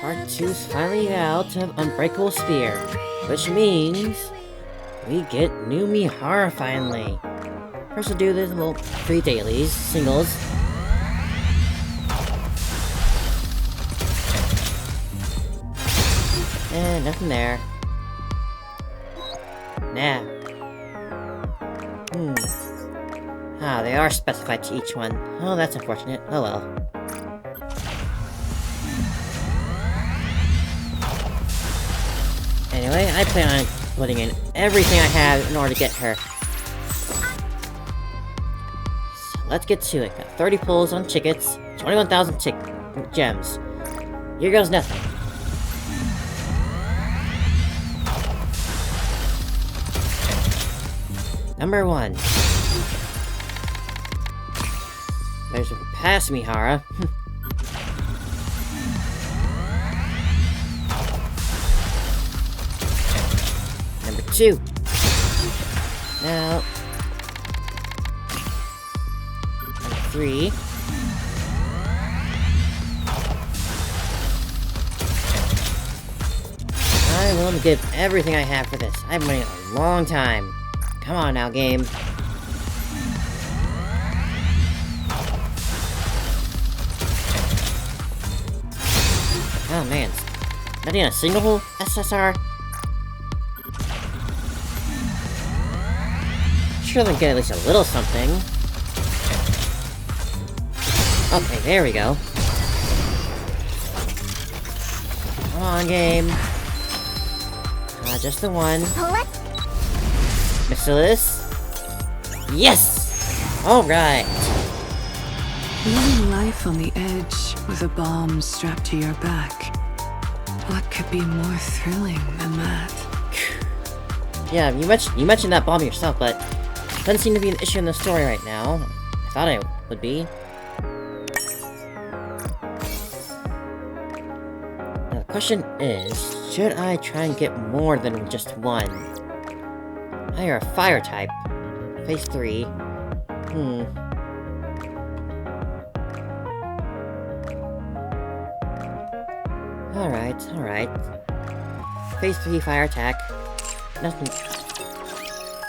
Part 2's finally out of Unbreakable Sphere, which means we get new Mihara finally. First we'll do this little 3 dailies, singles. And nothing there. Nah. Ah, they are specified to each one. Oh, that's unfortunate. Oh well. Anyway, I plan on putting in everything I have in order to get her. So let's get to it. Got 30 pulls on tickets, 21,000 gems. Here goes nothing. Number 1. There's a past Mihara. Number 2. Now. Number 3. I'm willing to give everything I have for this. I've been waiting a long time. Come on now, game. Oh man, not even a single SSR? Sure they get at least a little something. Okay, there we go. Come on, game. Just the one. Merciless. Yes! Alright. Living life on the edge with a bomb strapped to your back. What could be more thrilling than that? Yeah, you mentioned that bomb yourself, but doesn't seem to be an issue in the story right now. I thought it would be. Now the question is, should I try and get more than just one? I are a fire type. Phase 3. Alright. Phase 3 fire attack. Nothing.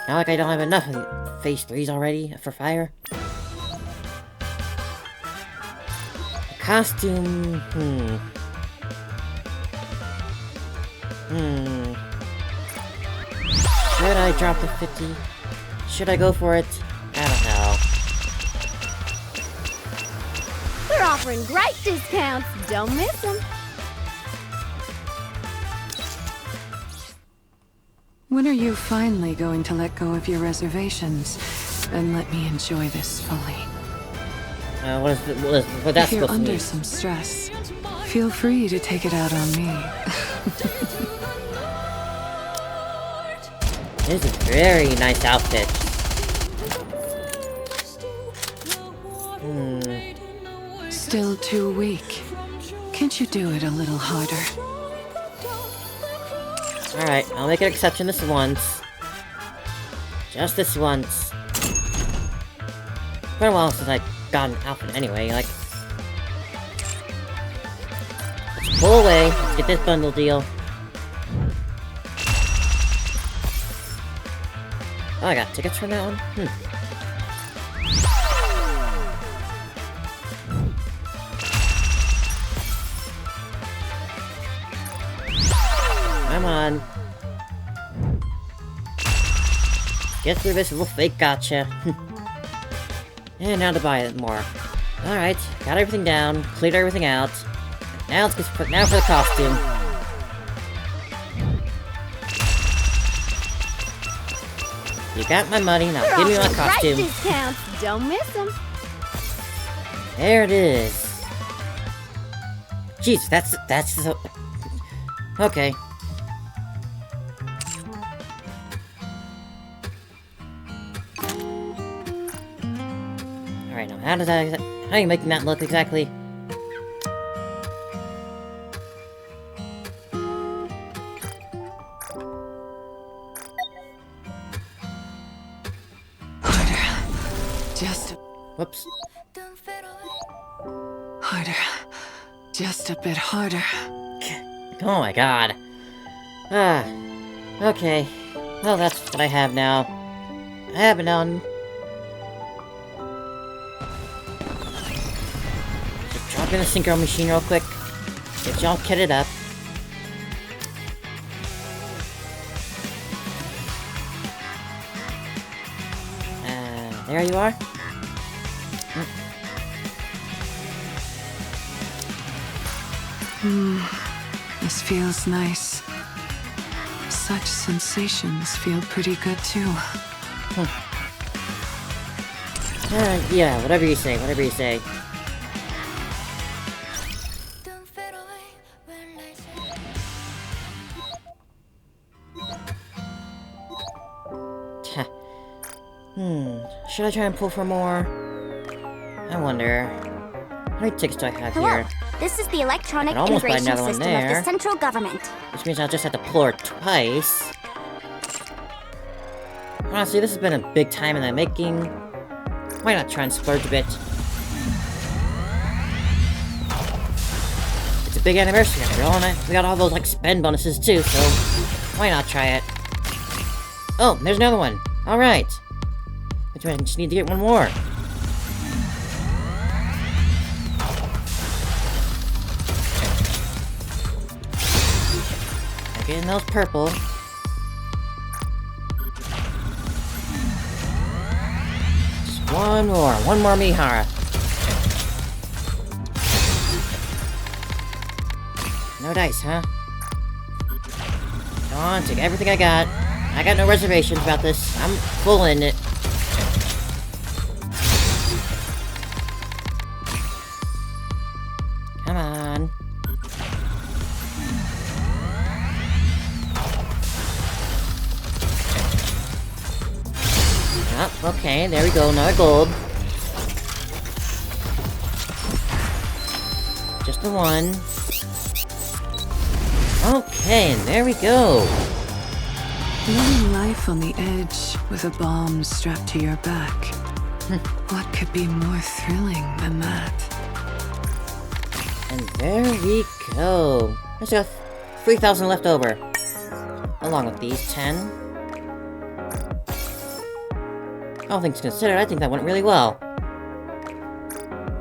Not like I don't have enough of Phase 3s already for fire. Costume. Should I drop the 50? Should I go for it? I don't know. They're offering great discounts. Don't miss them. When are you finally going to let go of your reservations and let me enjoy this fully? What that's if you're supposed to under mean? some stress, feel free to take it out on me. This is a very nice outfit. Still too weak. Can't you do it a little harder? Alright, I'll make an exception this once. Just this once. It's been a while since I got an outfit anyway, like... Let's pull away, let's get this bundle deal. Oh, I got tickets from that one? Come on. Get through this little fake gotcha. And now to buy more. Alright, got everything down, cleared everything out. Now let's get now for the costume. You got my money, now give me my costume. Great discounts. Don't miss them. There it is. Jeez, that's so... Okay. Alright, now how are you making that look exactly? Just a... Whoops. harder. Just a bit harder. Oh my god. Ah. Okay. Well, that's what I have now. I have been on. Just drop in the synchro machine real quick. Get y'all kitted up. There you are. This feels nice. Such sensations feel pretty good too. Yeah, whatever you say, whatever you say. Should I try and pull for more? I wonder. How many tickets do I have Hello. here? This is the electronic I'd almost buy integration another one system of the there. central government. Which means I'll just have to pull her twice. Honestly, this has been a big time in the making. Why not try and splurge a bit? It's a big anniversary after all, and we got all those, like, spend bonuses too, so why not try it? Oh, there's another one. Alright. Which means I just need to get one more. Getting those purple. Just one more Mihara. No dice, huh? Come on, take everything I got. I got no reservations about this. I'm full in it. Come on. Oh, okay, there we go, another gold. Just the one. Okay, and there we go. Living life on the edge with a bomb strapped to your back. What could be more thrilling than that? And there we go. There's got 3,000 left over. Along with these 10. All things considered, I think that went really well.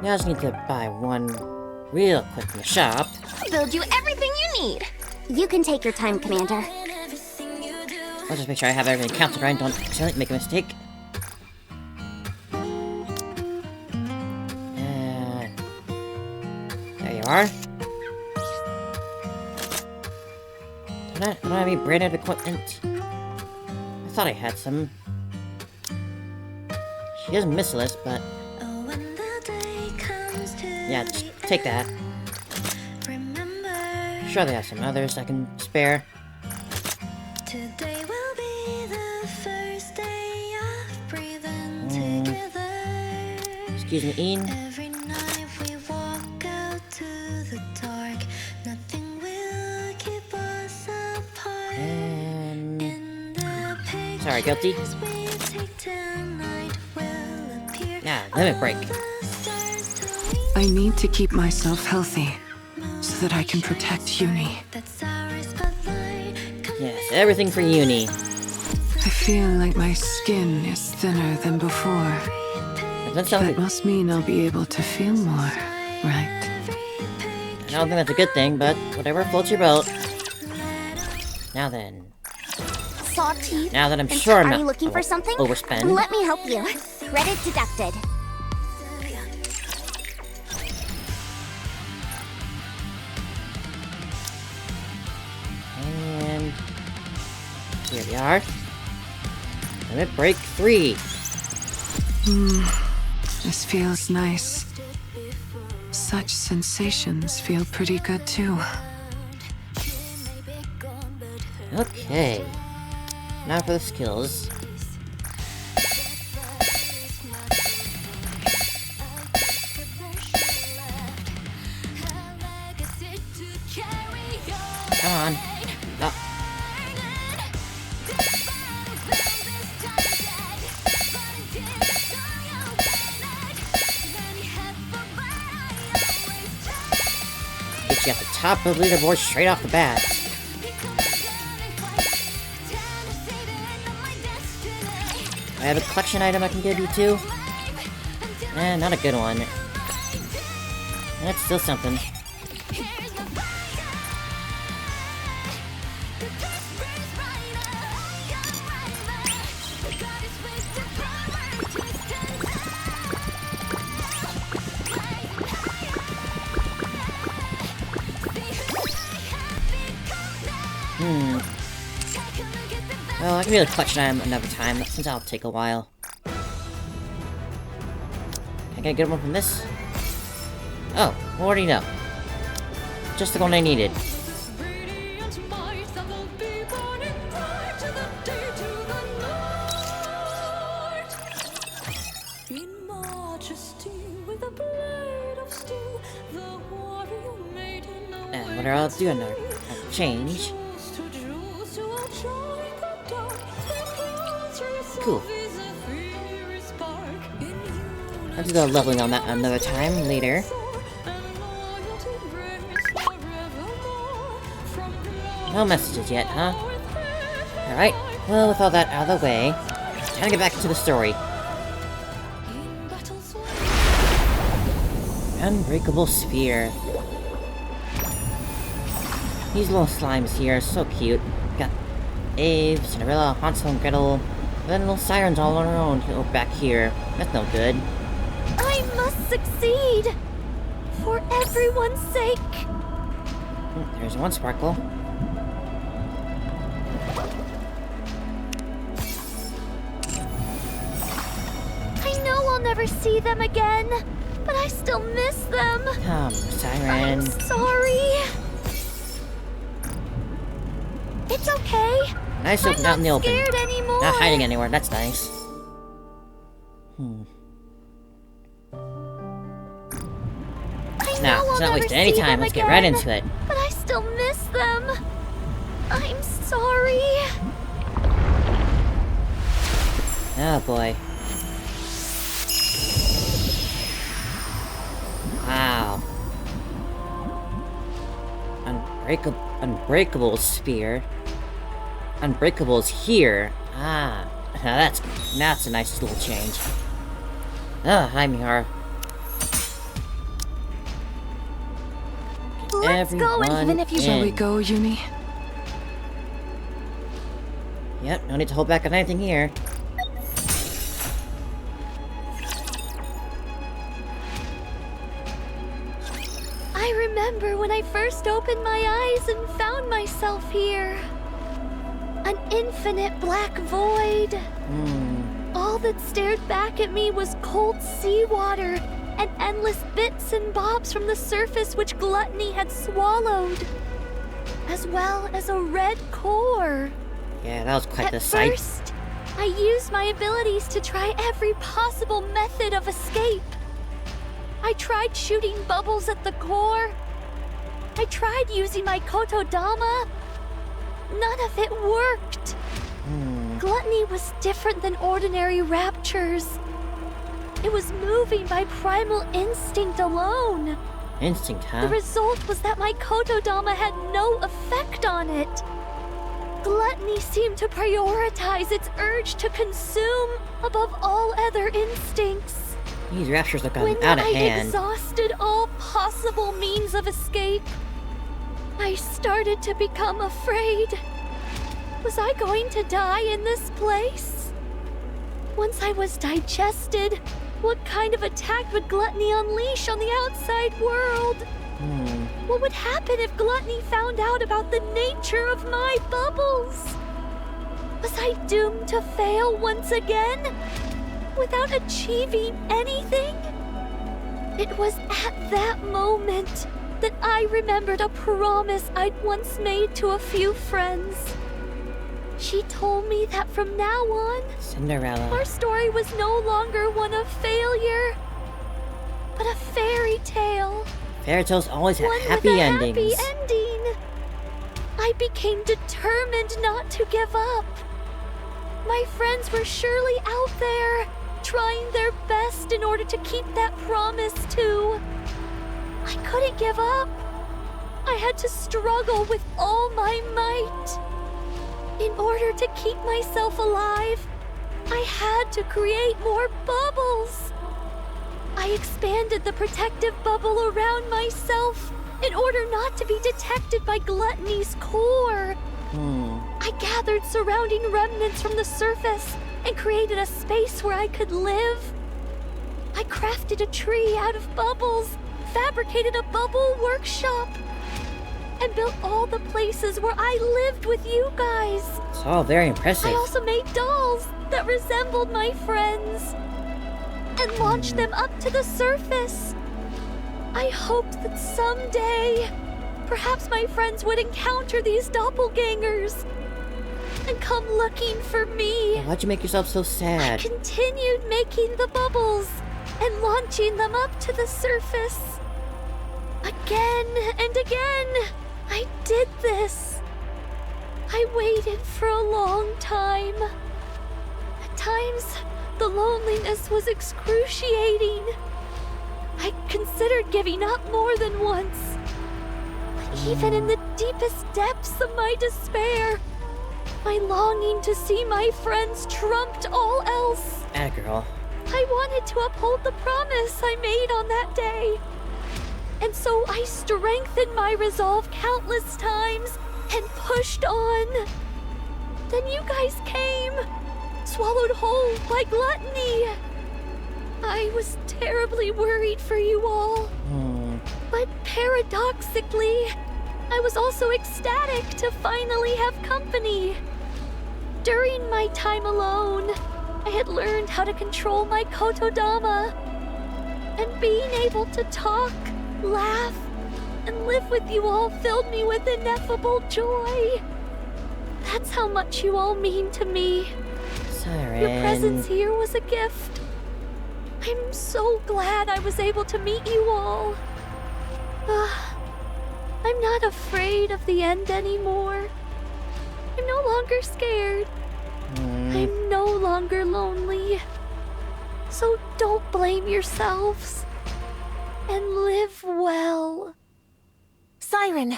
Now I just need to buy one real quick in the shop. Build you everything you need. You can take your time, Commander. I'll just make sure I have everything counted right and don't accidentally make a mistake. And there you are. Don't I have any branded equipment? I thought I had some. She is missless, but yeah, just take that. Sure, they have some others I can spare. Today will be the first day of breathing together. Excuse me, Ian. Every night we walk out to the dark. Nothing will keep us apart. In the Sorry, guilty. pictures we take tonight will appear. Yeah, limit break. I need to keep myself healthy so that I can protect Yuni. That's our spotlight. Yes, everything for Yuni. I feel like my skin is thinner than before. That sounds That must mean I'll be able to feel more, right? I don't think that's a good thing, but whatever floats your boat. Now then. Sawtooth. Now that I'm And sure I'm are not you looking for something? overspend. Let me help you. Credit deducted. And here we are. Limit break 3. This feels nice. Such sensations feel pretty good too. Okay. Now for the skills. Come on. Oh. Get you up to top of the leaderboard straight off the bat. I have a collection item I can give you too. Not a good one. That's still something. Well, I can do the collection item another time, since that'll take a while. Can I get one from this? Oh, I already know. Just the one I needed. What I'll do, I'll change. Cool. I'll do the leveling on that another time, later. No messages yet, huh? Alright, well, with all that out of the way, time to get back to the story. Unbreakable Spear. These little slimes here are so cute. Got Ave, Cinderella, Hansel and Gretel, and then little Sirens all on her own back here. That's no good. I must succeed! For everyone's sake! There's one sparkle. I know I'll never see them again, but I still miss them. Come, Siren. I'm sorry. It's okay. Nice open out in the open. I'm not scared anymore. Not hiding anywhere, that's nice. Now, let's not waste any time, let's get right into it. But I still miss them. I'm sorry. Oh boy. Wow. Unbreakable Spear. Unbreakables here. Ah, now that's a nice little change. Ah, hi Mihara. Let's go, even if you... Shall we go, Yuni? Yep, no need to hold back on anything here. I remember when I first opened my eyes and found myself here. An infinite black void. All that stared back at me was cold seawater and endless bits and bobs from the surface which Gluttony had swallowed, as well as a red core. Yeah, that was quite the sight. At first, I used my abilities to try every possible method of escape. I tried shooting bubbles at the core. I tried using my Kotodama. None of it worked. Gluttony was different than ordinary raptures. It was moving by primal instinct alone. Instinct, huh? The result was that my Kotodama had no effect on it. Gluttony seemed to prioritize its urge to consume above all other instincts. These raptures have When gotten out of I hand. exhausted all possible means of escape, I started to become afraid. Was I going to die in this place? Once I was digested, what kind of attack would Gluttony unleash on the outside world? What would happen if Gluttony found out about the nature of my bubbles? Was I doomed to fail once again? Without achieving anything? It was at that moment that I remembered a promise I'd once made to a few friends. She told me that from now on, Cinderella. our story was no longer one of failure, but a fairy tale. Fairy tales always have One happy with a endings. happy ending. I became determined not to give up. My friends were surely out there, trying their best in order to keep that promise too. I couldn't give up. I had to struggle with all my might. In order to keep myself alive, I had to create more bubbles. I expanded the protective bubble around myself in order not to be detected by Gluttony's core. I gathered surrounding remnants from the surface and created a space where I could live. I crafted a tree out of bubbles, fabricated a bubble workshop, and built all the places where I lived with you guys. It's all very impressive. I also made dolls that resembled my friends and launched them up to the surface. I hoped that someday, perhaps my friends would encounter these doppelgangers and come looking for me. Why'd you make yourself so I sad? continued making the bubbles and launching them up to the surface. Again and again, I did this. I waited for a long time. At times, the loneliness was excruciating. I considered giving up more than once. But even in the deepest depths of my despair, my longing to see my friends trumped all else. Girl. I wanted to uphold the promise I made on that day. And so I strengthened my resolve countless times and pushed on. Then you guys came, swallowed whole by Gluttony. I was terribly worried for you all. But paradoxically, I was also ecstatic to finally have company. During my time alone, I had learned how to control my kotodama. And being able to talk, laugh, and live with you all filled me with ineffable joy. That's how much you all mean to me. Siren. Your presence here was a gift. I'm so glad I was able to meet you all. I'm not afraid of the end anymore. I'm no longer scared. I'm no longer lonely. So don't blame yourselves. And live well. Siren!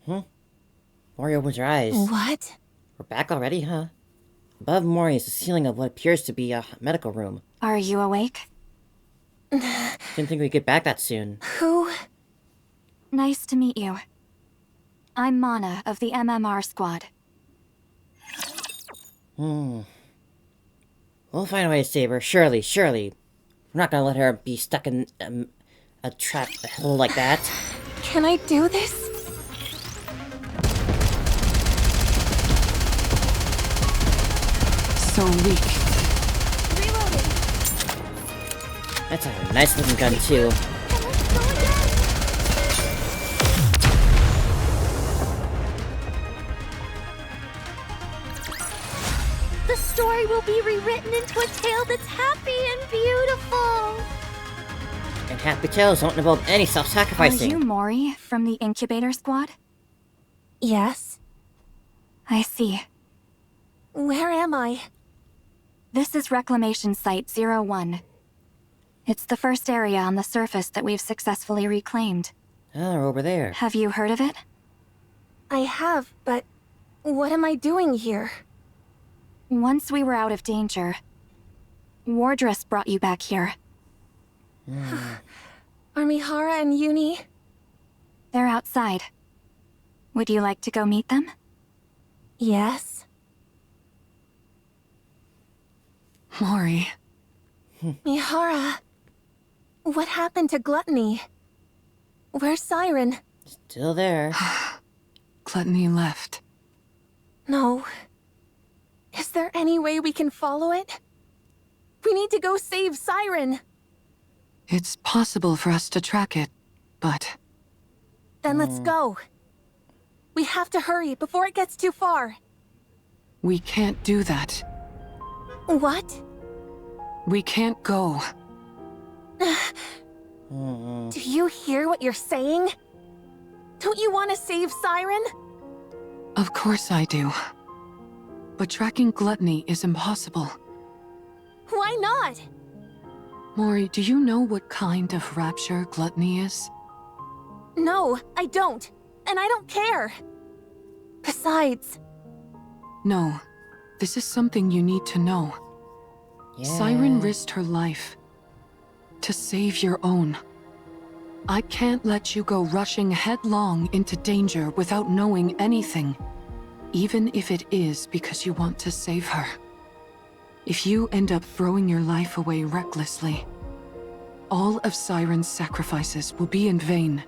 Mori opens her eyes. What? We're back already, huh? Above Mori is the ceiling of what appears to be a medical room. Are you awake? Didn't think we'd get back that soon. Who? Nice to meet you. I'm Mana of the MMR squad. We'll find a way to save her, surely. We're not gonna let her be stuck in a trap hole like that. Can I do this? So weak. Reloading. That's a nice looking gun, too. The story will be rewritten into a tale that's happy and beautiful. And happy tales don't involve any Are self-sacrificing. you Mori from the incubator squad? Yes. I see. Where am I? This is Reclamation Site 01. It's the first area on the surface that we've successfully reclaimed. Oh, we're over there. Have you heard of it? I have, but what am I doing here? Once we were out of danger, Wardress brought you back here. Are Mihara and Yuni? They're outside. Would you like to go meet them? Yes. Mori. Mihara. What happened to Gluttony? Where's Siren? Still there. Gluttony left. No. Is there any way we can follow it? We need to go save Siren. It's possible for us to track it, but Then let's go. We have to hurry before it gets too far. we can't do that. What? We can't go. Do you hear what you're saying? Don't you want to save Siren? Of course I do. But tracking Gluttony is impossible. Why not? Mori, do you know what kind of rapture Gluttony is? No, I don't. and I don't care. Besides... No, this is something you need to know. Yeah. Siren risked her life to save your own. I can't let you go rushing headlong into danger without knowing anything, even if it is because you want to save her. If you end up throwing your life away recklessly, all of Siren's sacrifices will be in vain.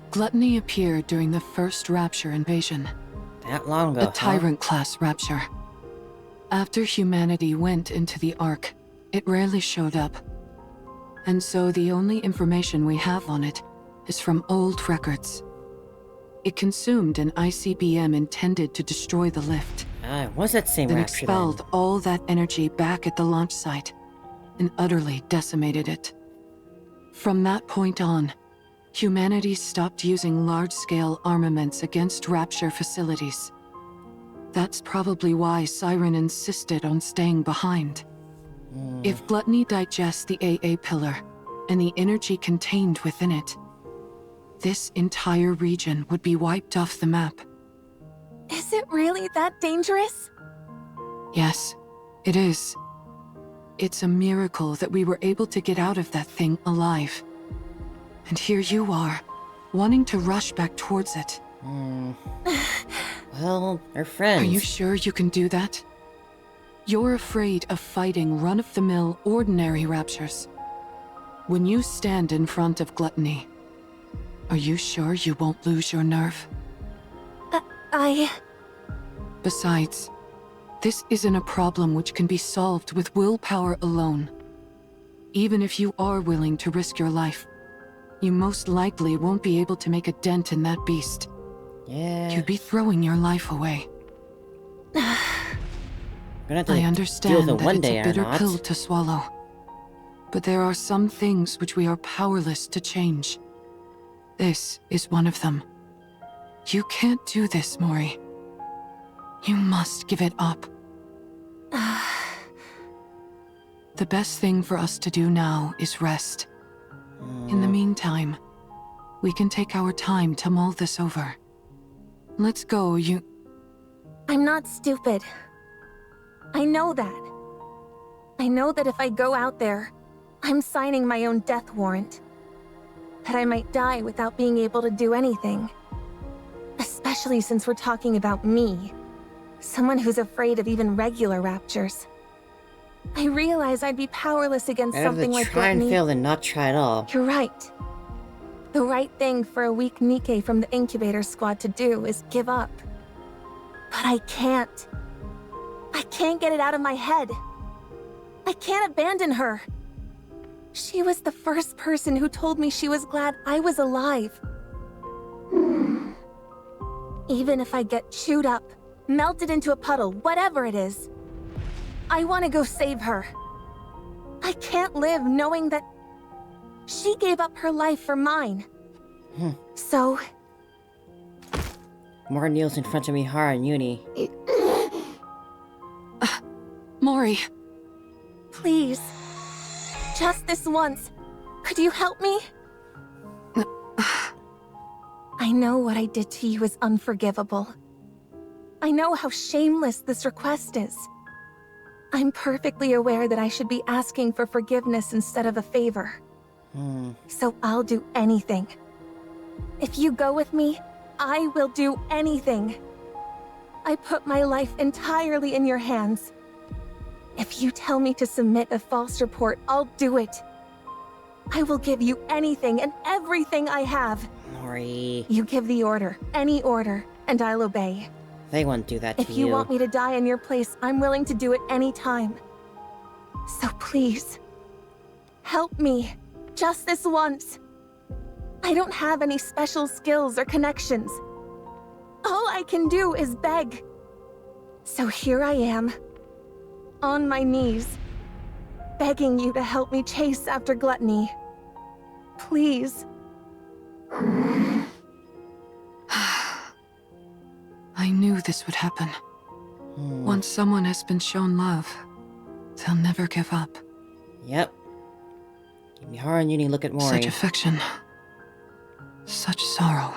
Gluttony appeared during the first Rapture invasion. That long ago, The Tyrant-class Rapture. After humanity went into the Ark, it rarely showed up. And so the only information we have on it is from old records. It consumed an ICBM intended to destroy the lift, It was that same then Rapture expelled all that energy back at the launch site and utterly decimated it. From that point on, humanity stopped using large-scale armaments against Rapture facilities. That's probably why Siren insisted on staying behind. If Gluttony digests the AA pillar and the energy contained within it, this entire region would be wiped off the map. Is it really that dangerous? Yes, it is. It's a miracle that we were able to get out of that thing alive. And here you are, wanting to rush back towards it. Well, they're friends. Are you sure you can do that? You're afraid of fighting run-of-the-mill ordinary Raptures. When you stand in front of Gluttony, are you sure you won't lose your nerve? Besides, this isn't a problem which can be solved with willpower alone. Even if you are willing to risk your life, you most likely won't be able to make a dent in that beast. Yeah. You'd be throwing your life away. Gonna have to I deal understand with it that one it's day a or bitter not. pill to swallow. But there are some things which we are powerless to change. This is one of them. You can't do this, Mori. You must give it up. The best thing for us to do now is rest. In the meantime, we can take our time to mull this over. Let's go, I'm not stupid. I know that. I know that if I go out there, I'm signing my own death warrant. That I might die without being able to do anything. Especially since we're talking about me. Someone who's afraid of even regular raptures. I realize I'd be powerless against Better something to like try and Gluttony. fail than not try at all. You're right. The right thing for a weak Nikke from the incubator squad to do is give up. But I can't. I can't get it out of my head. I can't abandon her. She was the first person who told me she was glad I was alive. Even if I get chewed up, melted into a puddle, whatever it is, I want to go save her. I can't live knowing that she gave up her life for mine. So... Mori kneels in front of Mihara Yuni. Mori. please. Just this once. Could you help me? I know what I did to you is unforgivable. I know how shameless this request is. I'm perfectly aware that I should be asking for forgiveness instead of a favor. So I'll do anything. If you go with me, I will do anything. I put my life entirely in your hands. If you tell me to submit a false report, I'll do it. I will give you anything and everything I have. Mori. You give the order, any order, and I'll obey. They won't do that to If you want me to die in your place, I'm willing to do it any time. So please, help me, just this once. I don't have any special skills or connections. All I can do is beg. So here I am, on my knees, begging you to help me chase after Gluttony. Please. I knew this would happen. Once someone has been shown love, they'll never give up. Yep. Mihara and Yuni look at Mori. Such affection. Such sorrow.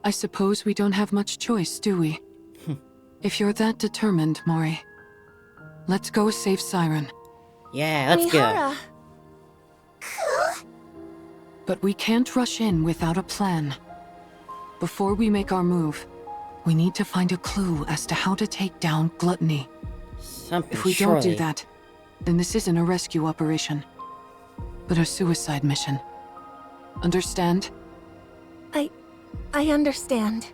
I suppose we don't have much choice, do we? If you're that determined, Mori, let's go save Siren. Yeah, let's go. Mihara! But we can't rush in without a plan. Before we make our move, we need to find a clue as to how to take down Gluttony. Something If we don't do that, then this isn't a rescue operation, but a suicide mission. Understand? I understand.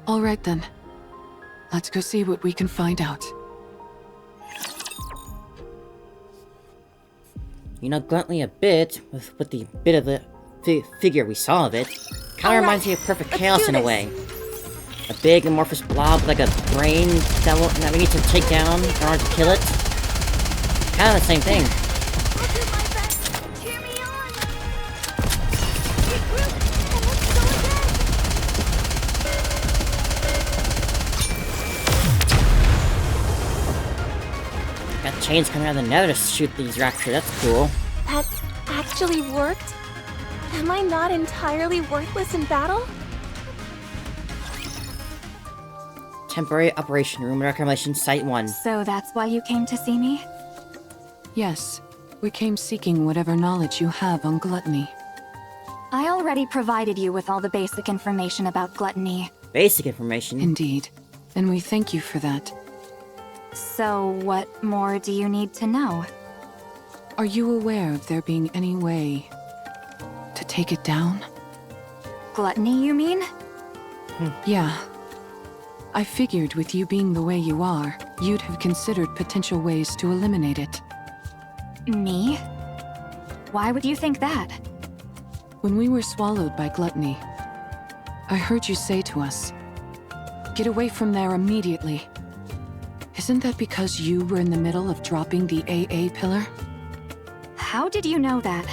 All right then. Let's go see what we can find out. You know, Gluttony a bit, with the bit of the figure we saw of it. Kinda reminds me of Perfect let's Chaos do in a this. way. A big amorphous blob with like a brain that we need to take down in order to kill it. Kinda the same thing. I'll do my best. Cheer me on. Regroup and let's go again. Got chains coming out of the nether to shoot these raptors. That's cool. That actually worked? Am I not entirely worthless in battle? Temporary operation room reclamation site 1. So that's why you came to see me? Yes, we came seeking whatever knowledge you have on Gluttony. I already provided you with all the basic information about Gluttony. Basic information. Indeed, and we thank you for that. So what more do you need to know? Are you aware of there being any way to take it down? Gluttony, you mean? Yeah. I figured with you being the way you are, you'd have considered potential ways to eliminate it. Me? Why would you think that? When we were swallowed by Gluttony, I heard you say to us, "Get away from there immediately." Isn't that because you were in the middle of dropping the AA pillar? How did you know that?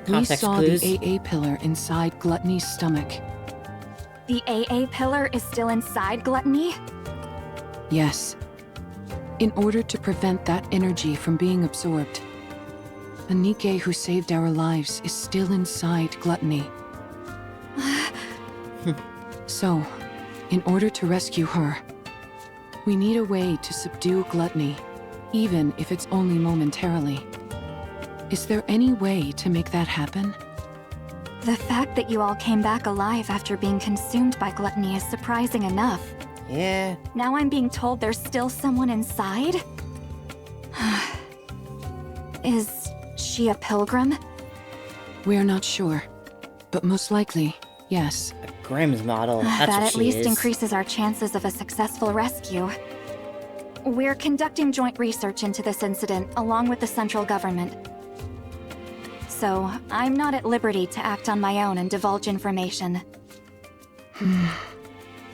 We Context saw clues. the AA pillar inside Gluttony's stomach. The AA pillar is still inside Gluttony? Yes. In order to prevent that energy from being absorbed, the Nikke who saved our lives is still inside Gluttony. So, in order to rescue her, we need a way to subdue Gluttony, even if it's only momentarily. Is there any way to make that happen? The fact that you all came back alive after being consumed by Gluttony is surprising enough. Yeah. Now I'm being told there's still someone inside? Is she a pilgrim? We're not sure, but most likely, yes. A Grimm's model. That's That what at she least is. increases our chances of a successful rescue. We're conducting joint research into this incident along with the central government. So, I'm not at liberty to act on my own and divulge information.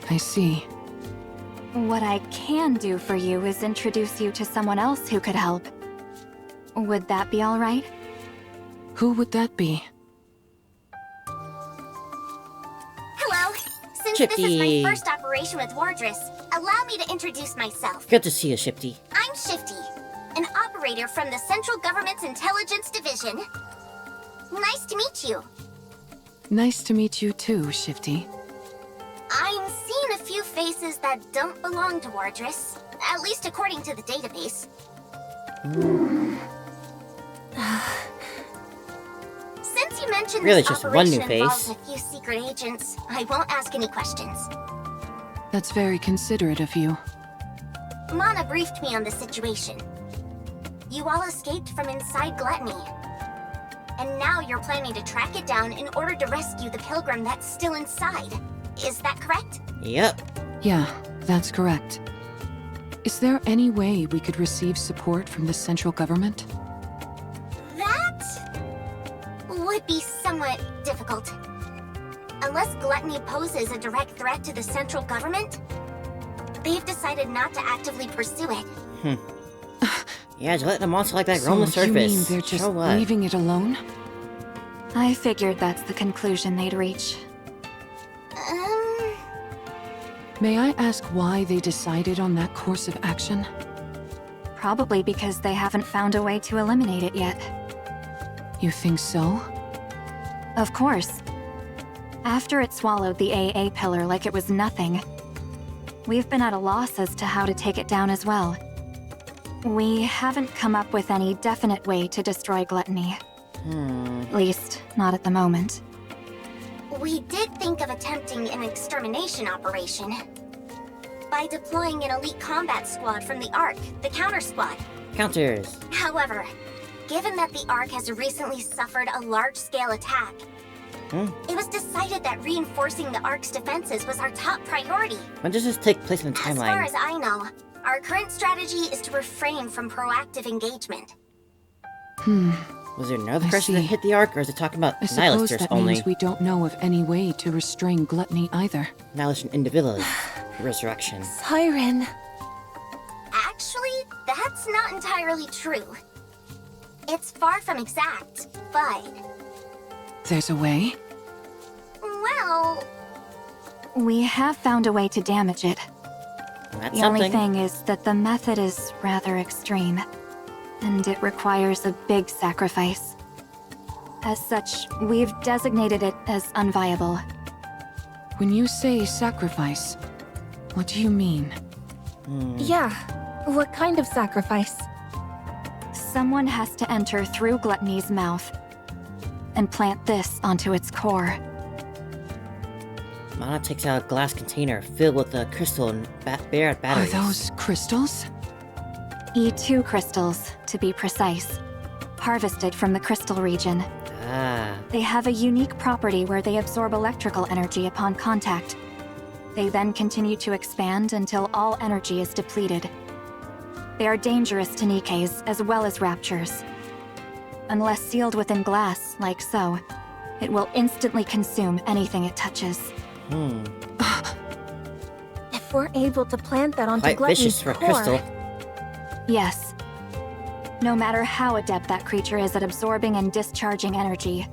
I see. What I can do for you is introduce you to someone else who could help. Would that be all right? Who would that be? Hello. Since this is Shifty. my first operation with Wardress, allow me to introduce myself. Good to see you, Shifty. I'm Shifty, an operator from the Central Government's Intelligence Division. Nice to meet you. Nice to meet you too, Shifty. I'm seeing a few faces that don't belong to Wardress, at least according to the database. Since you mentioned Really this just one new operation involves face. a few secret agents, I won't ask any questions. That's very considerate of you. Mana briefed me on the situation. You all escaped from inside Gluttony. And now you're planning to track it down in order to rescue the pilgrim that's still inside. Is that correct? Yep. Yeah, that's correct. Is there any way we could receive support from the central government? That would be somewhat difficult. Unless Gluttony poses a direct threat to the central government, they've decided not to actively pursue it. Yeah, just let the monster like that roam the So you surface. mean they're just So what? leaving it alone? I figured that's the conclusion they'd reach. May I ask why they decided on that course of action? Probably because they haven't found a way to eliminate it yet. You think so? Of course. After it swallowed the AA pillar like it was nothing, we've been at a loss as to how to take it down as well. We haven't come up with any definite way to destroy Gluttony. At least, not at the moment. We did think of attempting an extermination operation by deploying an elite combat squad from the Ark, the counter squad. Counters. However, given that the Ark has recently suffered a large-scale attack, it was decided that reinforcing the Ark's defenses was our top priority. When does this take place in the As far timeline? as I know, our current strategy is to refrain from proactive engagement. Was there another I person that see. hit the Ark, or is it talking about I suppose Nihilisters that only? means we don't know of any way to restrain Gluttony either. Nihilist individuals. Resurrection. Siren. Actually, that's not entirely true. It's far from exact, but... There's a way? well... We have found a way to damage it. That's The only something. thing is that the method is rather extreme, and it requires a big sacrifice. As such, we've designated it as unviable. When you say sacrifice, what do you mean? Yeah. What kind of sacrifice? Someone has to enter through Gluttony's mouth and plant this onto its core. Mana takes out a glass container filled with a crystal and bare Are batteries. those crystals? E2 crystals, to be precise, harvested from the crystal region. Ah. They have a unique property where they absorb electrical energy upon contact. They then continue to expand until all energy is depleted. They are dangerous to Nikkes as well as raptures. Unless sealed within glass, like so, it will instantly consume anything it touches. If we're able to plant that onto Quite Gluttony's vicious for a core, crystal. Yes. No matter how adept that creature is at absorbing and discharging energy,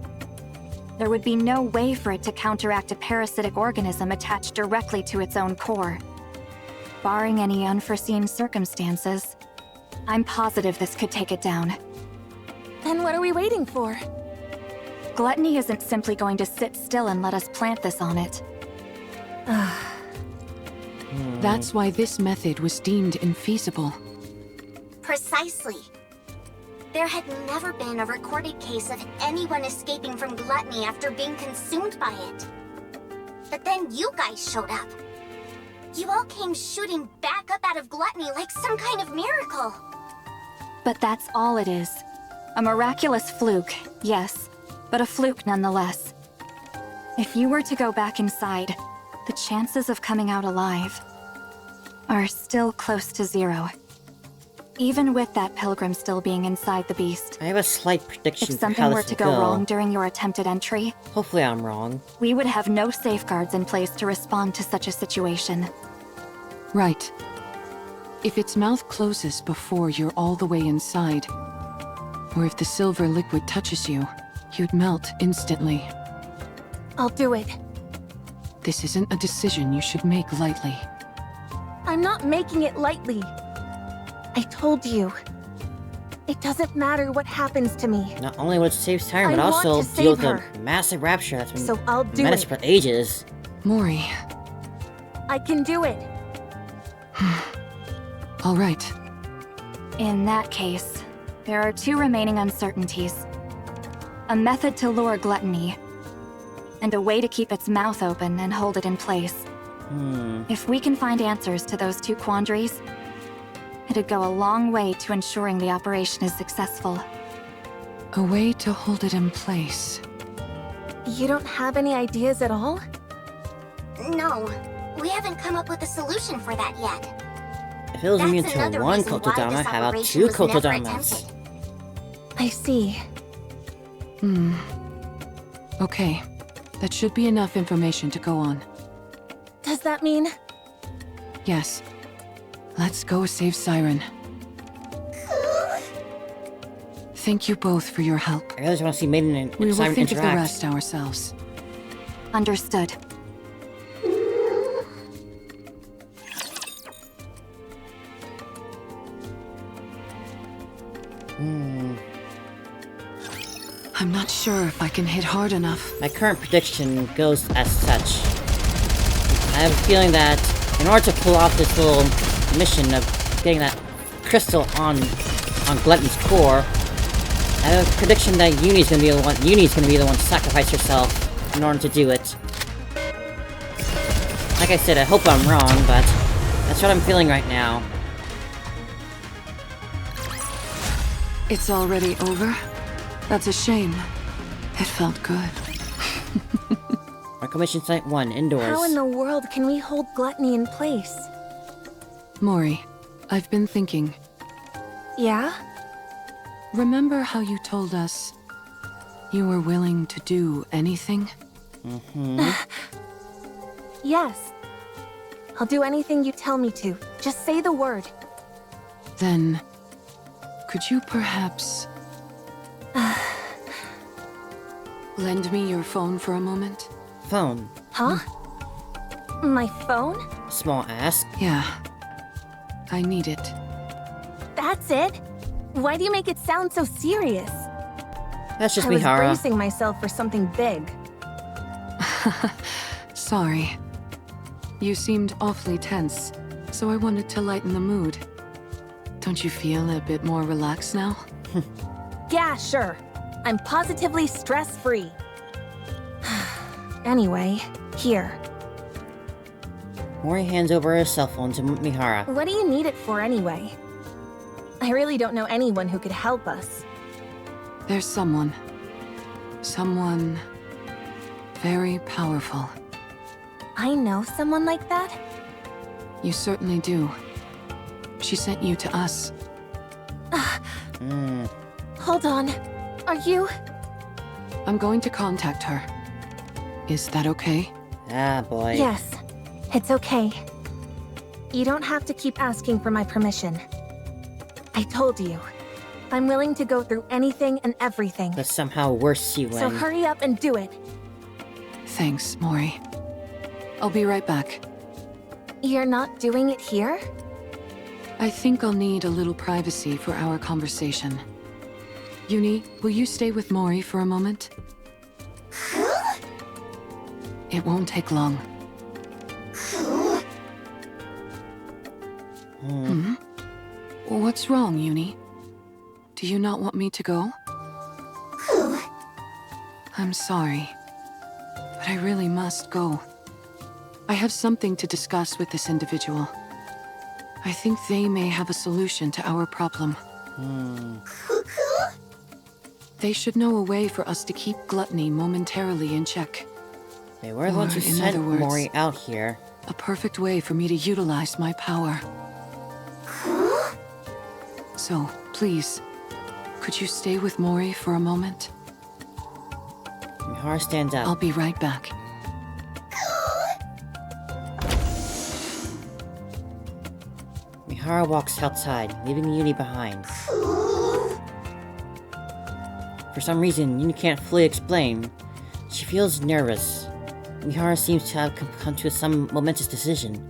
there would be no way for it to counteract a parasitic organism attached directly to its own core. Barring any unforeseen circumstances, I'm positive this could take it down. then what are we waiting for? Gluttony isn't simply going to sit still and let us plant this on it. That's why this method was deemed infeasible. Precisely. There had never been a recorded case of anyone escaping from Gluttony after being consumed by it. But then you guys showed up. You all came shooting back up out of Gluttony like some kind of miracle. But that's all it is. A miraculous fluke, yes, but a fluke nonetheless. If you were to go back inside, the chances of coming out alive are still close to zero. Even with that pilgrim still being inside the beast. I have a slight prediction If for something how were this to will go go. wrong during your attempted entry, Hopefully I'm wrong. we would have no safeguards in place to respond to such a situation. Right. If its mouth closes before you're all the way inside, or if the silver liquid touches you, you'd melt instantly. I'll do it. This isn't a decision you should make lightly. I'm not making it lightly. I told you. It doesn't matter what happens to me, Not only would it save Siren, I but want also to deal with save the massive rapture that's been so I'll do menaced it. for ages. Mori, I can do it. all right. In that case, there are two remaining uncertainties. A method to lure Gluttony, and a way to keep its mouth open and hold it in place. If we can find answers to those two quandaries, it'd go a long way to ensuring the operation is successful. A way to hold it in place. You don't have any ideas at all? No, we haven't come up with a solution for that yet. If it was That's immune to another one reason why Kotodama, this how about operation two was never Kotodamas? attempted. I see. Okay. That should be enough information to go on. Does that mean? Yes. Let's go save Siren. Thank you both for your help. I really just want to see Maiden and We will Siren think of the interact. rest ourselves. Understood. I'm not not sure if I can hit hard enough. My current prediction goes as such. I have a feeling that in order to pull off this little mission of getting that crystal on Gluttony's core, I have a prediction that Yuni's gonna be the one to sacrifice herself in order to do it. Like I said, I hope I'm wrong, but that's what I'm feeling right now. It's already over? That's a shame. It felt good. Reclamation Site 1, indoors. How in the world can we hold Gluttony in place? Mori, I've been thinking. Yeah? Remember how you told us you were willing to do anything? Yes. I'll do anything you tell me to. Just say the word. Then, could you perhaps lend me your phone for a moment? Phone. Huh? My phone? Small ask. Yeah. I need it. That's it? Why do you make it sound so serious? That's just I was Mihara. bracing myself for something big. Sorry. You seemed awfully tense, so I wanted to lighten the mood. Don't you feel a bit more relaxed now? Yeah, sure. I'm positively stress-free. Anyway, here. Mori hands over her cell phone to Mihara. What do you need it for anyway? I really don't know anyone who could help us. There's someone. Someone very powerful. I know someone like that? You certainly do. She sent you to us. Hold on. Are you? I'm going to contact her. Is that okay? Ah, boy. Yes. It's okay. You don't have to keep asking for my permission. I told you. I'm willing to go through anything and everything. But somehow worse you So win. hurry up and do it. Thanks, Mori. I'll be right back. You're not doing it here? I think I'll need a little privacy for our conversation. Yuni, will you stay with Mori for a moment? It won't take long. What's wrong, Yuni? Do you not want me to go? I'm sorry, but I really must go. I have something to discuss with this individual. I think they may have a solution to our problem. They should know a way for us to keep Gluttony momentarily in check. They were the ones who Or, in sent other words, Mori out here. A perfect way for me to utilize my power. So, please, could you stay with Mori for a moment? Mihara stands up. I'll be right back. Mihara walks outside, leaving Yuni behind. For some reason, Yuni can't fully explain. She feels nervous. Mihara seems to have come to some momentous decision.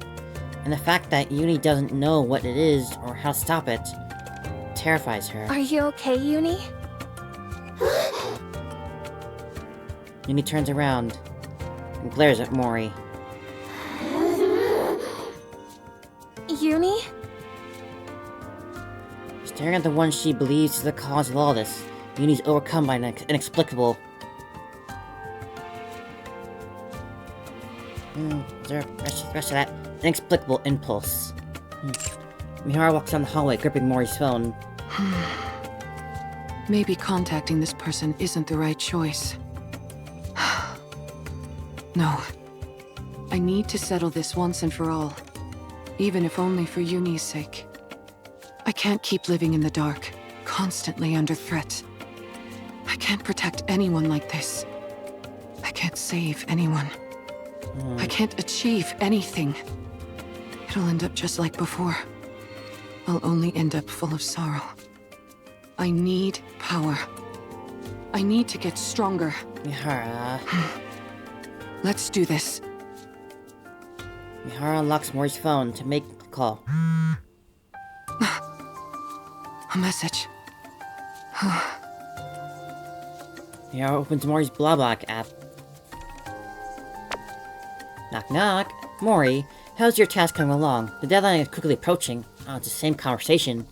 And the fact that Yuni doesn't know what it is or how to stop it terrifies her. Are you okay, Yuni? Yuni turns around and glares at Mori. Yuni? Staring at the one she believes is the cause of all this, Yuni's overcome by an inexplicable... is there a rest of that? Inexplicable impulse. Mihara walks down the hallway, gripping Mori's phone. Maybe contacting this person isn't the right choice. No. I need to settle this once and for all. Even if only for Yuni's sake. I can't keep living in the dark, constantly under threat. I can't protect anyone like this. I can't save anyone. I can't achieve anything. It'll end up just like before. I'll only end up full of sorrow. I need power. I need to get stronger. Mihara... Let's do this. Mihara unlocks Mori's phone to make a call. A message. Mihara opens Mori's Blablock app. Knock knock. Mori, how's your task coming along? The deadline is quickly approaching. Oh, it's the same conversation.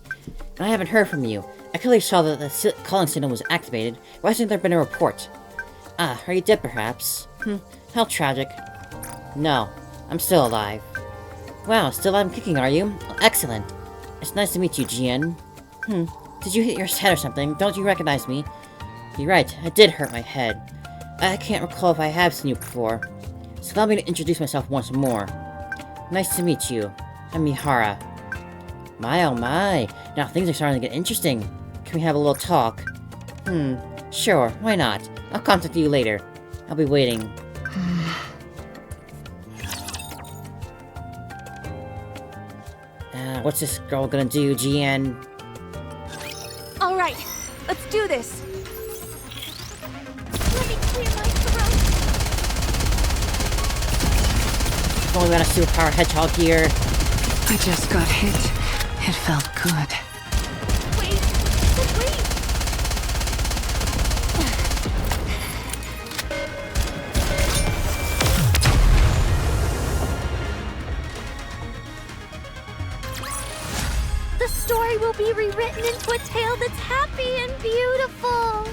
And I haven't heard from you. I clearly saw that the calling signal was activated. Why hasn't there been a report? Ah, are you dead perhaps? How tragic. No, I'm still alive. Wow, still I'm kicking, are you? Oh, excellent. It's nice to meet you, GN. Did you hit your head or something? Don't you recognize me? You're right, I did hurt my head. I can't recall if I have seen you before. So allow me to introduce myself once more. Nice to meet you. I'm Mihara. My oh my, now things are starting to get interesting. Can we have a little talk? Sure, why not? I'll contact you later. I'll be waiting. What's this girl gonna do, GN? All right, let's do this. Let me clear my throat. If only we had a superpower hedgehog here. I just got hit. It felt good. Wait, but wait. The story will be rewritten into a tale that's happy and beautiful.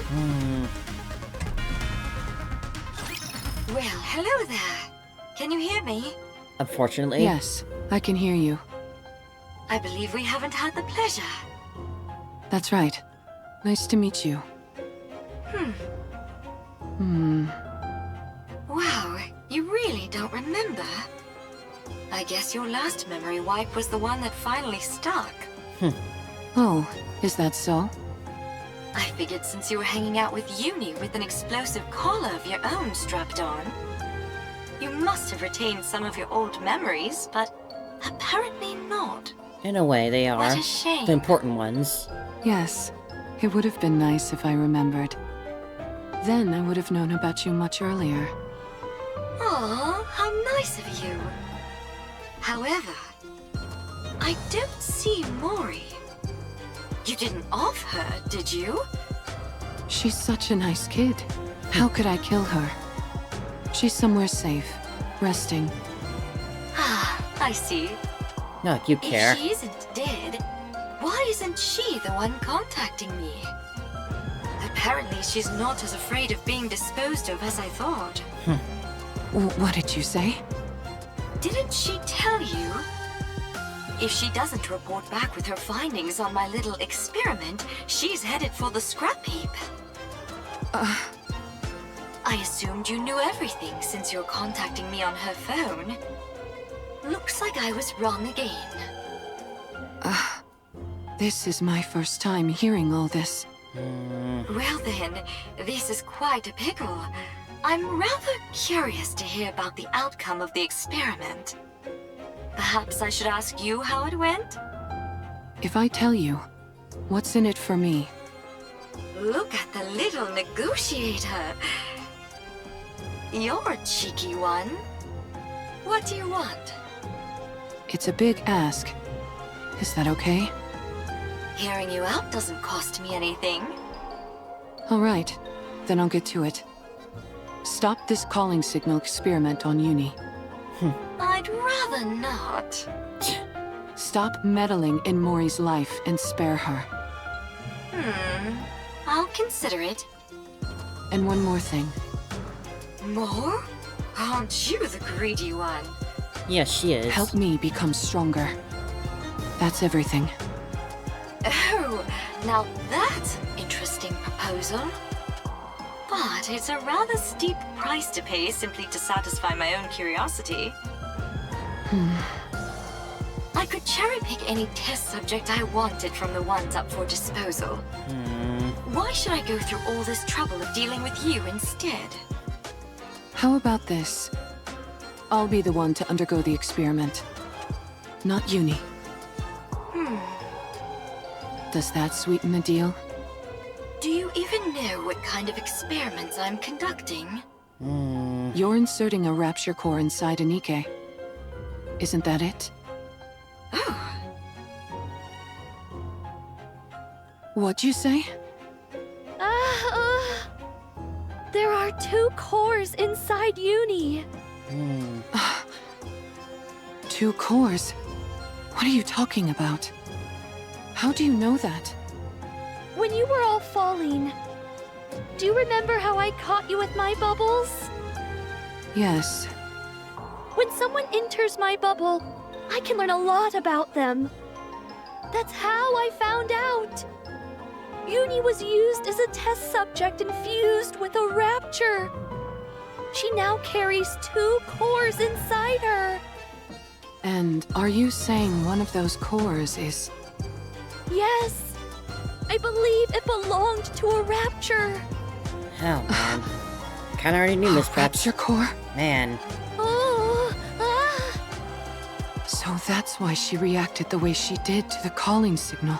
Well, hello there. Can you hear me? Unfortunately. Yes, I can hear you. I believe we haven't had the pleasure. That's right. Nice to meet you. Wow, you really don't remember? I guess your last memory wipe was the one that finally stuck. Oh, is that so? I figured since you were hanging out with Uni with an explosive collar of your own strapped on, you must have retained some of your old memories, but apparently not. In a way, they are. What a shame. The important ones. Yes, it would have been nice if I remembered. Then I would have known about you much earlier. Aw, how nice of you. However, I don't see Mori. You didn't off her, did you? She's such a nice kid. How could I kill her? She's somewhere safe, resting. Ah, I see. Not like you care. If she isn't dead, why isn't she the one contacting me? Apparently she's not as afraid of being disposed of as I thought. What did you say? Didn't she tell you? If she doesn't report back with her findings on my little experiment, she's headed for the scrap heap. I assumed you knew everything since you're contacting me on her phone. Looks like I was wrong again. This is my first time hearing all this. Well then, this is quite a pickle. I'm rather curious to hear about the outcome of the experiment. Perhaps I should ask you how it went? If I tell you, what's in it for me? Look at the little negotiator. You're a cheeky one. What do you want? It's a big ask. Is that okay? Hearing you out doesn't cost me anything. All right, then I'll get to it. Stop this calling signal experiment on Uni. I'd rather not. Stop meddling in Mori's life and spare her. I'll consider it. And one more thing. More? Aren't you the greedy one? Yes, she is. Help me become stronger. That's everything. Oh, now that's an interesting proposal. But it's a rather steep price to pay simply to satisfy my own curiosity. I could cherry-pick any test subject I wanted from the ones up for disposal. Why should I go through all this trouble of dealing with you instead? How about this? I'll be the one to undergo the experiment. Not Uni. Does that sweeten the deal? Do you even know what kind of experiments I'm conducting? You're inserting a rapture core inside a Nikke. Isn't that it? Oh, What'd you say? are 2 cores inside Uni. 2 cores? What are you talking about? How do you know that? When you were all falling, do you remember how I caught you with my bubbles? Yes. When someone enters my bubble, I can learn a lot about them. That's how I found out. Uni was used as a test subject infused with a rapture. She now carries 2 cores inside her. And are you saying one of those cores is... Yes. I believe it belonged to a rapture. Hell, man. Kinda already knew this, perhaps. Rapture core? Man. Oh, So that's why she reacted the way she did to the calling signal.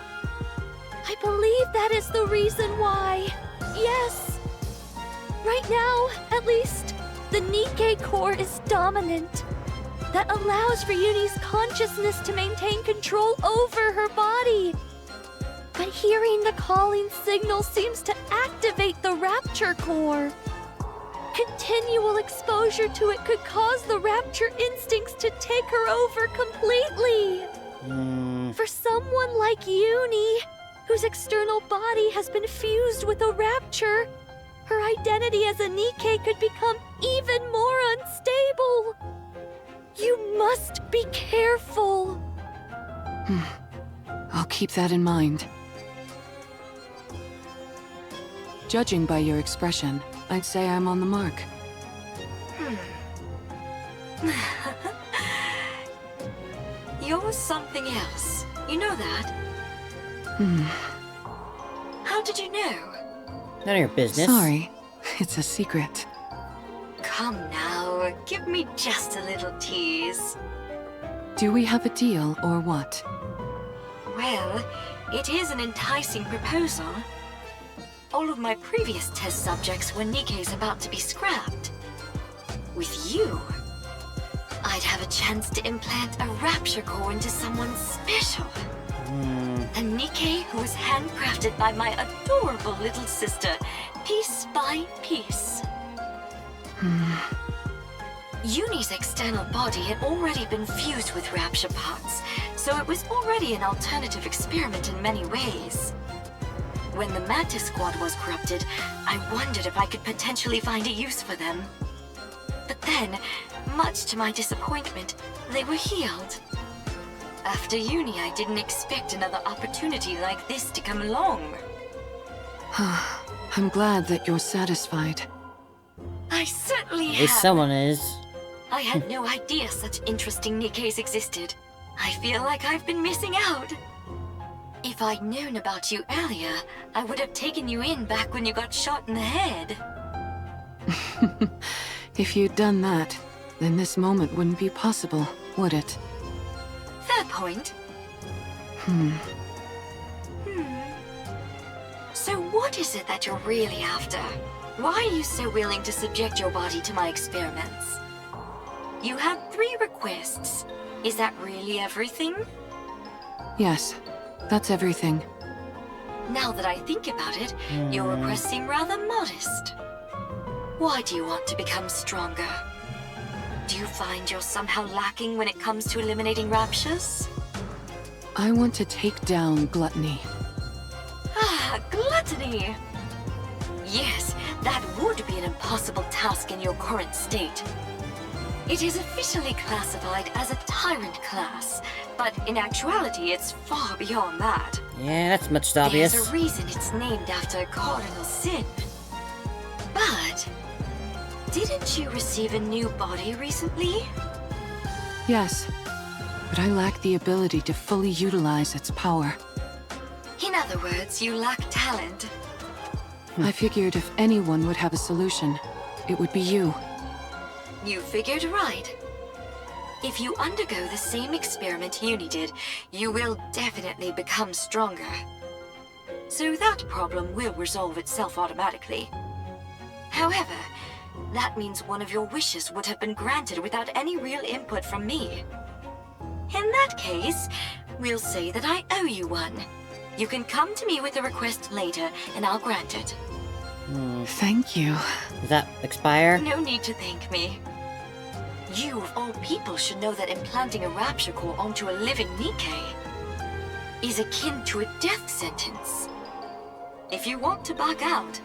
I believe that is the reason why. Yes. Right now, at least, the Nikke core is dominant. That allows for Uni's consciousness to maintain control over her body. But hearing the calling signal seems to activate the Rapture core. Continual exposure to it could cause the Rapture instincts to take her over completely. For someone like Uni, whose external body has been fused with a Rapture, her identity as a Nikke could become even more unstable. You must be careful. I'll keep that in mind. Judging by your expression, I'd say I'm on the mark. You're something else. You know that? How did you know? None of your business. Sorry, it's a secret. Come now, give me just a little tease. Do we have a deal or what? Well, it is an enticing proposal. All of my previous test subjects were Nikke's about to be scrapped. With you, I'd have a chance to implant a rapture core into someone special. A Nikke who was handcrafted by my adorable little sister, piece by piece. Uni's external body had already been fused with rapture parts, so it was already an alternative experiment in many ways. When the Mantis Squad was corrupted, I wondered if I could potentially find a use for them. But then, much to my disappointment, they were healed. After Uni, I didn't expect another opportunity like this to come along. I'm glad that you're satisfied. I certainly At least have. someone is. I had no idea such interesting Nikkes existed. I feel like I've been missing out. If I'd known about you earlier, I would have taken you in back when you got shot in the head. If you'd done that, then this moment wouldn't be possible, would it? Fair point. So what is it that you're really after? Why are you so willing to subject your body to my experiments? You had 3 requests. Is that really everything? Yes, that's everything. Now that I think about it, your requests seem rather modest. Why do you want to become stronger? Do you find you're somehow lacking when it comes to eliminating raptures? I want to take down Gluttony. Ah, Gluttony! Yes, that would be an impossible task in your current state. It is officially classified as a tyrant class, but in actuality it's far beyond that. Yeah, that's much obvious. There's a reason it's named after a cardinal sin. But didn't you receive a new body recently? Yes, but I lack the ability to fully utilize its power. In other words, you lack talent. I figured if anyone would have a solution, it would be you. You figured right. If you undergo the same experiment Uni did, you will definitely become stronger. So that problem will resolve itself automatically. However, that means one of your wishes would have been granted without any real input from me. In that case, we'll say that I owe you one. You can come to me with a request later, and I'll grant it. Thank you. Does that expire? No need to thank me. You, of all people, should know that implanting a rapture core onto a living Nikke is akin to a death sentence. If you want to back out,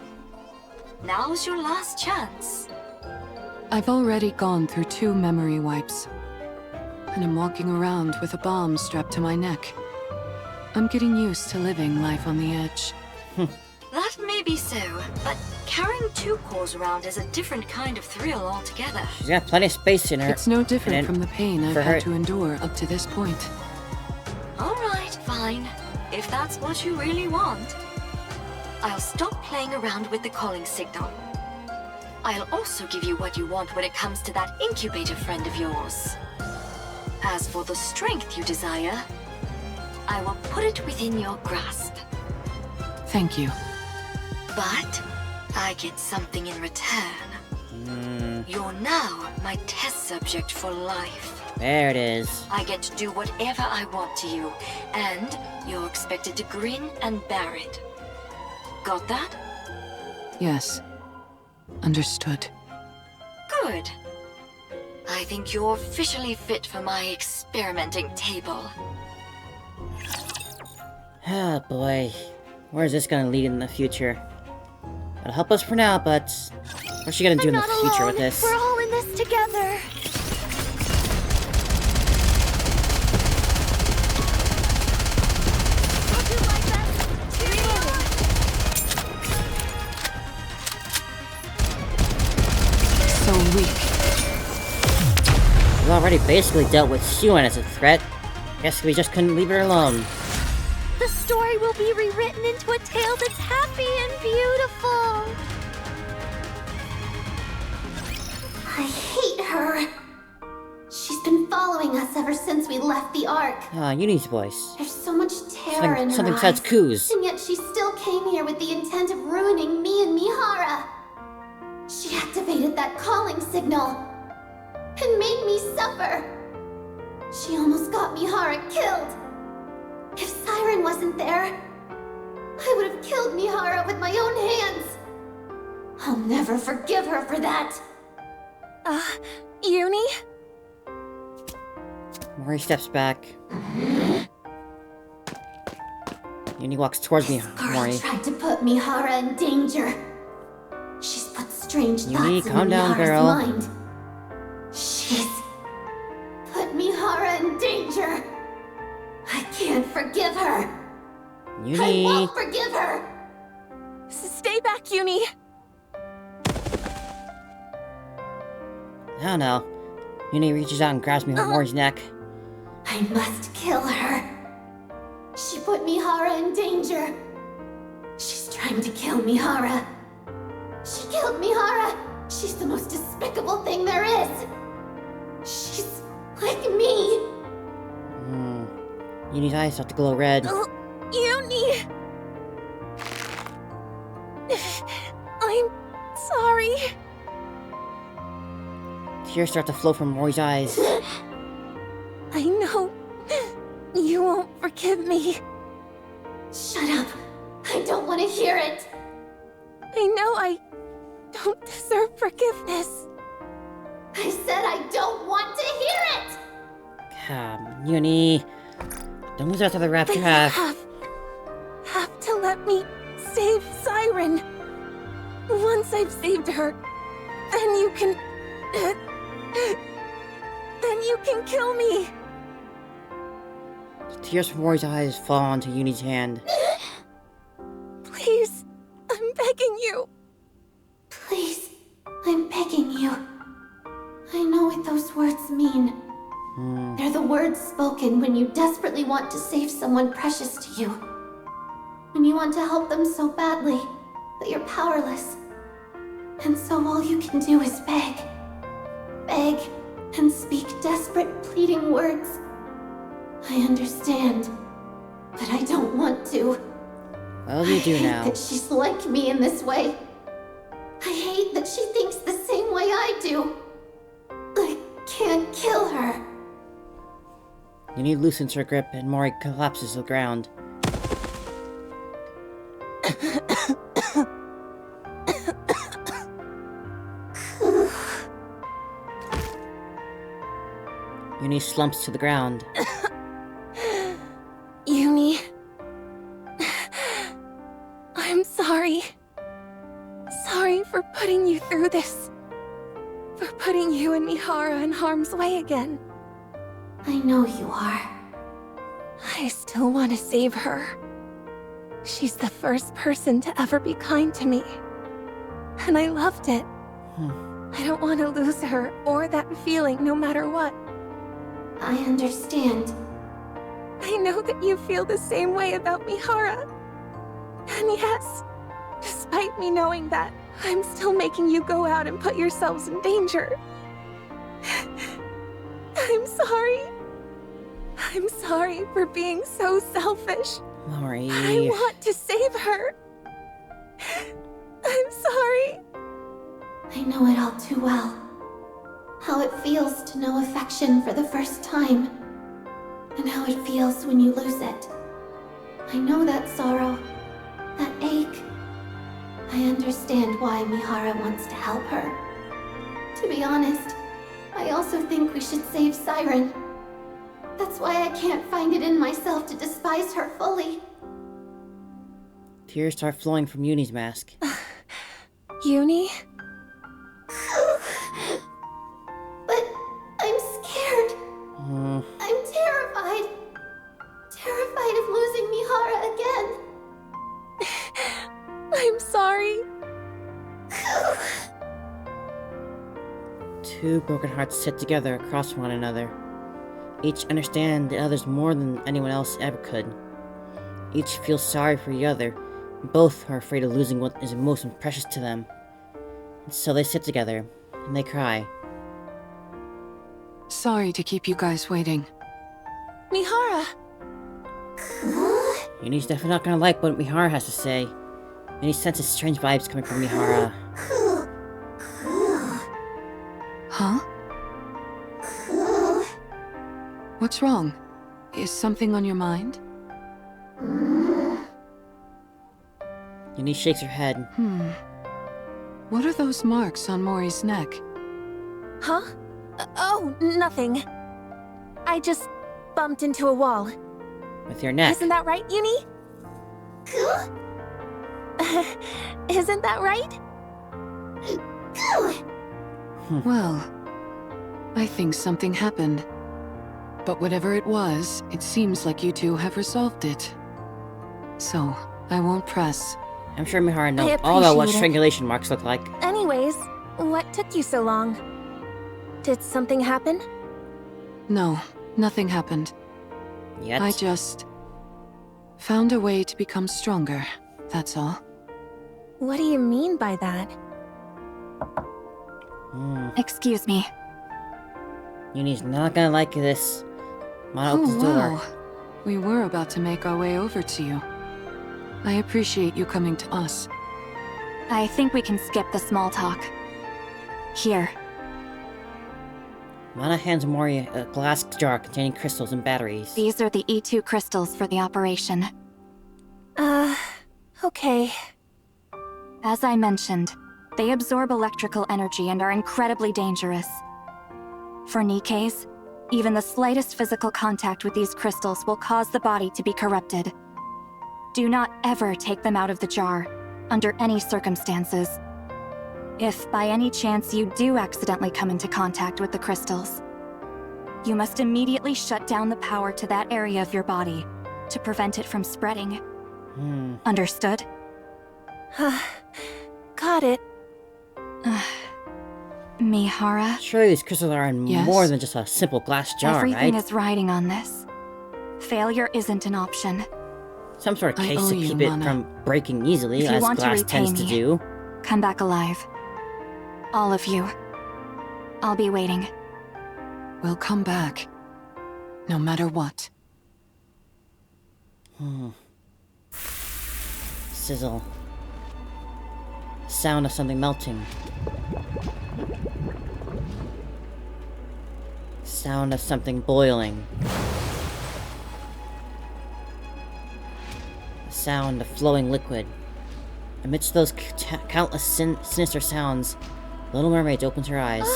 now's your last chance. I've already gone through 2 memory wipes. And I'm walking around with a bomb strapped to my neck. I'm getting used to living life on the edge. That may be so, but carrying 2 cores around is a different kind of thrill altogether. She's got plenty of space in her. It's no different from the pain I've for her- had to endure up to this point. Alright, fine. If that's what you really want. I'll stop playing around with the calling signal. I'll also give you what you want when it comes to that incubator friend of yours. As for the strength you desire, I will put it within your grasp. Thank you. But I get something in return. You're now my test subject for life. There it is. I get to do whatever I want to you, and you're expected to grin and bear it. Got that? Yes. Understood. Good. I think you're officially fit for my experimenting table. Oh boy. Where is this gonna lead in the future? It'll help us for now, but what's she gonna do in the Not future alone. with this? We're all in this together. I'll do my best. So weak. We've already basically dealt with Siren as a threat. Guess we just couldn't leave her alone. The story will be rewritten into a tale that's happy and beautiful. I hate her. She's been following us ever since we left the Ark. Ah, Yuni's voice. There's so much terror in her Something eyes. says Kuz. And yet she still came here with the intent of ruining me and Mihara. She activated that calling signal and made me suffer. She almost got Mihara killed. If Siren wasn't there, I would have killed Mihara with my own hands. I'll never forgive her for that. Yuni? Mori steps back. Yuni walks towards me, Girl Mori. tried to put Mihara in danger. She's put strange Yuni, thoughts calm in down, Mihara's girl. mind. She's put Mihara in danger. I can't forgive her. I Yuni. won't forgive her. Stay back, Yuni! I don't know. Yuni reaches out and grabs me with Mori's neck. I must kill her. She put Mihara in danger. She's trying to kill Mihara. She killed Mihara. She's the most despicable thing there is. She's like me. Yuni's eyes start to glow red. Yuni! I'm sorry. Tears start to flow from Mori's eyes. I know you won't forgive me. Shut up. I don't want to hear it. I know I don't deserve forgiveness. I said I don't want to hear it. Come, Yuni. Don't lose out to the But rapture you half. have to let me save Siren. Once I've saved her, then you can... then you can kill me. Tears from Mori's eyes fall onto Yuni's hand. Please, I'm begging you. Please, I'm begging you. I know what those words mean. They're the words spoken when you desperately want to save someone precious to you. When you want to help them so badly, but you're powerless. And so all you can do is beg. Beg and speak desperate, pleading words. I understand, but I don't want to. Well, you do I hate now. that she's like me in this way. I hate that she thinks the same way I do. I can't kill her. Yuni loosens her grip and Mori collapses to the ground. Yuni slumps to the ground. Yuni. I'm sorry. Sorry for putting you through this. For putting you and Mihara in harm's way again. I know you are. I still want to save her. She's the first person to ever be kind to me. And I loved it. I don't want to lose her or that feeling no matter what. I understand. I know that you feel the same way about Mihara. And yes, despite me knowing that, I'm still making you go out and put yourselves in danger. I'm sorry. I'm sorry for being so selfish. Mori. I want to save her. I'm sorry. I know it all too well. How it feels to know affection for the first time. And how it feels when you lose it. I know that sorrow, that ache. I understand why Mihara wants to help her. To be honest, I also think we should save Siren. That's why I can't find it in myself to despise her fully. Tears start flowing from Yuni's mask. Yuni? But I'm scared. I'm terrified. Terrified of losing Mihara again. I'm sorry. Two broken hearts sit together across from one another. Each understand the others more than anyone else ever could. Each feels sorry for the other. Both are afraid of losing what is most precious to them. And so they sit together, and they cry. Sorry to keep you guys waiting. Mihara! Yuni's definitely not gonna like what Mihara has to say. And he senses strange vibes coming from Mihara. Huh? What's wrong? Is something on your mind? Yuni shakes her head. What are those marks on Mori's neck? Huh? Oh, nothing. I just bumped into a wall. With your neck. Isn't that right, Yuni? Isn't that right? Well, I think something happened. But whatever it was, it seems like you two have resolved it. So, I won't press. I'm sure Mihara I knows all about what appreciate it. strangulation marks look like. Anyways, what took you so long? Did something happen? No, nothing happened. Yet. I just found a way to become stronger, that's all. What do you mean by that? Excuse me. Yuni's not gonna like this. Mana opens the wow. door. We were about to make our way over to you. I appreciate you coming to us. I think we can skip the small talk. Here. Mana hands Mori a glass jar containing crystals and batteries. These are the E2 crystals for the operation. Okay. As I mentioned, they absorb electrical energy and are incredibly dangerous. For Nikke's, even the slightest physical contact with these crystals will cause the body to be corrupted. Do not ever take them out of the jar, under any circumstances. If by any chance you do accidentally come into contact with the crystals, you must immediately shut down the power to that area of your body to prevent it from spreading. Understood? Got it. Mihara, Surely these crystals are in Yes? more than just a simple glass jar, everything right? is riding on this. Failure isn't an option. Some sort of I case owe to you, keep it Mana. from breaking easily, If you as want to glass repay tends to me. do. Come back alive. All of you. I'll be waiting. We'll come back. No matter what. Sizzle. Sound of something melting. Sound of something boiling. Sound of flowing liquid. Amidst those countless sinister sounds, Little Mermaid opens her eyes.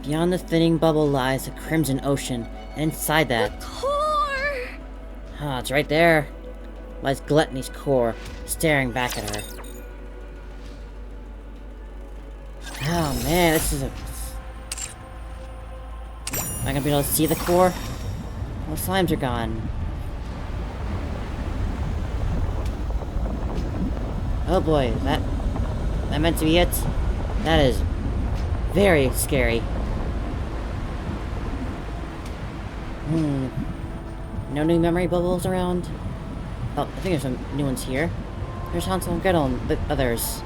Beyond the thinning bubble lies a crimson ocean, and inside that... The core! Ah, it's right there. Lies Gluttony's core, staring back at her. Oh man, this is a... Am I gonna be able to see the core? All the slimes are gone. Oh boy, is that meant to be it? That is very scary. No new memory bubbles around? Oh, I think there's some new ones here. There's Hansel and Gretel and the others.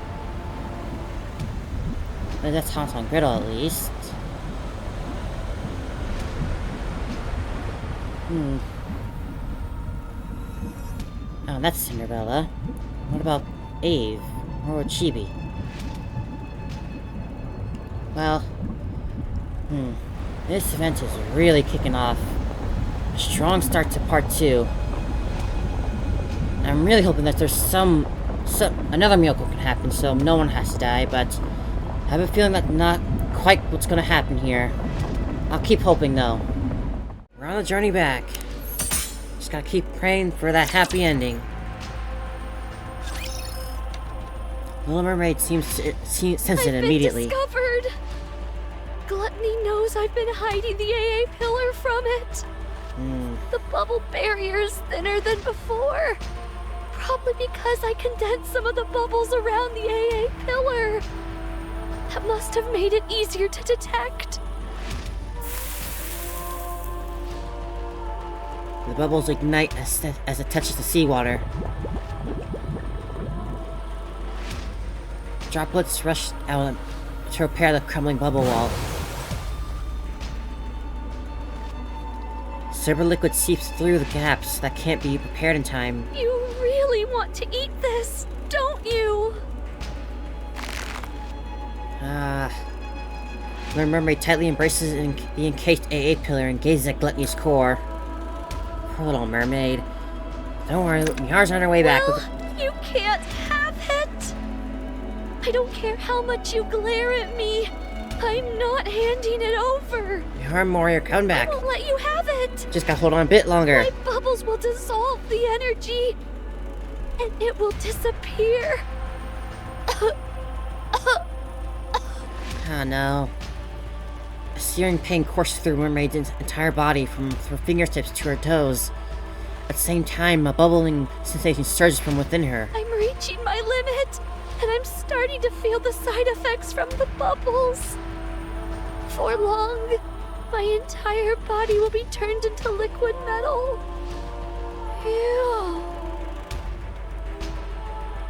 But that's Hansel and Gretel at least. Oh, that's Cinderella. What about Ave? Where would she be? Well, this event is really kicking off. A strong start to part 2. I'm really hoping that there's another miracle can happen so no one has to die, but I have a feeling that's not quite what's gonna happen here. I'll keep hoping though. We're on the journey back. Just gotta keep praying for that happy ending. Little Mermaid seems to sense it immediately. I've been discovered! Gluttony knows I've been hiding the AA pillar from it. The bubble barrier is thinner than before. Probably because I condensed some of the bubbles around the AA pillar. That must have made it easier to detect. The bubbles ignite as it touches the seawater. Droplets rush out to repair the crumbling bubble wall. Silver liquid seeps through the gaps that can't be repaired in time. You really want to eat this, don't you? The Mermaid tightly embraces the encased AA pillar and gazes at Gluttony's core. Poor little Mermaid. Don't worry, Mihara's on her way back with... You can't have it! I don't care how much you glare at me. I'm not handing it over. Mihara and Mori are coming back. I won't let you have it. Just gotta hold on a bit longer. My bubbles will dissolve the energy, and it will disappear. Oh no. A searing pain courses through Mermaid's entire body from her fingertips to her toes. At the same time, a bubbling sensation surges from within her. I'm reaching my limit, and I'm starting to feel the side effects from the bubbles. For long, my entire body will be turned into liquid metal. Ew.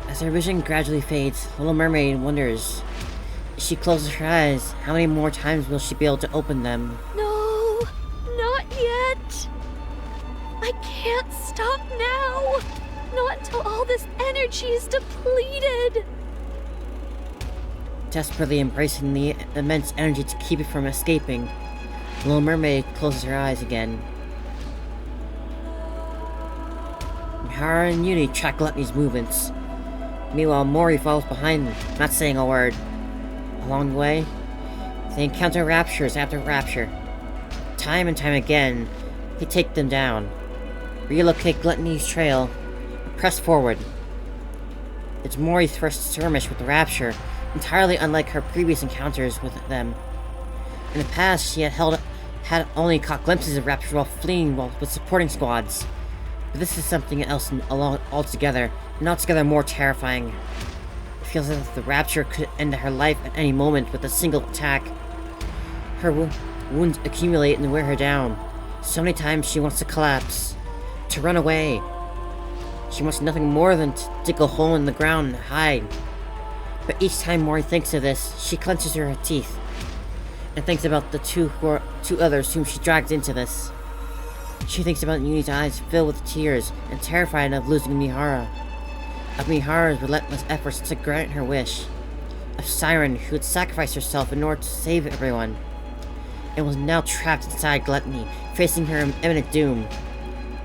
As her vision gradually fades, Little Mermaid wonders. As she closes her eyes, how many more times will she be able to open them? No, not yet. I can't stop now. Not until all this energy is depleted. Desperately embracing the immense energy to keep it from escaping, Little Mermaid closes her eyes again. Mihara and Yuni track Gluttony's movements. Meanwhile, Mori follows behind them, not saying a word. Along the way, they encounter raptures after rapture. Time and time again, they take them down, relocate Gluttony's trail, and press forward. It's Mori's first skirmish with the rapture, entirely unlike her previous encounters with them. In the past, she had only caught glimpses of raptures while fleeing with supporting squads. But this is something else altogether, and altogether more terrifying. It feels as if the rapture could end her life at any moment with a single attack. Her wounds accumulate and wear her down. So many times she wants to collapse, to run away. She wants nothing more than to dig a hole in the ground and hide. But each time Mori thinks of this, she clenches her teeth and thinks about the two others whom she dragged into this. She thinks about Yuni's eyes filled with tears and terrified of losing Mihara. Of Mihara's relentless efforts to grant her wish. Of Siren, who had sacrificed herself in order to save everyone, and was now trapped inside Gluttony, facing her imminent doom.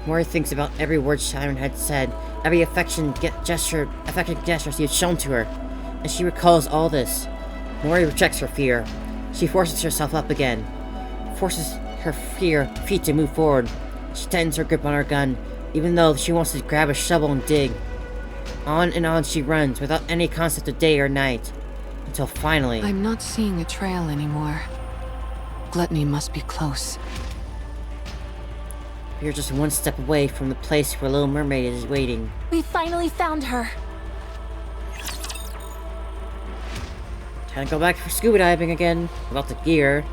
Mori thinks about every word Siren had said, every affectionate gesture she had shown to her, and she recalls all this. Mori rejects her fear. She forces herself up again, forces her feet to move forward. She tightens her grip on her gun, even though she wants to grab a shovel and dig. On and on she runs, without any concept of day or night, until finally... I'm not seeing a trail anymore. Gluttony must be close. We're just one step away from the place where Little Mermaid is waiting. We finally found her. Time to go back for scuba diving again, without the gear.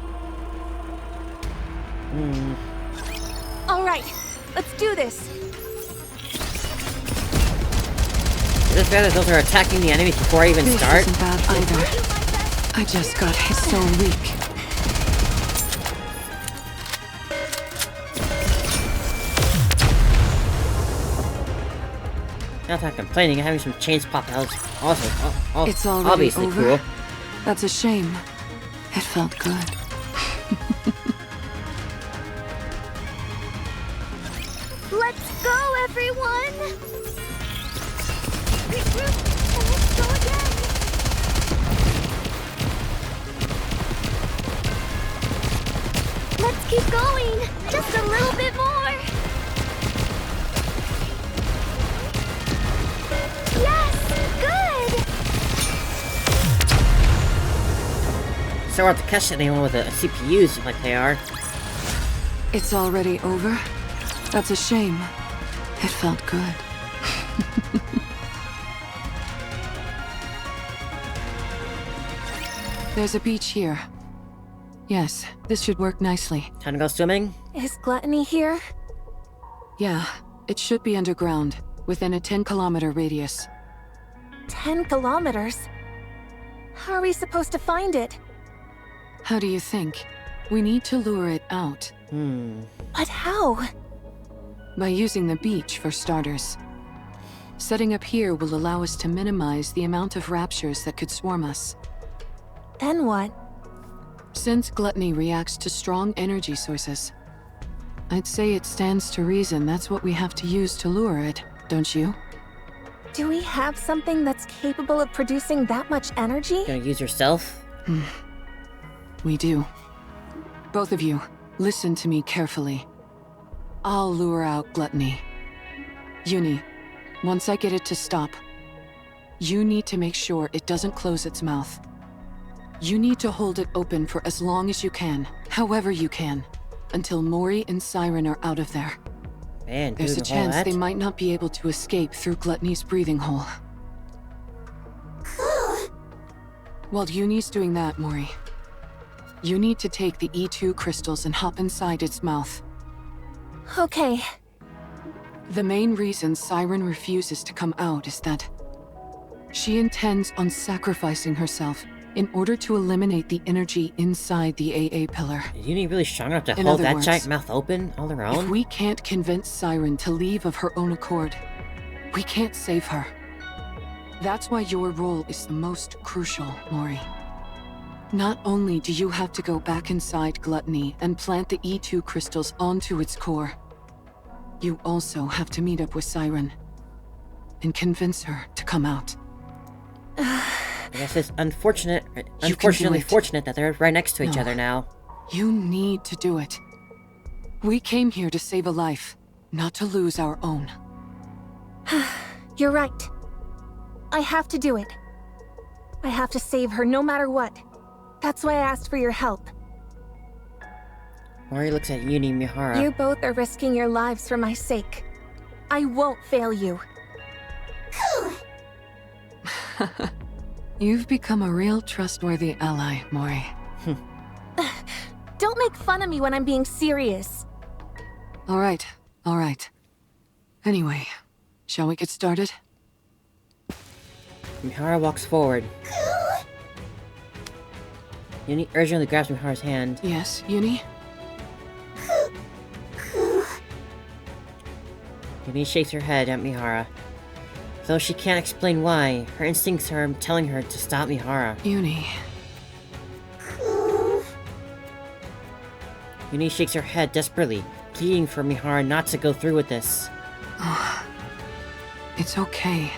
All right, let's do this. Is it fair that those are attacking the enemy before I even start? This isn't bad either. I just got hit so weak. Not that I'm complaining, having some chains pop out is also It's already obviously over. cool. That's a shame. It felt good. Let's go, everyone! Regroup, and let's go again! Let's keep going! Just a little bit more! Yes! Good! So hard to catch anyone with a CPUs like they are. It's already over? That's a shame. It felt good. There's a beach here. Yes, this should work nicely. Time to go swimming? Is Gluttony here? Yeah, it should be underground, within a 10-kilometer radius. 10 kilometers? How are we supposed to find it? How do you think? We need to lure it out. But how? By using the beach, for starters. Setting up here will allow us to minimize the amount of raptures that could swarm us. Then what? Since Gluttony reacts to strong energy sources, I'd say it stands to reason that's what we have to use to lure it, don't you? Do we have something that's capable of producing that much energy? Gonna use yourself? We do. Both of you, listen to me carefully. I'll lure out Gluttony. Yuni, once I get it to stop, you need to make sure it doesn't close its mouth. You need to hold it open for as long as you can, however you can, until Mori and Siren are out of there. Man, There's a doing all chance that? they might not be able to escape through Gluttony's breathing hole. While Yuni's doing that, Mori, you need to take the E2 crystals and hop inside its mouth. Okay. The main reason Siren refuses to come out is that she intends on sacrificing herself in order to eliminate the energy inside the AA pillar. Is Uni really strong enough to In hold other that words, giant mouth open all her If own? we can't convince Siren to leave of her own accord, we can't save her. That's why your role is the most crucial, Mori. Not only do you have to go back inside Gluttony and plant the E2 crystals onto its core, you also have to meet up with Siren and convince her to come out. I guess it's unfortunately it. fortunate that they're right next to each No. other now. You need to do it. We came here to save a life, not to lose our own. You're right. I have to do it. I have to save her no matter what. That's why I asked for your help. Mori looks at Uni and Mihara. You both are risking your lives for my sake. I won't fail you. You've become a real trustworthy ally, Mori. Don't make fun of me when I'm being serious. All right. Anyway, shall we get started? Mihara walks forward. Uni urgently grabs Mihara's hand. Yes, Yuni? Uni shakes her head at Mihara. Though she can't explain why, her instincts are telling her to stop Mihara. Yuni. Uni shakes her head desperately, pleading for Mihara not to go through with this. It's okay.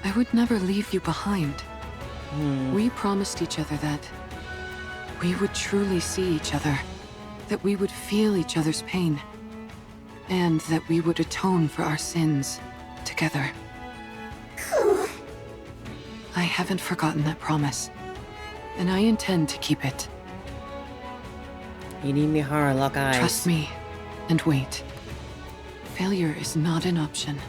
I would never leave you behind. We promised each other that. we would truly see each other, that we would feel each other's pain, and that we would atone for our sins together. I haven't forgotten that promise, and I intend to keep it. You need Mihara, lock eyes. Trust me, and wait. Failure is not an option.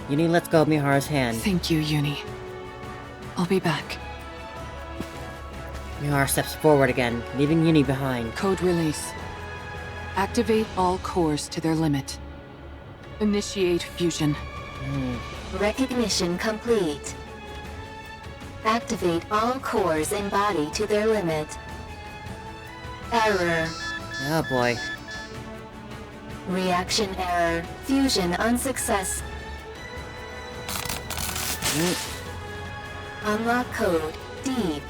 Yuni lets go of Mihara's hand. Thank you, Yuni. I'll be back. Mihara steps forward again, leaving Yuni behind. Code release. Activate all cores to their limit. Initiate fusion. Recognition complete. Activate all cores in body to their limit. Error. Oh boy. Reaction error. Fusion unsuccess. Unlock code. Deep.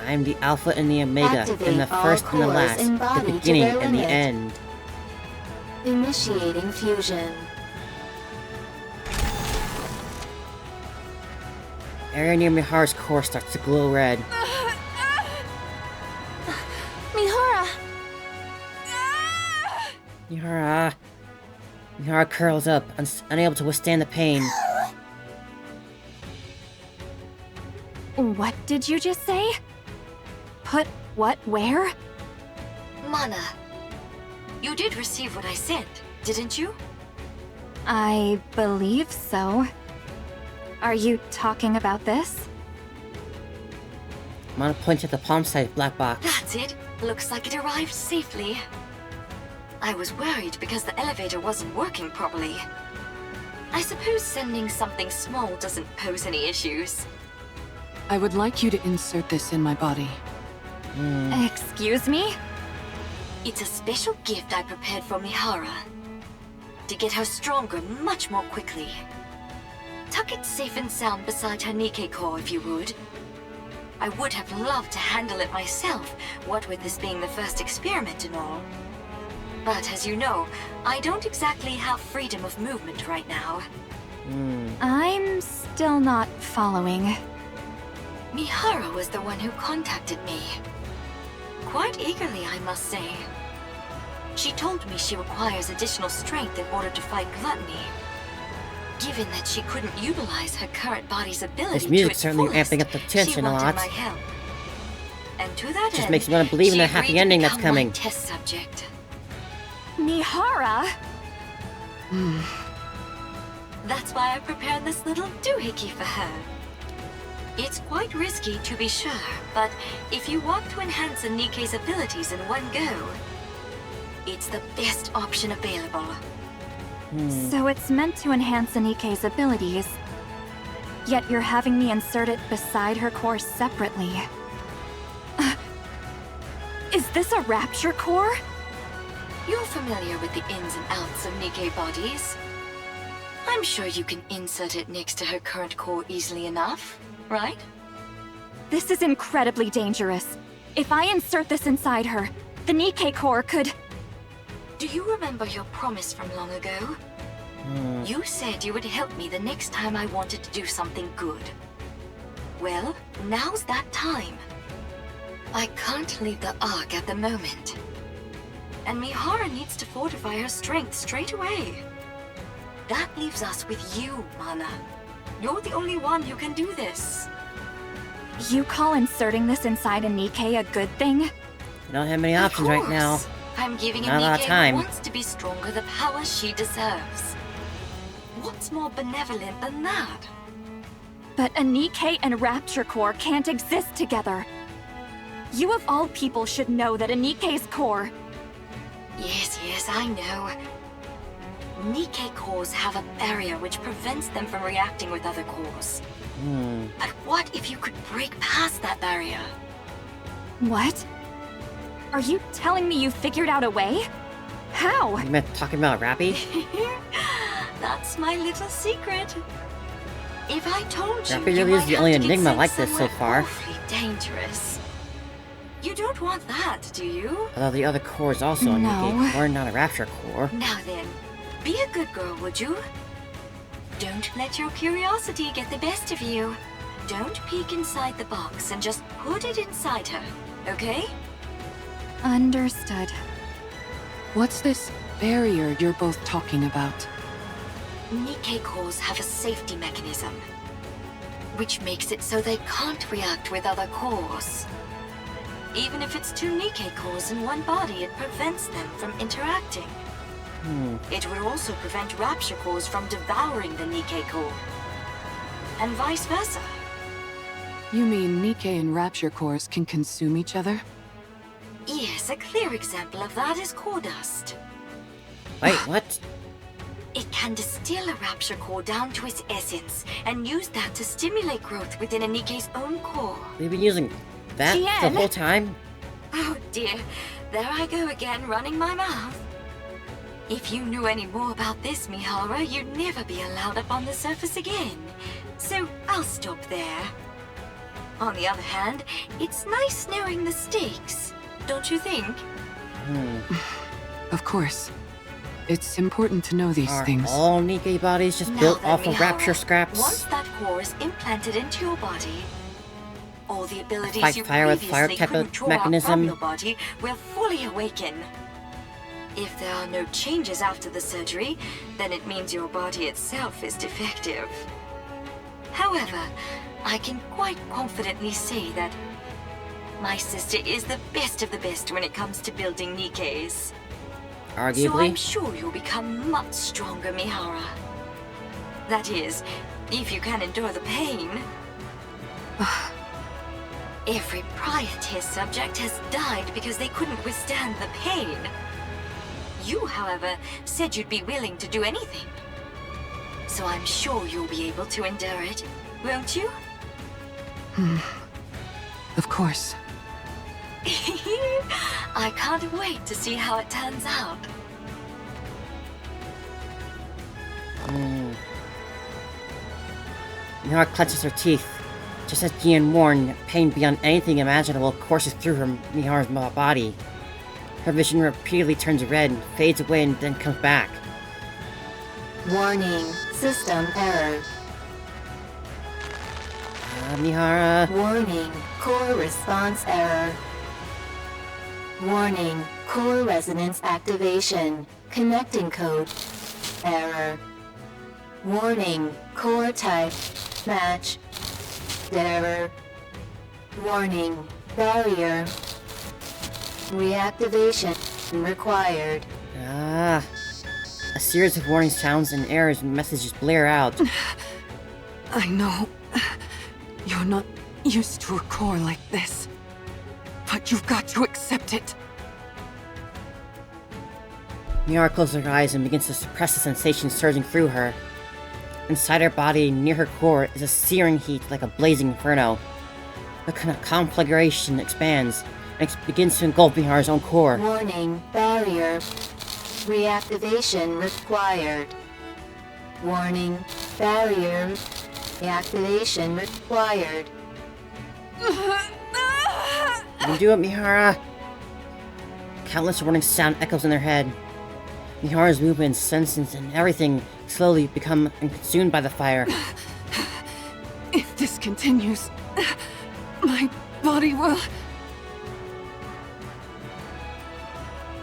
I'm the Alpha and the Omega, Activate and the all first and the cores last, in the body to beginning their and the limit. end. Initiating fusion. Area near Mihara's core starts to glow red. Mihara! Mihara curls up, unable to withstand the pain. What did you just say? Put what where? Mana, you did receive what I said, didn't you? I believe so. Are you talking about this? Mana points at the palm-sized black box. That's it. Looks like it arrived safely. I was worried because the elevator wasn't working properly. I suppose sending something small doesn't pose any issues. I would like you to insert this in my body. Excuse me? It's a special gift I prepared for Mihara. To get her stronger much more quickly. Tuck it safe and sound beside her Nikke core if you would. I would have loved to handle it myself, what with this being the first experiment and all. But as you know, I don't exactly have freedom of movement right now. I'm still not following. Mihara was the one who contacted me. Quite eagerly, I must say. She told me she requires additional strength in order to fight Gluttony. Given that she couldn't utilize her current body's ability This music's to its certainly fullest, amping up the tension she a wanted lot. my help. And to that Just end, makes me want to believe in she the happy agreed to ending that's become my coming. test subject. Mihara? That's why I prepared this little doohickey for her. It's quite risky, to be sure, but if you want to enhance a Nikke's abilities in one go, it's the best option available. So it's meant to enhance Nikke's abilities. Yet you're having me insert it beside her core separately. Is this a rapture core? You're familiar with the ins and outs of Nikke bodies. I'm sure you can insert it next to her current core easily enough, right? This is incredibly dangerous. If I insert this inside her, the Nikke core could... Do you remember your promise from long ago? You said you would help me the next time I wanted to do something good. Well, now's that time. I can't leave the Ark at the moment. And Mihara needs to fortify her strength straight away. That leaves us with you, Mana. You're the only one who can do this. You call inserting this inside a Nikke a good thing? You don't have many options right now. I'm giving a Not a lot of Nikke time. who wants to be stronger the power she deserves. What's more benevolent than that? But a Nikke and Rapture core can't exist together. You of all people should know that a Nikke's core... Yes, I know. Nikke cores have a barrier which prevents them from reacting with other cores. But what if you could break past that barrier? What? Are you telling me you figured out a way? How? You meant talking about Rappy? That's my little secret. If I told you, Rappy you really is might the have only to get enigma sent like this so somewhere far. awfully dangerous. You don't want that, do you? Although the other core is also a No. Nikke core, not a Rapture core. Now then, be a good girl, would you? Don't let your curiosity get the best of you. don't peek inside the box and just put it inside her, okay? Understood. What's this barrier you're both talking about? Nikke cores have a safety mechanism, which makes it so they can't react with other cores. Even if it's two Nikke cores in one body, it prevents them from interacting. It would also prevent Rapture cores from devouring the Nikke core, and vice versa. You mean Nikke and Rapture cores can consume each other? Yes, a clear example of that is core dust. Wait, what? It can distill a Rapture core down to its essence, and use that to stimulate growth within a Nikke's own core. We've been using that the Tien! whole time? Oh dear, there I go again, running my mouth. If you knew any more about this, Mihara, you'd never be allowed up on the surface again. So I'll stop there. On the other hand, it's nice knowing the stakes, don't you think? Of course. It's important to know these Are things. all Nikke bodies just Now built then, off of Mihara, Rapture scraps? Once that core is implanted into your body, all the abilities Fight you fire with previously fire type couldn't of draw out mechanism? from your body will fully awaken. If there are no changes after the surgery, then it means your body itself is defective. However, I can quite confidently say that my sister is the best of the best when it comes to building Nikkes. So Arguably. I'm sure you'll become much stronger, Mihara. That is, if you can endure the pain. Every prior test subject has died because they couldn't withstand the pain. You, however, said you'd be willing to do anything. So I'm sure you'll be able to endure it, won't you? Of course. I can't wait to see how it turns out. Mihara clenches her teeth. Just as Gian warned, pain beyond anything imaginable courses through her Mihara's body. Her vision repeatedly turns red, fades away, and then comes back. Warning, system error. Mihara. Warning, core response error. Warning, core resonance activation. Connecting code. Error. Warning, core type. Match. Error. Warning, barrier. Reactivation required. A series of warning sounds and errors messages blare out. I know. You're not used to a core like this. But you've got to accept it. Mihara closes her eyes and begins to suppress the sensation surging through her. Inside her body, near her core, is a searing heat like a blazing inferno. The conflagration expands and begins to engulf Mihara's own core. Warning, barrier. Reactivation required. Warning, barrier. Reactivation required. You can do it, Mihara! Countless warning sound echoes in their head. Mihara's movements, senses, and everything slowly become consumed by the fire. If this continues, my body will...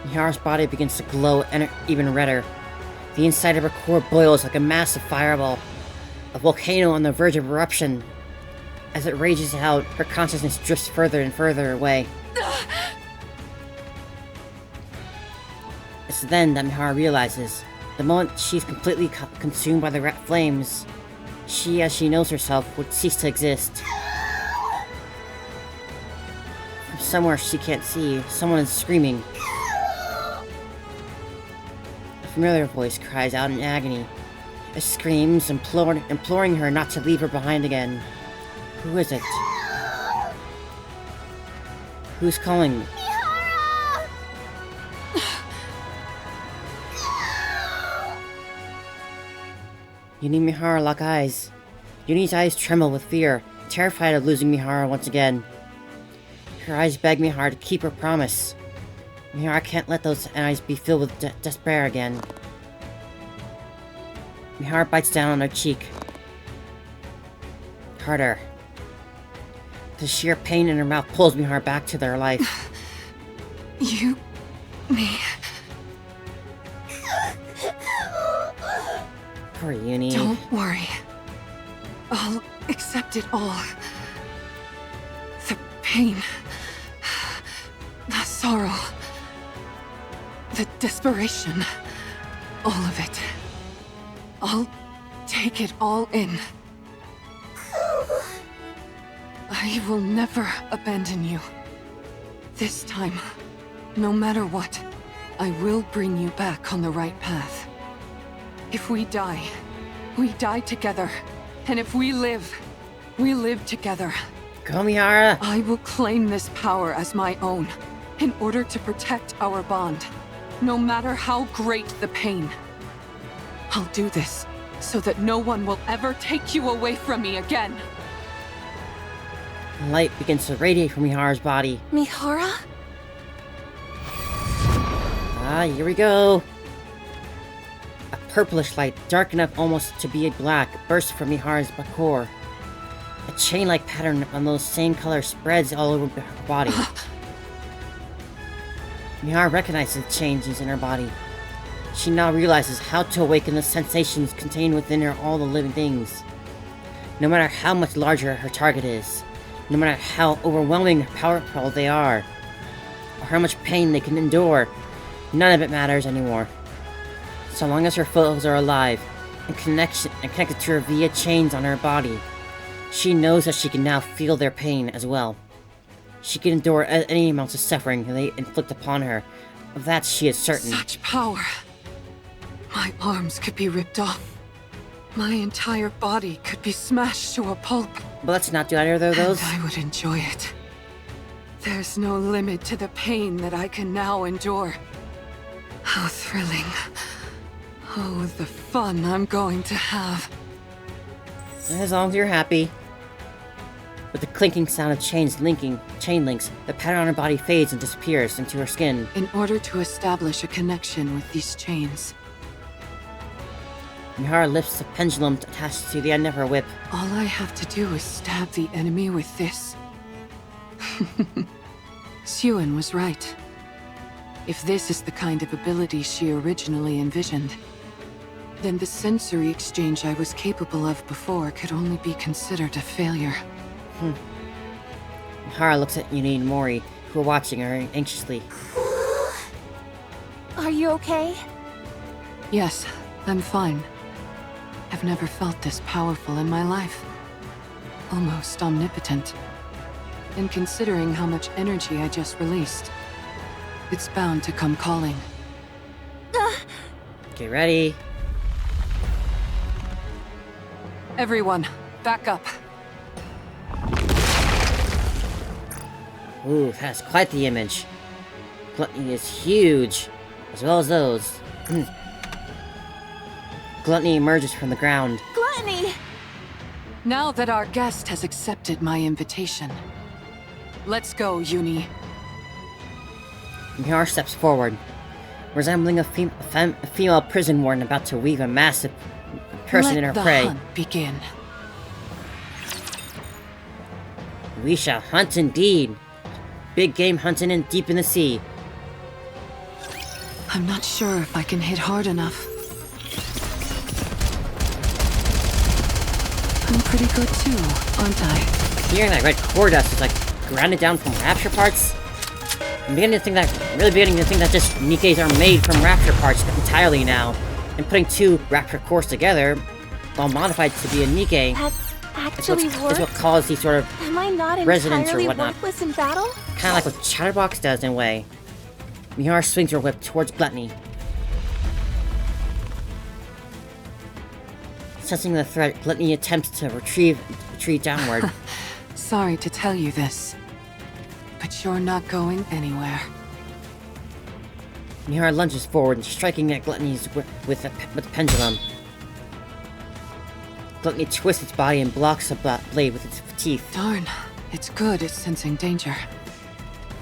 Mihara's body begins to glow and even redder. The inside of her core boils like a massive fireball, a volcano on the verge of eruption. As it rages out, her consciousness drifts further and further away. It's then that Mihara realizes, the moment she's completely consumed by the red flames, she, as she knows herself, would cease to exist. From somewhere she can't see, someone is screaming. A familiar voice cries out in agony. It screams, imploring her not to leave her behind again. Who is it? Who's calling? Yuni and Mihara lock eyes. Yuni's eyes tremble with fear, terrified of losing Mihara once again. Her eyes beg Mihara to keep her promise. Mihara can't let those eyes be filled with despair again. Mihara bites down on her cheek. Harder. The sheer pain in her mouth pulls Mihara back to their life. Me. Poor Yuni. Don't worry. I'll accept it all. The pain. The sorrow. The desperation. All of it. I'll take it all in. I will never abandon you. This time, no matter what, I will bring you back on the right path. If we die together. And if we live together. Go, Mihara! I will claim this power as my own, in order to protect our bond, no matter how great the pain. I'll do this, so that no one will ever take you away from me again. Light begins to radiate from Mihara's body. Mihara? Ah, here we go. A purplish light, dark enough almost to be black, bursts from Mihara's core. A chain-like pattern on those same colors spreads all over her body. Mihara recognizes the changes in her body. She now realizes how to awaken the sensations contained within her all the living things. No matter how much larger her target is, no matter how overwhelming or powerful they are, or how much pain they can endure, none of it matters anymore. So long as her foes are alive and connected to her via chains on her body, she knows that she can now feel their pain as well. She can endure any amounts of suffering they inflict upon her. Of that she is certain. Such power. My arms could be ripped off. My entire body could be smashed to a pulp. But let's not do either of those. And I would enjoy it. There's no limit to the pain that I can now endure. How thrilling. Oh, the fun I'm going to have. As long as you're happy. With the clinking sound of chain links, the pattern on her body fades and disappears into her skin. In order to establish a connection with these chains, Mihara lifts the pendulum attached to the end of her whip. all I have to do is stab the enemy with this. Siren was right. If this is the kind of ability she originally envisioned, then the sensory exchange I was capable of before could only be considered a failure. Mihara looks at Yuni and Mori, who are watching her anxiously. Are you okay? Yes, I'm fine. I've never felt this powerful in my life. Almost omnipotent. And considering how much energy I just released, it's bound to come calling. Get ready. Everyone, back up. Ooh, that's quite the image. Gluttony is huge, as well as those. Gluttony emerges from the ground. Gluttony! Now that our guest has accepted my invitation, let's go, Yuni. Mihara steps forward, resembling a female prison warden about to weave a massive person in her prey. Let the hunt begin. We shall hunt indeed. Big game hunting and deep in the sea. I'm not sure if I can hit hard enough. I'm pretty good too, aren't I? Hearing that red core dust is like grounded down from rapture parts. I'm really beginning to think that just Nikkes are made from rapture parts entirely now. And putting two rapture cores together, while modified to be a Nikke, That's is actually what caused these sort of Am I not resonance or entirely whatnot. worthless in battle? kind of like what Chatterbox does in a way. Mihara swings her whip towards Gluttony. Sensing the threat, Gluttony attempts to retreat downward. Sorry to tell you this, but you're not going anywhere. Mihara lunges forward, striking at Gluttony's whip with the pendulum. Gluttony twists its body and blocks the blade with its teeth. Darn, it's good at sensing danger.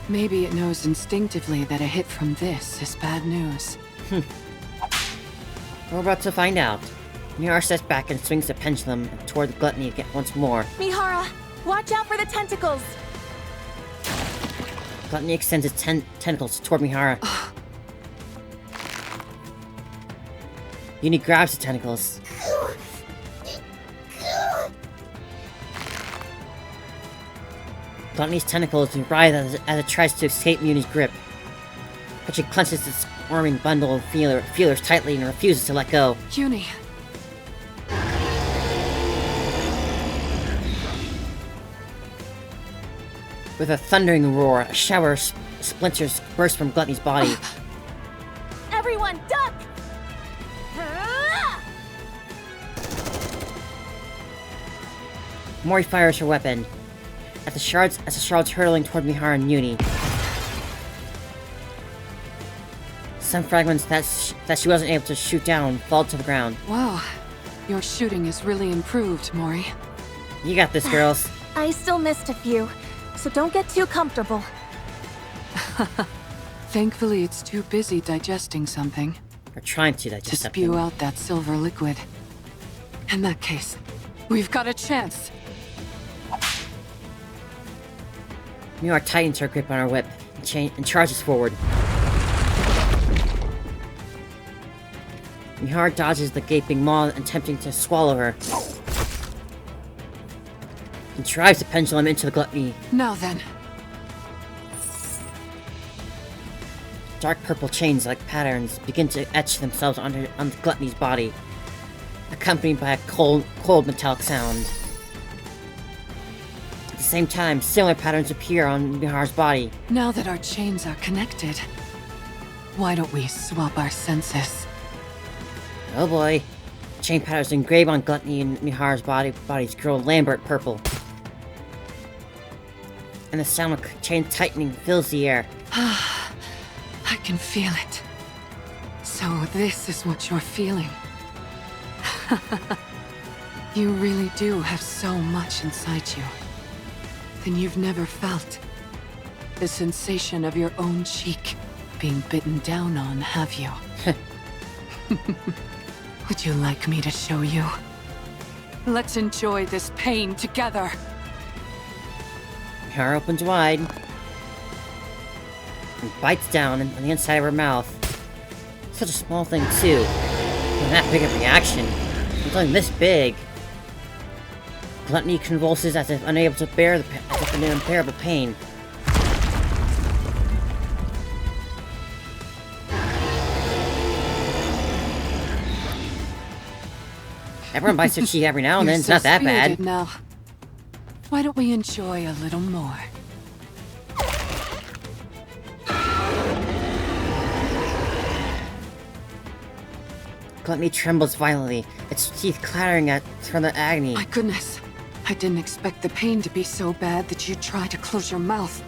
Maybe it knows instinctively that a hit from this is bad news. We're about to find out. Mihara steps back and swings the pendulum toward the Gluttony again once more. Mihara, Watch out for the tentacles! Gluttony extends its tentacles toward Mihara. Yuni grabs the tentacles. Gluttony's tentacles writhe as it tries to escape Yuni's grip. But she clenches its swarming bundle of feelers tightly and refuses to let go. Yuni. With a thundering roar, a shower of splinters burst from Gluttony's body. Everyone, duck! Mori fires her weapon. As the shards hurtling toward Mihara and Yuni. Some fragments that she wasn't able to shoot down fall to the ground. Wow, your shooting is really improved, Mori. You got this, girls. I still missed a few, so don't get too comfortable. Thankfully, it's too busy digesting something Or trying to digest to something. spew out that silver liquid. In that case, we've got a chance. Mihara tightens her grip on her whip and charges forward. Mihara dodges the gaping maw, attempting to swallow her. And drives the pendulum into the Gluttony. Now then. Dark purple chains like patterns begin to etch themselves on the Gluttony's body, accompanied by a cold metallic sound. At the same time, similar patterns appear on Mihara's body. Now that our chains are connected, why don't we swap our senses? Oh boy. Chain patterns engraved on Gluttony and Mihara's bodies grow Lambert purple. And the sound of chain tightening fills the air. I can feel it. So this is what you're feeling. You really do have so much inside you. Then you've never felt the sensation of your own cheek being bitten down on, have you? Would you like me to show you? Let's enjoy this pain together. Mihara opens wide. And bites down on the inside of her mouth. Such a small thing too. Not that big of a reaction. Something this big. Gluttony convulses as if unable to bear the unbearable pain. Everyone bites their cheek every now and then. It's not that bad. Now. Why don't we enjoy a little more? Gluttony trembles violently, its teeth clattering from the agony. My goodness. I didn't expect the pain to be so bad that you'd try to close your mouth.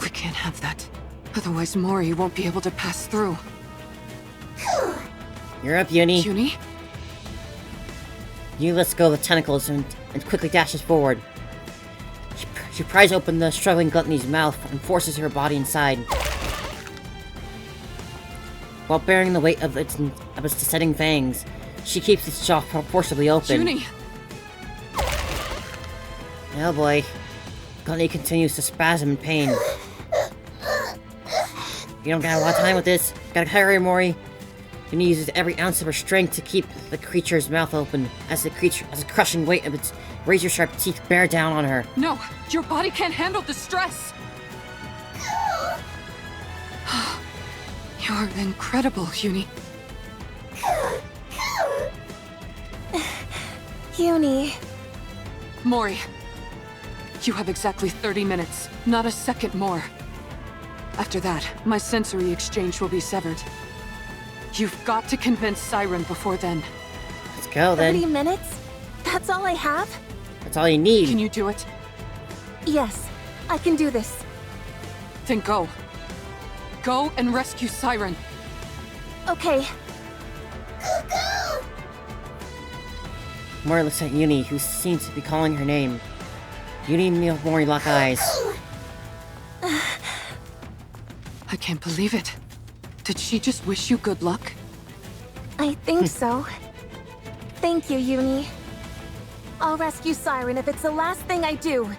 We can't have that. Otherwise Mori won't be able to pass through. You're up, Yuni. Yuni? Yuni lets go of the tentacles and quickly dashes forward. She pries open the struggling Gluttony's mouth and forces her body inside. While bearing the weight of its descending fangs, she keeps its jaw forcibly open. Yuni! Oh boy. Gluttony continues to spasm in pain. You don't got a lot of time with this. Gotta hurry, Mori. Yuni uses every ounce of her strength to keep the creature's mouth open as the crushing weight of its razor-sharp teeth bear down on her. No! Your body can't handle the stress! You're incredible, Yuni. Yuni. Mori. You have exactly 30 minutes, not a second more. After that, my sensory exchange will be severed. You've got to convince Siren before then. Let's go, then. 30 minutes? That's all I have? That's all you need. Can you do it? Yes, I can do this. Then go. Go and rescue Siren. Okay. Mori looks at Yuni, who seems to be calling her name. Yuni and Mori lock eyes. I can't believe it. Did she just wish you good luck? I think so. Thank you, Yuni. I'll rescue Siren if it's the last thing I do.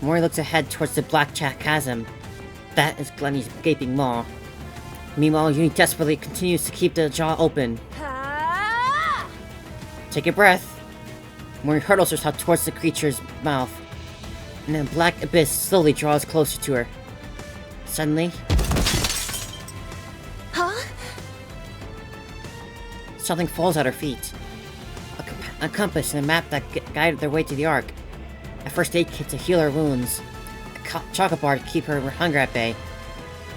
Mori looks ahead towards the black chasm. That is Gluttony's gaping maw. Meanwhile, Yuni desperately continues to keep the jaw open. Ah! Take a breath. Mori hurtles herself towards the creature's mouth, and the black abyss slowly draws closer to her. Suddenly, Huh? something falls at her feet. A compass and a map that guided their way to the Ark. A first aid kit to heal her wounds. A chocolate bar to keep her hunger at bay.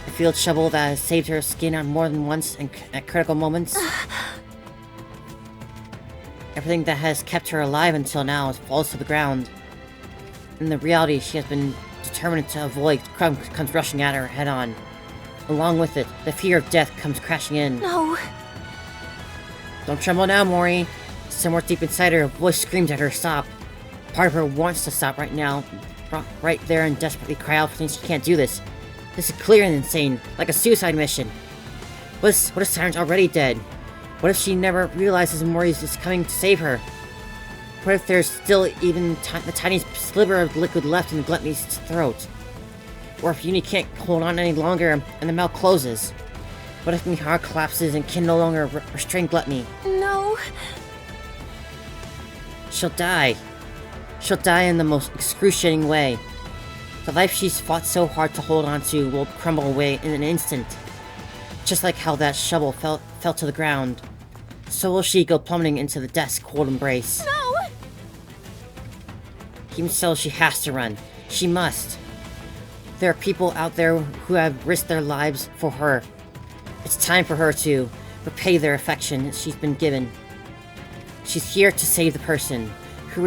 A field shovel that has saved her skin on more than once at critical moments. Everything that has kept her alive until now falls to the ground. And the reality she has been determined to avoid comes rushing at her head-on. Along with it, the fear of death comes crashing in. No. Don't tremble now, Mori. Somewhere deep inside her, a voice screams at her, stop. Part of her wants to stop right now, right there, and desperately cry out since she can't do this. This is clear and insane, like a suicide mission. What if Siren's already dead? What if she never realizes Mori is coming to save her? What if there's still even the tiniest sliver of liquid left in Gluttony's throat? Or if Yuni can't hold on any longer and the mouth closes? What if Mihara collapses and can no longer restrain Gluttony? No. She'll die. She'll die in the most excruciating way. The life she's fought so hard to hold on to will crumble away in an instant. Just like how that shovel fell to the ground. So will she go plummeting into the death's cold embrace. No! Even so, she has to run. She must. There are people out there who have risked their lives for her. It's time for her to repay their affection she's been given. She's here to save the person who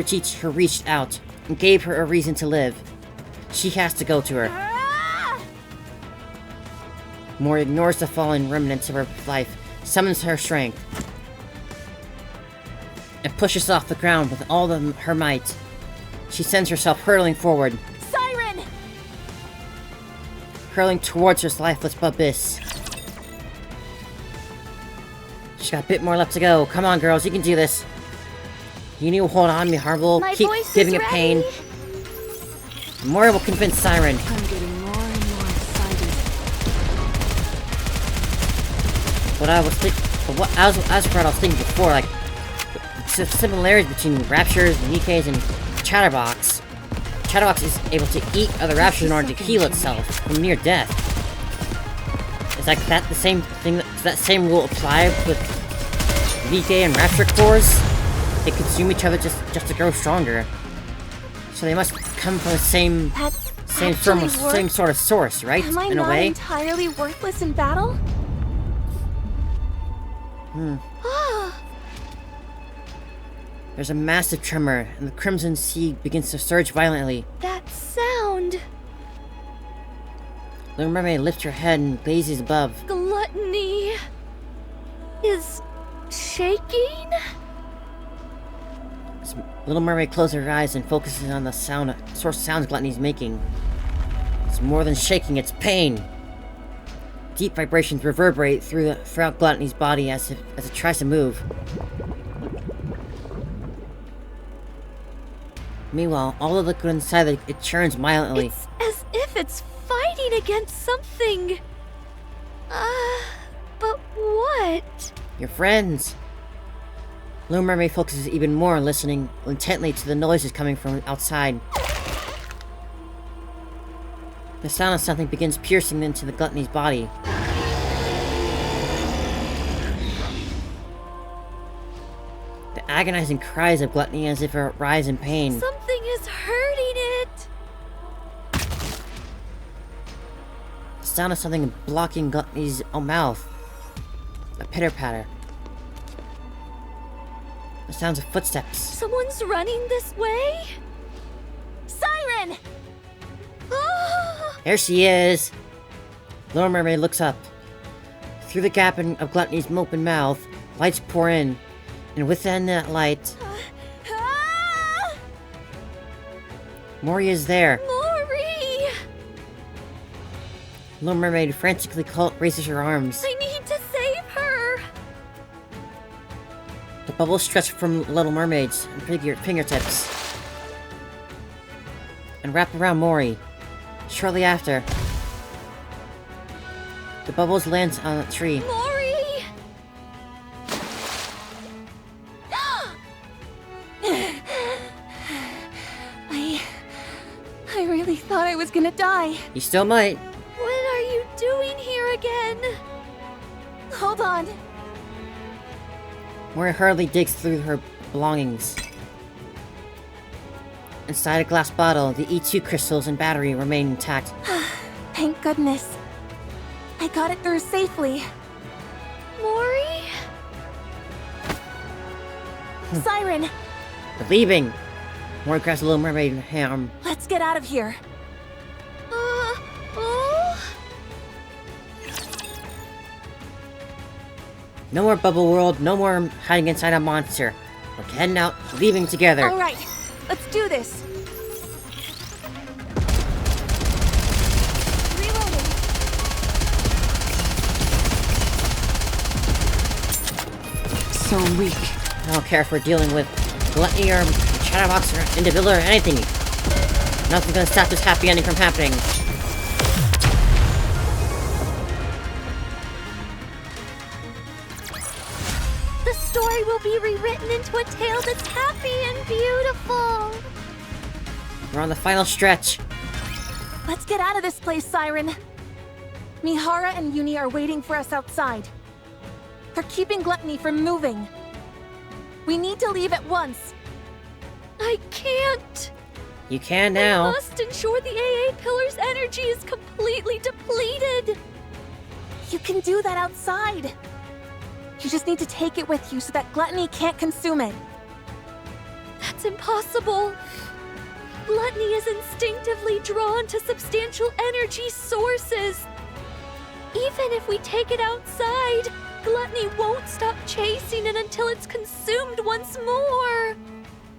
reached out and gave her a reason to live. She has to go to her. Ah! Mori ignores the fallen remnants of her life, summons her strength, and pushes off the ground with all her might. She sends herself hurtling forward, Siren! hurling towards her lifeless abyss. She's got a bit more left to go. Come on, girls, you can do this. Yuni will hold on, Mihara will My keep voice giving is it pain. ready. Mori will convince Siren. I'm getting more and more excited. What I was thinking, as I was thinking before, like the similarities between Raptures, Nikkes, and Chatterbox. Chatterbox is able to eat other Raptures in order to heal itself from near death. Is like that the same thing? Does that same rule apply with Nikke and Rapture cores? They consume each other just to grow stronger. So they must come from the same That same actually works? sort of source, right? Am I in a not way. entirely worthless in battle? There's a massive tremor, and the Crimson Sea begins to surge violently. That sound. Little Mermaid lifts her head and gazes above. Gluttony is shaking? Little Mermaid closes her eyes and focuses on the source sounds Gluttony's making. It's more than shaking, it's pain. Deep vibrations reverberate throughout Gluttony's body as it tries to move. Meanwhile, all the liquid inside it churns violently. It's as if it's fighting against something. But what? Your friends. Little Mermaid focuses even more, listening intently to the noises coming from outside. The sound of something begins piercing into the Gluttony's body. The agonizing cries of Gluttony as if it rise in pain. Something is hurting it. The sound of something blocking Gluttony's mouth. A pitter-patter. The sounds of footsteps. Someone's running this way? Siren! There she is! Little Mermaid looks up. Through the gap of Gluttony's open mouth, lights pour in, and within that light, Mori is there. Mori! Little Mermaid frantically raises her arms. I need to save her! The Bubbles stretch from Little Mermaid's fingertips and wrap around Mori. Shortly after, the bubbles land on a tree. Mori! I really thought I was gonna die. You still might. What are you doing here again? Hold on. Mori hurriedly digs through her belongings. Inside a glass bottle, the E2 crystals and battery remain intact. Thank goodness. I got it through safely. Mori? Siren, We're leaving! Mori grabs the Little Mermaid arm. let's get out of here. Oh? No more bubble world, no more hiding inside a monster. We're heading out, leaving together. All right, let's do this. Reloading. So weak. I don't care if we're dealing with Gluttony or Chatterbox or Individual or anything. Nothing's gonna stop this happy ending from happening. The story will be rewritten into a tale that's happy and beautiful. We're on the final stretch. Let's get out of this place, Siren. Mihara and Yuni are waiting for us outside. They're keeping Gluttony from moving. We need to leave at once. I can't. You can I now. must ensure the AA Pillar's energy is completely depleted. You can do that outside. You just need to take it with you so that Gluttony can't consume it. That's impossible. Gluttony is instinctively drawn to substantial energy sources. Even if we take it outside, Gluttony won't stop chasing it until it's consumed once more.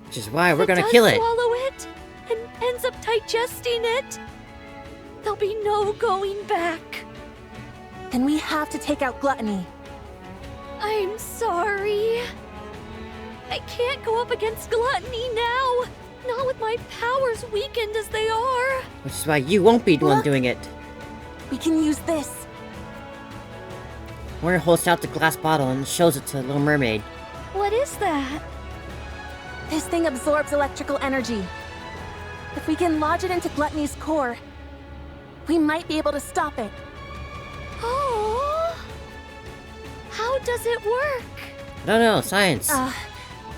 Which is why we're If it gonna does kill it. swallow it and ends up digesting it, there'll be no going back. Then we have to take out Gluttony. I'm sorry. I can't go up against Gluttony now. Not with my powers weakened as they are. Which is why you won't be the one Look. doing it. We can use this. Mori holds out the glass bottle and shows it to the Little Mermaid. What is that? This thing absorbs electrical energy. If we can lodge it into Gluttony's core, we might be able to stop it. Oh. How does it work? No, science.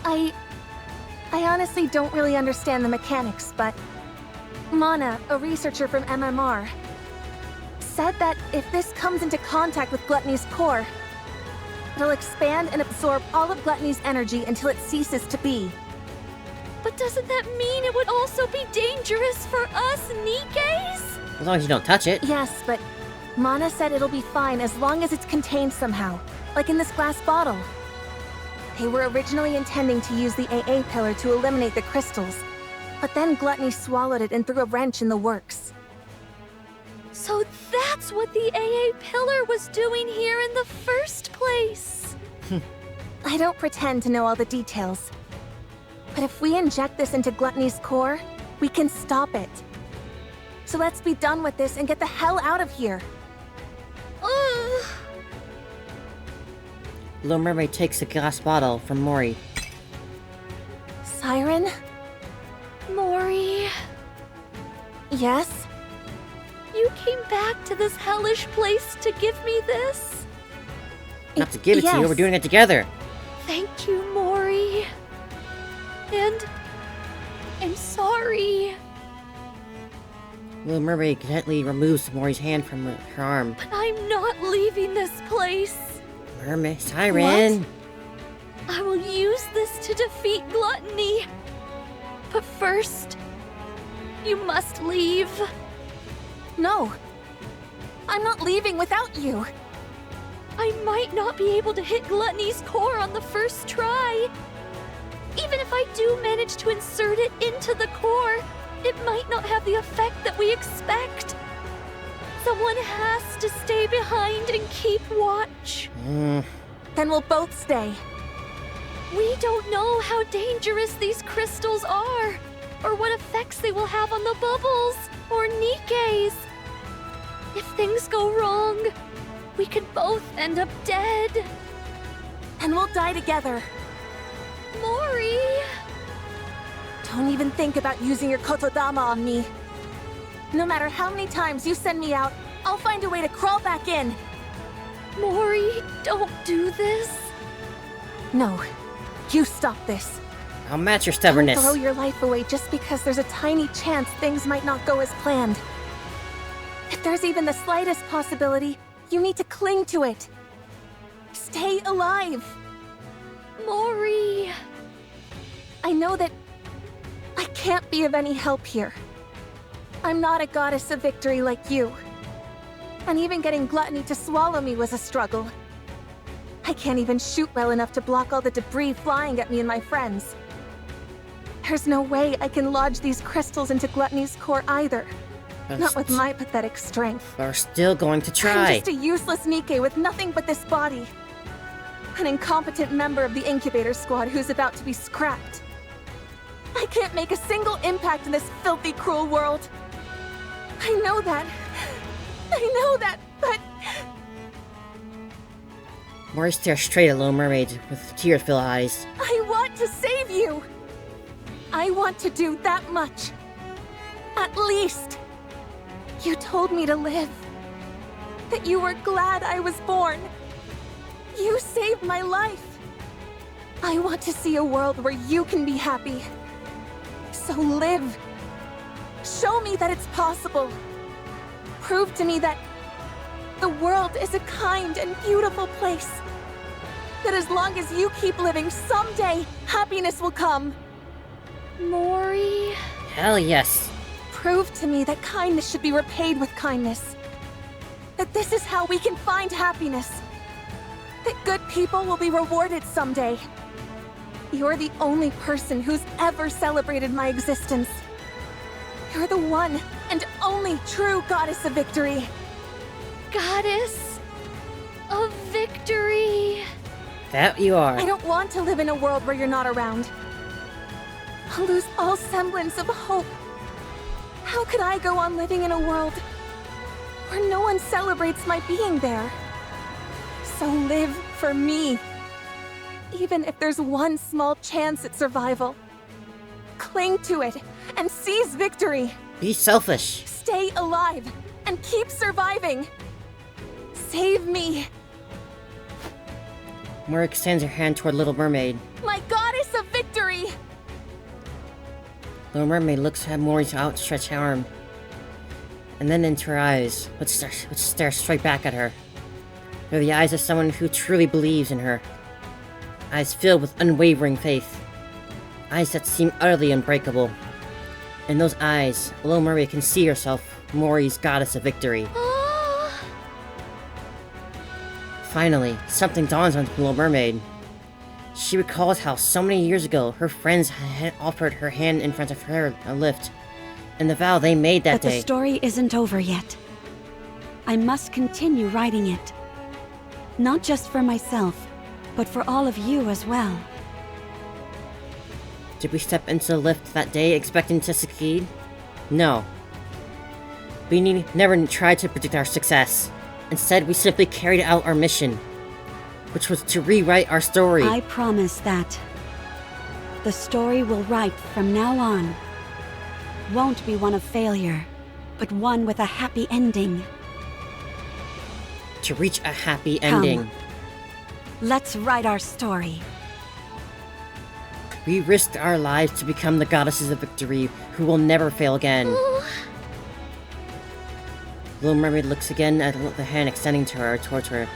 I honestly don't really understand the mechanics, but Mana, a researcher from MMR, said that if this comes into contact with Gluttony's core, it'll expand and absorb all of Gluttony's energy until it ceases to be. But doesn't that mean it would also be dangerous for us Nikkes? As long as you don't touch it. Yes, but Mana said it'll be fine as long as it's contained somehow, like in this glass bottle. They were originally intending to use the AA pillar to eliminate the crystals, but then Gluttony swallowed it and threw a wrench in the works. So that's what the AA pillar was doing here in the first place. I don't pretend to know all the details, but if we inject this into Gluttony's core, we can stop it. So let's be done with this and get the hell out of here. Ugh. Little Mermaid takes a glass bottle from Mori. Siren? Mori, Yes? you came back to this hellish place to give me this? Not to give it to you, Yes. we're doing it together. Thank you, Mori. And I'm sorry, Little Mermaid gently removes Mori's hand from her arm. but I'm not leaving this place. Mermaid, Siren! I will use this to defeat Gluttony. But first, you must leave. No. I'm not leaving without you. I might not be able to hit Gluttony's core on the first try. Even if I do manage to insert it into the core, it might not have the effect that we expect. Someone has to stay behind and keep watch. Then we'll both stay. We don't know how dangerous these crystals are, or what effects they will have on the bubbles, or Nikke's. If things go wrong, we could both end up dead. And we'll die together. Mori! Don't even think about using your kotodama on me. No matter how many times you send me out, I'll find a way to crawl back in. Mori, don't do this. No, you stop this. I'll match your Don't stubbornness. throw your life away just because there's a tiny chance things might not go as planned. If there's even the slightest possibility, you need to cling to it. Stay alive. Mori! I know that I can't be of any help here. I'm not a goddess of victory like you. And even getting Gluttony to swallow me was a struggle. I can't even shoot well enough to block all the debris flying at me and my friends. There's no way I can lodge these crystals into Gluttony's core either. Not with my pathetic strength. We're still going to I'm try. just a useless Nikke with nothing but this body. An incompetent member of the incubator squad who's about to be scrapped. I can't make a single impact in this filthy, cruel world. I know that, but... Mori stares straight at Little Mermaid with tear-filled eyes. I want to save you! I want to do that much. At least. You told me to live. That you were glad I was born. You saved my life. I want to see a world where you can be happy. So live. Show me that it's possible. Prove to me that the world is a kind and beautiful place. That as long as you keep living, someday happiness will come. Mori... Hell yes. Prove to me that kindness should be repaid with kindness. That this is how we can find happiness. That good people will be rewarded someday. You're the only person who's ever celebrated my existence. You're the one and only true goddess of victory. Goddess of victory. That you are. I don't want to live in a world where you're not around. I'll lose all semblance of hope. How could I go on living in a world where no one celebrates my being there? So live for me. Even if there's one small chance at survival. Cling to it and seize victory. Be selfish. Stay alive and keep surviving. Save me. Mori extends her hand toward Little Mermaid. My goddess of victory. Little Mermaid looks at Mori's outstretched arm, and then into her eyes, which stare straight back at her. They're the eyes of someone who truly believes in her. Eyes filled with unwavering faith. Eyes that seem utterly unbreakable. In those eyes, Little Mermaid can see herself, Mori's goddess of victory. Finally, something dawns on Little Mermaid. She recalls how so many years ago, her friends had offered her hand in front of her a lift, and the vow they made that But day. the story isn't over yet. I must continue writing it. Not just for myself, but for all of you as well. Did we step into the lift that day expecting to succeed? No. We never tried to predict our success. Instead, we simply carried out our mission, which was to rewrite our story. I promise that the story we'll write from now on won't be one of failure, but one with a happy ending. To reach a happy Come. ending. Let's write our story. We risked our lives to become the goddesses of victory who will never fail again. Little Mermaid looks again at the hand extending to her, towards her.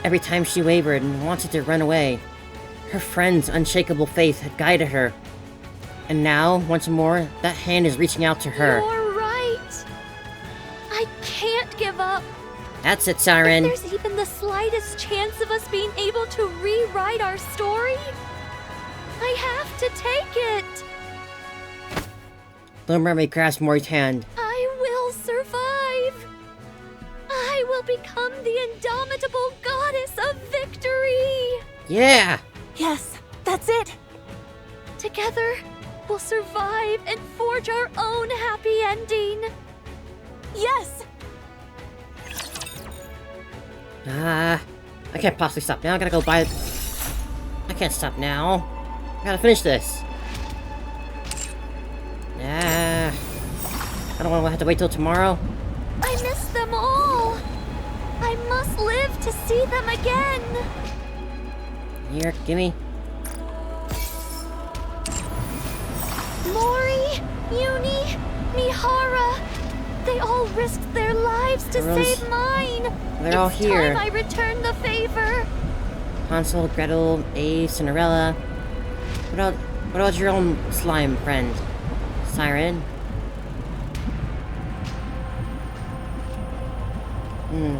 Every time she wavered and wanted to run away, her friend's unshakable faith had guided her. And now, once more, that hand is reaching out to her. You're right. I can't give up. That's it, Siren. If there's even the slightest chance of us being able to rewrite our story, I have to take it. Little Mermaid grabs Mori's hand. I will survive. I will become the indomitable goddess of victory. Yeah! Yes, Together, we'll survive and forge our own happy ending. Yes! I can't possibly stop now. I gotta go buy... I can't stop now. I gotta finish this. I don't want to have to wait till tomorrow. I miss them all. I must live to see them again. Here, gimme. Mori, Yuni, Mihara. They all risked their lives to save mine. They're all here. It's time I return the favor. Hansel, Gretel, Ace, Cinderella. What about your own slime friend? Siren?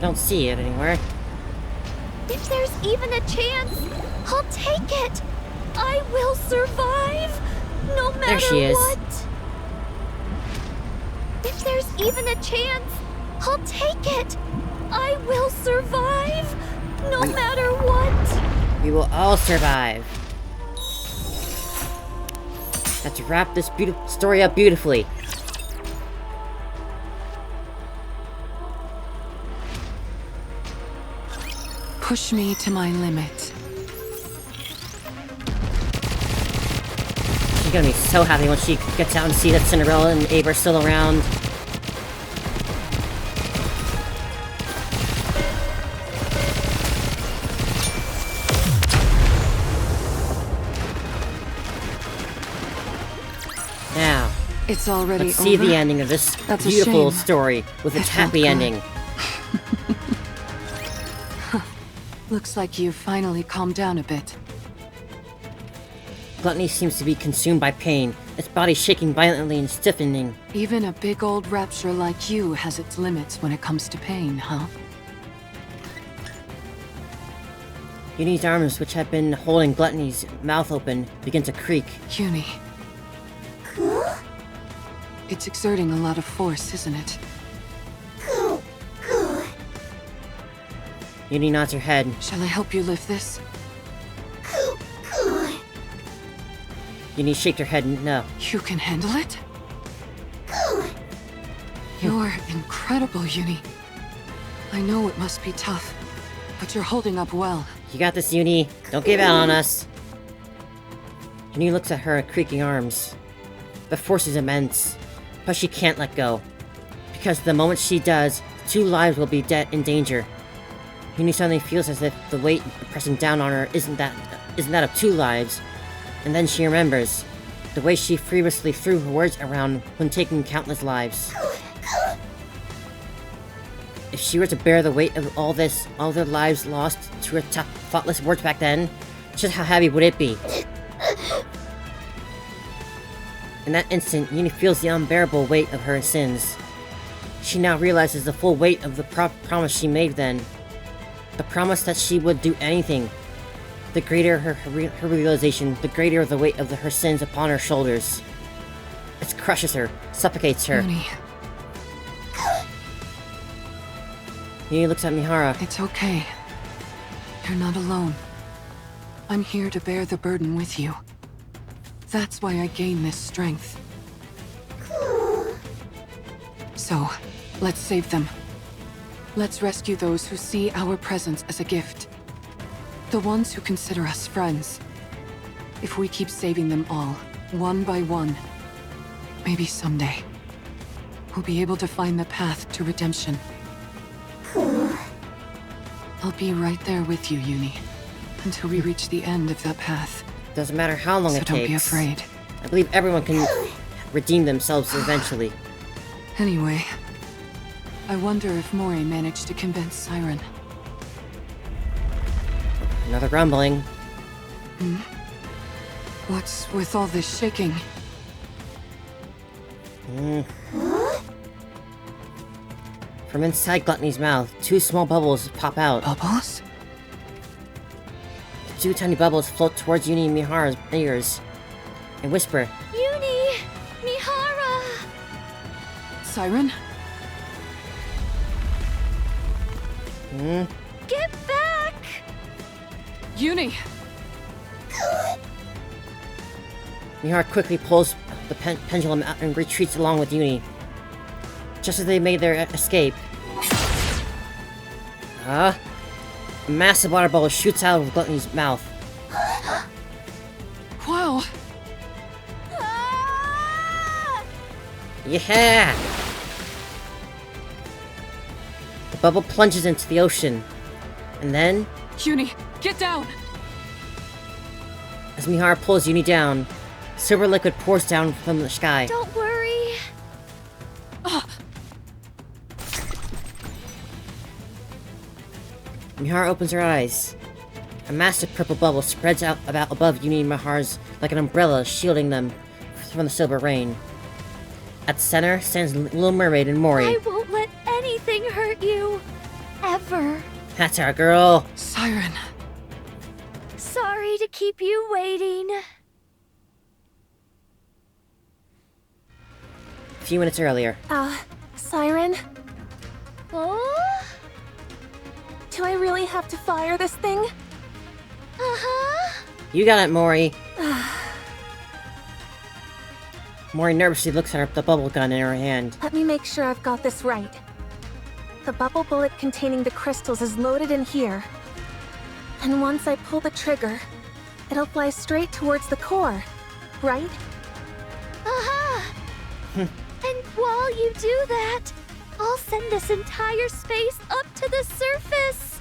Don't see it anywhere. If there's even a chance, I'll take it. I will survive, no matter There she is. what. If there's even a chance, I'll take it. I will survive, no matter what. We will all survive. Let's wrap this story up beautifully. Push me to my limit. She's gonna be so happy when she gets out and sees that Cinderella and Abe are still around. Now, It's already let's see over. the ending of this That's a beautiful shame. story with its It felt happy good. ending. Looks like you've finally calmed down a bit. Gluttony seems to be consumed by pain, its body shaking violently and stiffening. Even a big old rapture like you has its limits when it comes to pain, huh? Uni's arms, which had been holding Gluttony's mouth open, begin to creak. Uni. It's exerting a lot of force, isn't it? Uni nods her head. Shall I help you lift this? Uni shakes her head no. You can handle it? You're incredible, Uni. I know it must be tough, but you're holding up well. You got this, Uni. Don't give out on us. Uni looks at her creaking arms. The force is immense, but she can't let go. Because the moment she does, 2 lives will be in danger. Uni suddenly feels as if the weight pressing down on her isn't that of 2 lives. And then she remembers the way she previously threw her words around when taking countless lives. If she were to bear the weight of all their lives lost to her tough, thoughtless words back then, just how heavy would it be? In that instant, Uni feels the unbearable weight of her sins. She now realizes the full weight of the promise she made then. The promise that she would do anything. The greater her realization, the greater the weight of her sins upon her shoulders. It crushes her, suffocates her. Uni, Uni looks at Mihara. it's okay. You're not alone. I'm here to bear the burden with you. That's why I gain this strength. So, let's save them. Let's rescue those who see our presence as a gift. The ones who consider us friends. If we keep saving them all, one by one, maybe someday, we'll be able to find the path to redemption. I'll be right there with you, Uni, until we reach the end of that path. Doesn't matter how long So it don't takes. be afraid. I believe everyone can redeem themselves eventually. Anyway, I wonder if Mori managed to convince Siren. Another grumbling. What's with all this shaking? From inside Gluttony's mouth, 2 small bubbles pop out. Bubbles? The 2 tiny bubbles float towards Uni and Mihara's ears and whisper, Yuni! Mihara! Siren? Get back! Uni! Mihara quickly pulls the pendulum out and retreats along with Yuni. Just as they made their escape, a massive water bubble shoots out of Gluttony's mouth. Wow! Yeah! The bubble plunges into the ocean, and then, Yuni, get down! as Mihara pulls Yuni down, silver liquid pours down from the sky. Don't worry. Mihara opens her eyes. A massive purple bubble spreads out about above Yuni and Mihara's like an umbrella, shielding them from the silver rain. At the center stands Little Mermaid and Mori. I won't let anything hurt you. Ever. That's our girl. Siren. Sorry to keep you waiting. A few minutes earlier. Siren? Oh? Do I really have to fire this thing? Uh-huh. You got it, Mori. Mori nervously looks at the bubble gun in her hand. Let me make sure I've got this right. The bubble bullet containing the crystals is loaded in here. And once I pull the trigger, it'll fly straight towards the core, right? Uh-huh. And while you do that, I'll send this entire space up to the surface.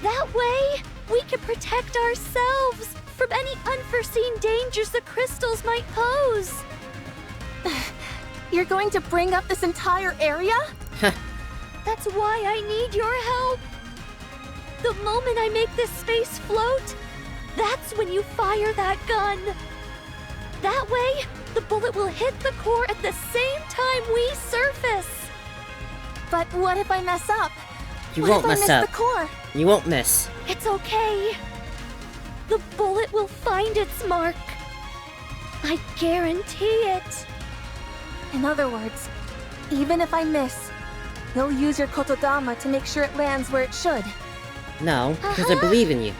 That way, we can protect ourselves from any unforeseen dangers the crystals might pose. You're going to bring up this entire area? That's why I need your help. The moment I make this space float, that's when you fire that gun. That way, the bullet will hit the core at the same time we surface. But what if I mess up? You What won't if I mess miss up. the core? You won't miss. It's okay. The bullet will find its mark. I guarantee it. In other words, even if I miss, you'll use your kotodama to make sure it lands where it should. No, because I believe in you.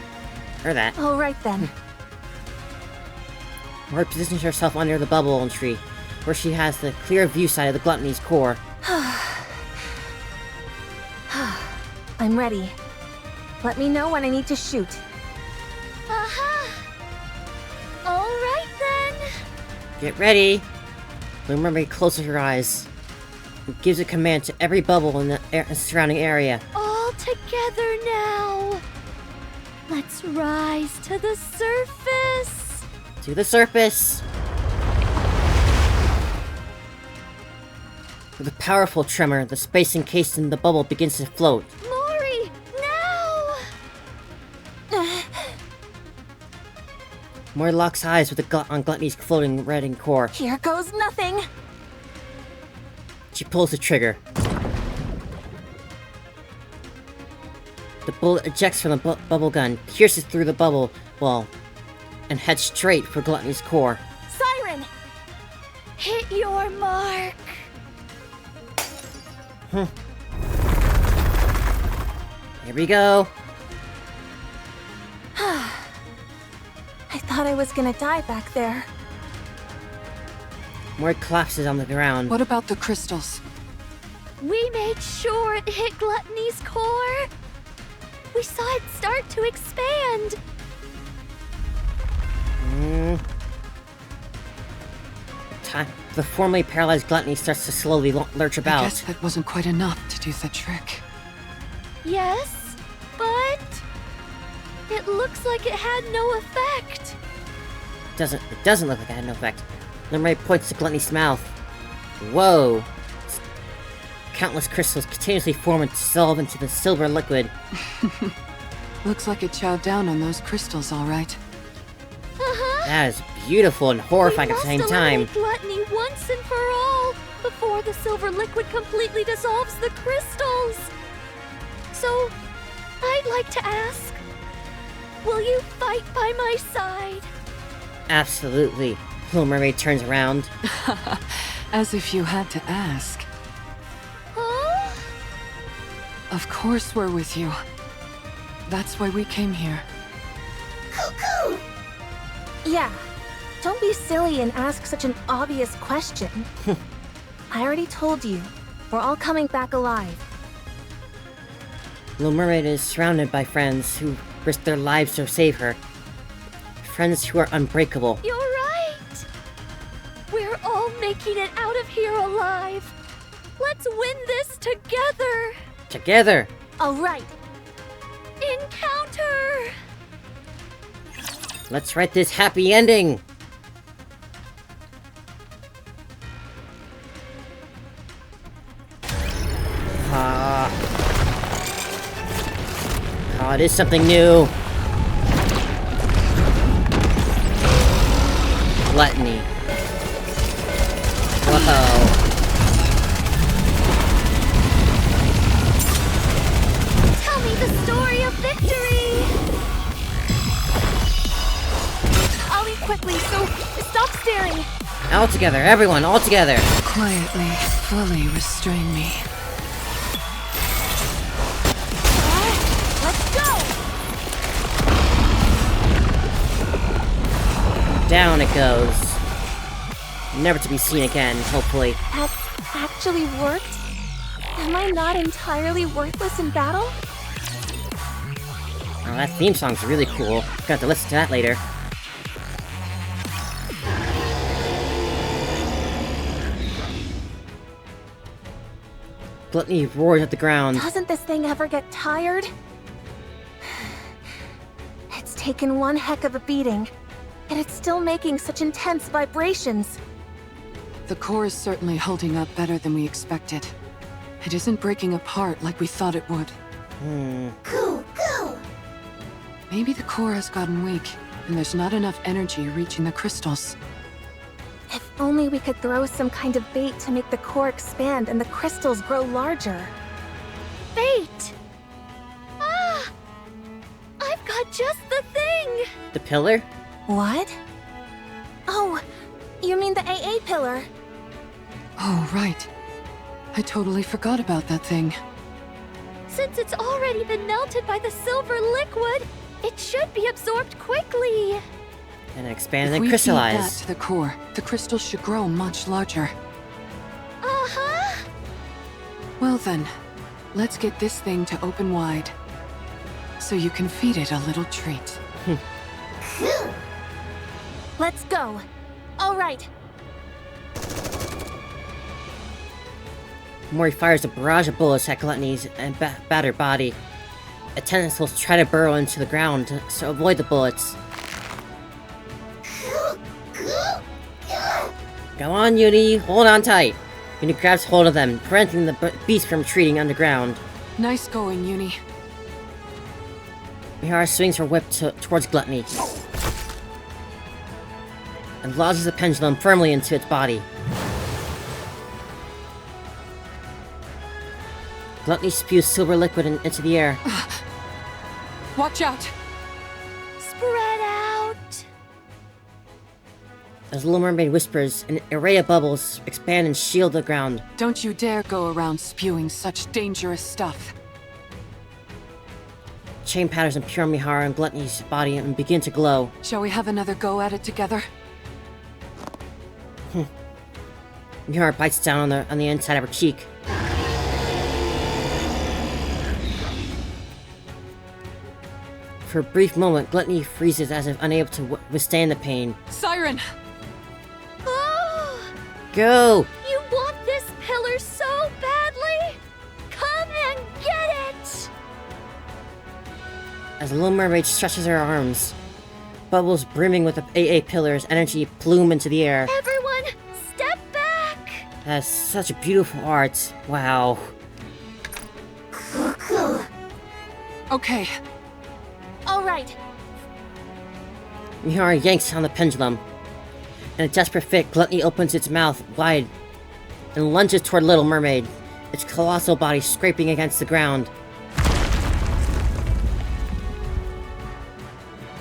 Or that. All right then. Mori positions herself under the bubble tree, where she has the clear view side of the Gluttony's core. I'm ready. Let me know when I need to shoot. Uh-huh. All right then. Get ready! Little Mermaid closes her eyes and gives a command to every bubble in the surrounding area. All together now. Let's rise to the surface. To the surface! With a powerful tremor, the space encased in the bubble begins to float. Mori, now! Mori locks eyes with on Gluttony's floating red core. Here goes nothing. She pulls the trigger. The bullet ejects from the bubble gun, pierces through the bubble wall, and heads straight for Gluttony's core. Siren! Hit your mark. Here we go. I thought I was gonna die back there. Mori collapses on the ground. What about the crystals? We made sure it hit Gluttony's core. We saw it start to expand. The formerly paralyzed Gluttony starts to slowly lurch I about. guess that wasn't quite enough to do the trick. Yes, but it looks like it had no effect. It doesn't look like it had no effect. Mermaid points to Gluttony's mouth. Whoa! Countless crystals continuously form and dissolve into the silver liquid. Looks like it chowed down on those crystals, all right. Uh-huh. That is beautiful and horrifying at the same time. We must eliminate Gluttony once and for all before the silver liquid completely dissolves the crystals. So, I'd like to ask, will you fight by my side? Absolutely. Little Mermaid turns around. As if you had to ask. Huh? Of course we're with you. That's why we came here. Yeah, Don't be silly and ask such an obvious question. I already told you, we're all coming back alive. Little Mermaid is surrounded by friends who risk their lives to save her. Friends who are unbreakable. You're right! We're all making it out of here alive! Let's win this together! Together! Alright, Encounter! Let's write this happy ending! Oh, it is something new. Gluttony. Whoa. Tell me the story of victory! I'll eat quickly, so stop staring! All together, everyone, all together! Quietly, fully restrain me. Let's go! Down it goes. Never to be seen again, hopefully. that actually worked? Am I not entirely worthless in battle? Oh, that theme song's really cool. Got to listen to that later. Gluttony roars at the ground. Doesn't this thing ever get tired? It's taken one heck of a beating, and it's still making such intense vibrations. The core is certainly holding up better than we expected. It isn't breaking apart like we thought it would. Maybe the core has gotten weak, and there's not enough energy reaching the crystals. If only we could throw some kind of bait to make the core expand and the crystals grow larger. Bait! Ah! I've got just the thing! The pillar? What? Oh, you mean the AA pillar? Oh, right. I totally forgot about that thing. Since it's already been melted by the silver liquid, it should be absorbed quickly. And expand If and we crystallize. feed that to the core, the crystals should grow much larger. Uh-huh. Well then, let's get this thing to open wide. So you can feed it a little treat. Let's go. All right. Mori fires a barrage of bullets at Gluttony's and battered body. Attendants will try to burrow into the ground to avoid the bullets. Go on, Yuni. Hold on tight. Yuni grabs hold of them, preventing the beast from retreating underground. Nice going, Yuni. Mihara swings her whip towards Gluttony and lodges the pendulum firmly into its body. Gluttony spews silver liquid into the air. Watch out! Spread out! As Little Mermaid whispers, an array of bubbles expand and shield the ground. Don't you dare go around spewing such dangerous stuff. Chain patterns appear on Mihara and Gluttony's body and begin to glow. Shall we have another go at it together? Mihara bites down on the inside of her cheek. For a brief moment, Gluttony freezes as if unable to withstand the pain. Siren! Oh! Go! You want this pillar so badly? Come and get it! As the Little Mermaid stretches her arms, bubbles brimming with the AA pillar's energy plume into the air. Everyone, step back! That's such a beautiful art. Wow. Okay, All right. Mihara yanks on the pendulum. In a desperate fit, Gluttony opens its mouth wide and lunges toward Little Mermaid, its colossal body scraping against the ground.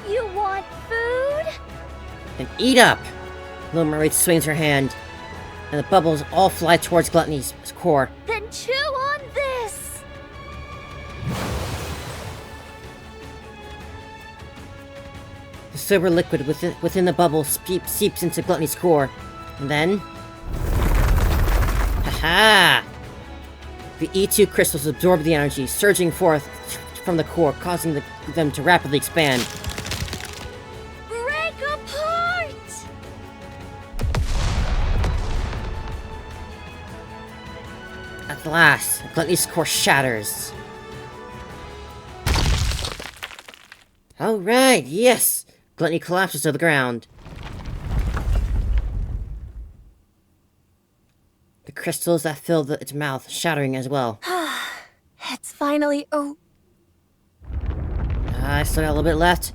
You want food? And eat up! Little Mermaid swings her hand, and the bubbles all fly towards Gluttony's core. Then chew on this! The silver liquid within the bubble seeps into Gluttony's core. And then... Haha! The E2 crystals absorb the energy, surging forth from the core, causing them to rapidly expand. Break apart! At last, Gluttony's core shatters. Alright, yes! Gluttony collapses to the ground. The crystals that fill its mouth shattering as well. It's finally I still got a little bit left.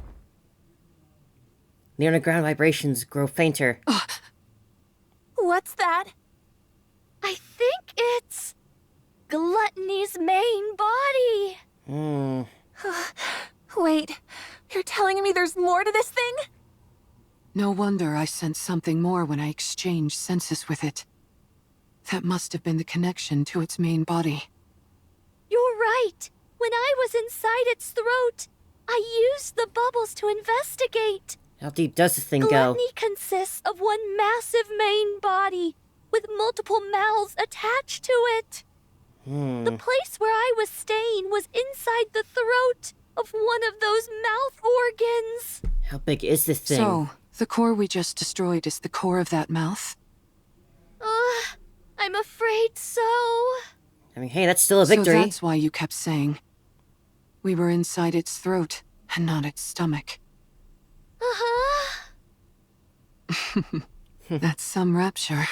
The underground vibrations grow fainter. What's that? I think it's Gluttony's main body. Wait, you're telling me there's more to this thing? No wonder I sensed something more when I exchanged senses with it. That must have been the connection to its main body. You're right. When I was inside its throat, I used the bubbles to investigate. How deep does this thing go? Gluttony consists of one massive main body, with multiple mouths attached to it. The place where I was staying was inside the throat of one of those mouth organs. How big is this thing? So, the core we just destroyed is the core of that mouth? I'm afraid so. I mean, hey, that's still a victory. So that's why you kept saying we were inside its throat and not its stomach. That's some rapture.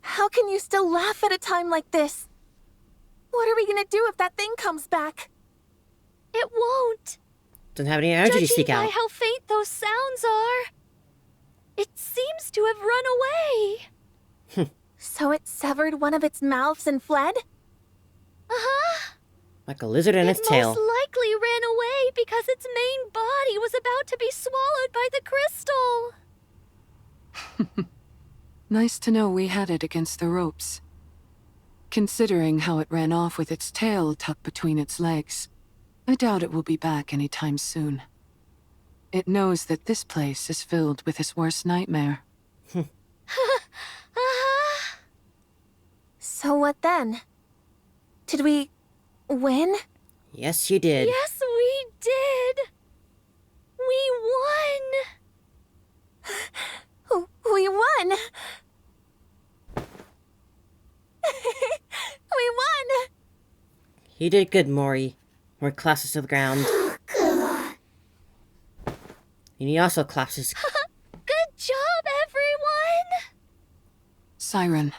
How can you still laugh at a time like this? What are we gonna do if that thing comes back? It won't. Doesn't have any energy to seek Judging by out. how faint those sounds are, it seems to have run away. So it severed one of its mouths and fled? Like a lizard in its It tail. most likely ran away because its main body was about to be swallowed by the crystal. Nice to know we had it against the ropes. Considering how it ran off with its tail tucked between its legs, I doubt it will be back anytime soon. It knows that this place is filled with its worst nightmare. So what then? Did we win? Yes, you did. Yes, we did. We won. We won! We won! You did good, Mori. Mori collapses to the ground. And he also collapses. Good job, everyone! Siren,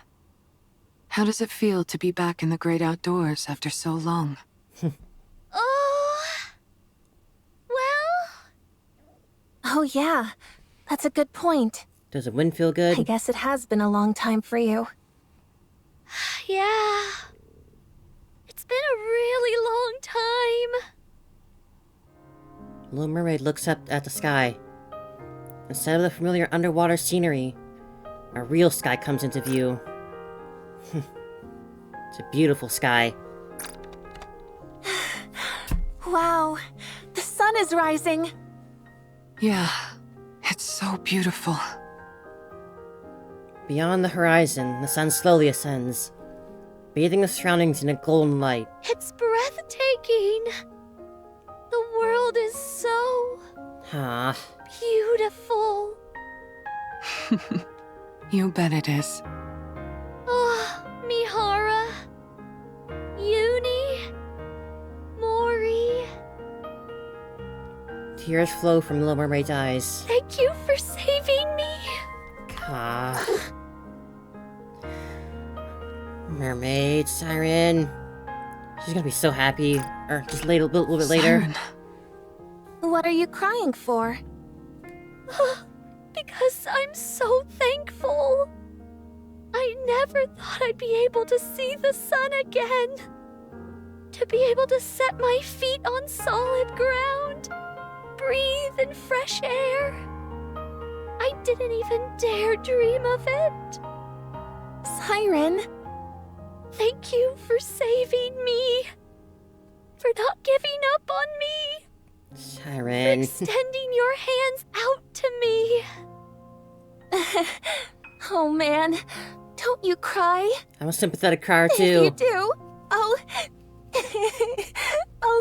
how does it feel to be back in the great outdoors after so long? Oh yeah, that's a good point. Does the wind feel good? I guess it has been a long time for you. Yeah. It's been a really long time. Little Mermaid looks up at the sky. Instead of the familiar underwater scenery, a real sky comes into view. It's a beautiful sky. Wow, the sun is rising. Yeah, it's so beautiful. Beyond the horizon, the sun slowly ascends, bathing the surroundings in a golden light. It's breathtaking. The world is so Ah, beautiful. You bet it is. Oh, Mihara, Yuni, Mori. tears flow from Little Mermaid's eyes. Thank you for saving me. Ah. Mermaid, Siren. She's gonna be so happy. Or just a little bit later. Siren. What are you crying for? Because I'm so thankful. I never thought I'd be able to see the sun again. To be able to set my feet on solid ground. Breathe in fresh air. I didn't even dare dream of it. Siren, Thank you for saving me. For not giving up on me. Siren. Extending your hands out to me. Oh man, don't you cry. I'm a sympathetic crier If too. you do, I'll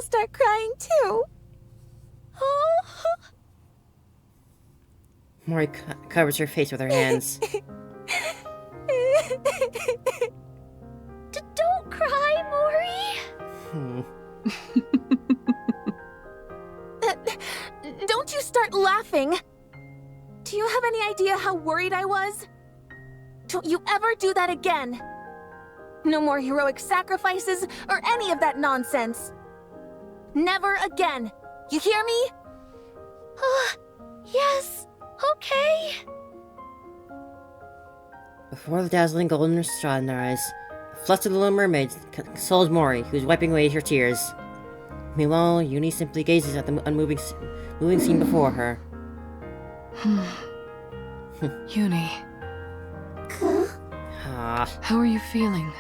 start crying too. Oh. Mori covers her face with her hands. Don't cry, Mori. Don't you start laughing. Do you have any idea how worried I was? Don't you ever do that again. No more heroic sacrifices or any of that nonsense. Never again. You hear me? Yes. Okay. Before the dazzling golden sunrise, a flustered little mermaid consoles Mori, who is wiping away her tears. Meanwhile, Yuni simply gazes at the moving scene before her. Yuni, how are you feeling?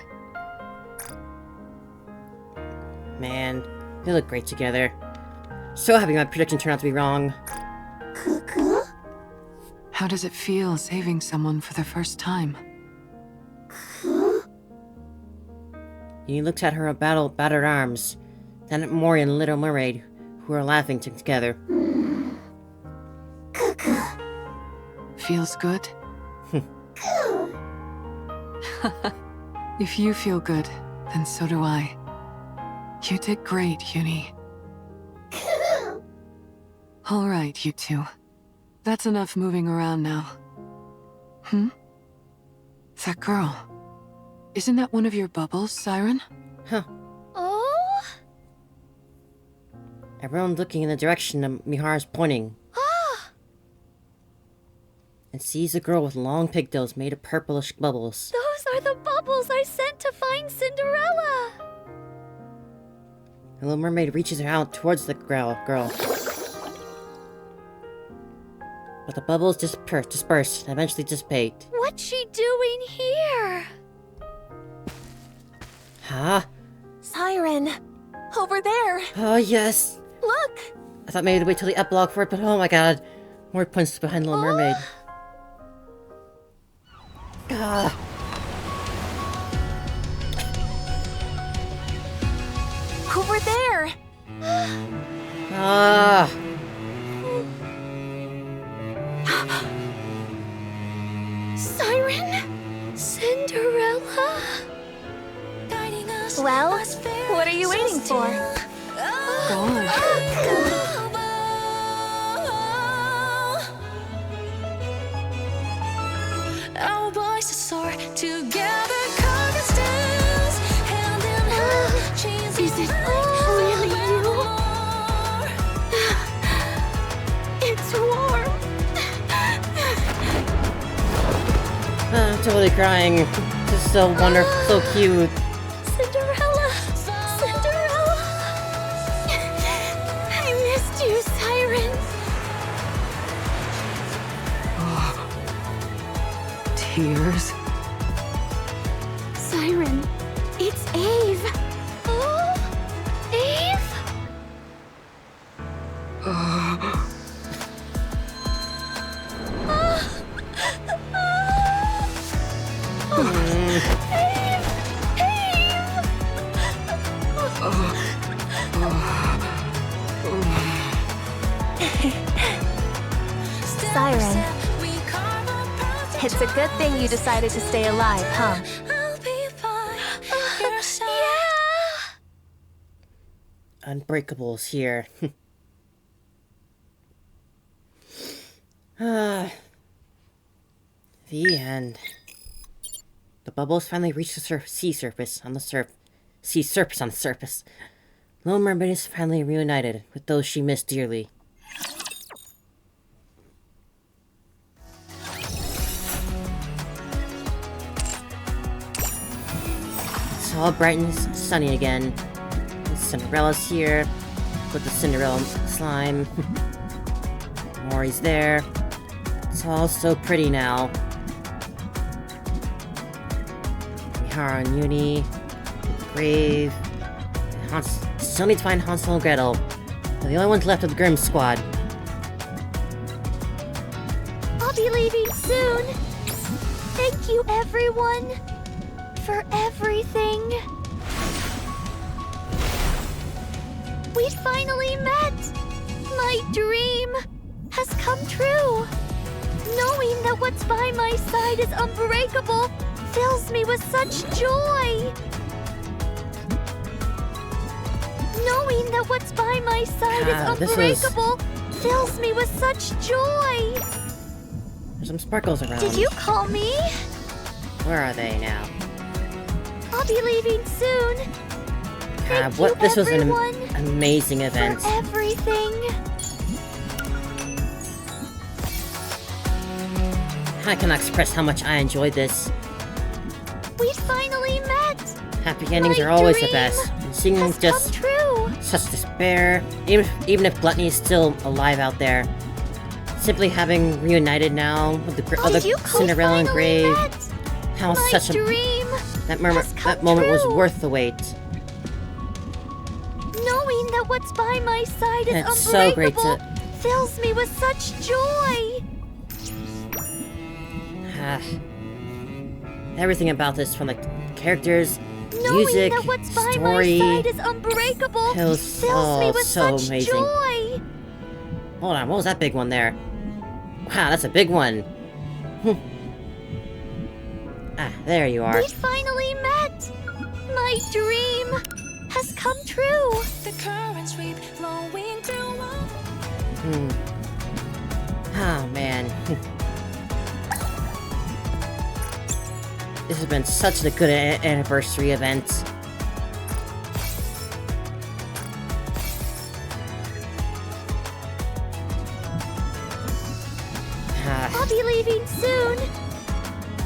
Man, they look great together. So happy my prediction turned out to be wrong. How does it feel saving someone for the first time? Yuni looks at her battered arms, then at Mori and the Little Mermaid, who are laughing together. Feels good? If you feel good, then so do I. You did great, Yuni. All right, you two. That's enough moving around now. That girl. Isn't that one of your bubbles, Siren? Huh. Oh? Everyone looking in the direction of Mihara's pointing. And sees a girl with long pigtails made of purplish bubbles. Those are the bubbles I sent to find Cinderella. The Little Mermaid reaches out towards the girl. But the bubbles disperse and eventually dissipate. What's she doing here? Huh? Siren, over there. Oh, yes. Look. I thought maybe to wait till the epilogue for it, but oh my god. More points behind the Little Mermaid. Ah. Over there. Ah. Siren? Cinderella? Well, what are you waiting for? Go on. Our voices soar together, carving stems, hand in hand, chains Is it really you? It's warm. I'm totally crying. This is so wonderful, so cute. Cinderella! Cinderella! I missed you, Siren. Tears. Siren, it's Eve. Oh, Eve? Siren, it's a good thing you decided to stay alive, huh? Unbreakables here. The end. The bubbles finally reach the sea surface on the surface. Little Mermaid is finally reunited with those she missed dearly. It's all bright and sunny again. Cinderella's here with the Cinderella slime. Mori's there. It's all so pretty now. Mihara and Yuni, the grave. Still need to find Hansel and Gretel. We're the only ones left of the Grimm squad. I'll be leaving soon. Thank you, everyone, for everything. We finally met. My dream has come true. Knowing that what's by my side is unbreakable fills me with such joy. Knowing that what's by my side is unbreakable fills me with such joy. There's some sparkles around. Did you call me? Where are they now? I'll be leaving soon. Thank What? you, This was an everyone, amazing event. for everything. I cannot express how much I enjoyed this. We finally met. Happy endings My are always the dream best. Seeing has just come true. such despair, even if Gluttony is still alive out there, simply having reunited now with the other You Cinderella and finally Grave, met. how My such a dream that has come moment was true. worth the wait. Knowing that what's by my side is It's so great unbreakable to fills me with such joy. everything about this, from like characters, Knowing music, that what's by story, my side is unbreakable it was fills me with so such amazing. joy. Hold on, what was that big one there? Wow, that's a big one. There you are. We finally met. My dream has come true. The currents sweep flowing through. Oh man. This has been such a good anniversary event. I'll be leaving soon.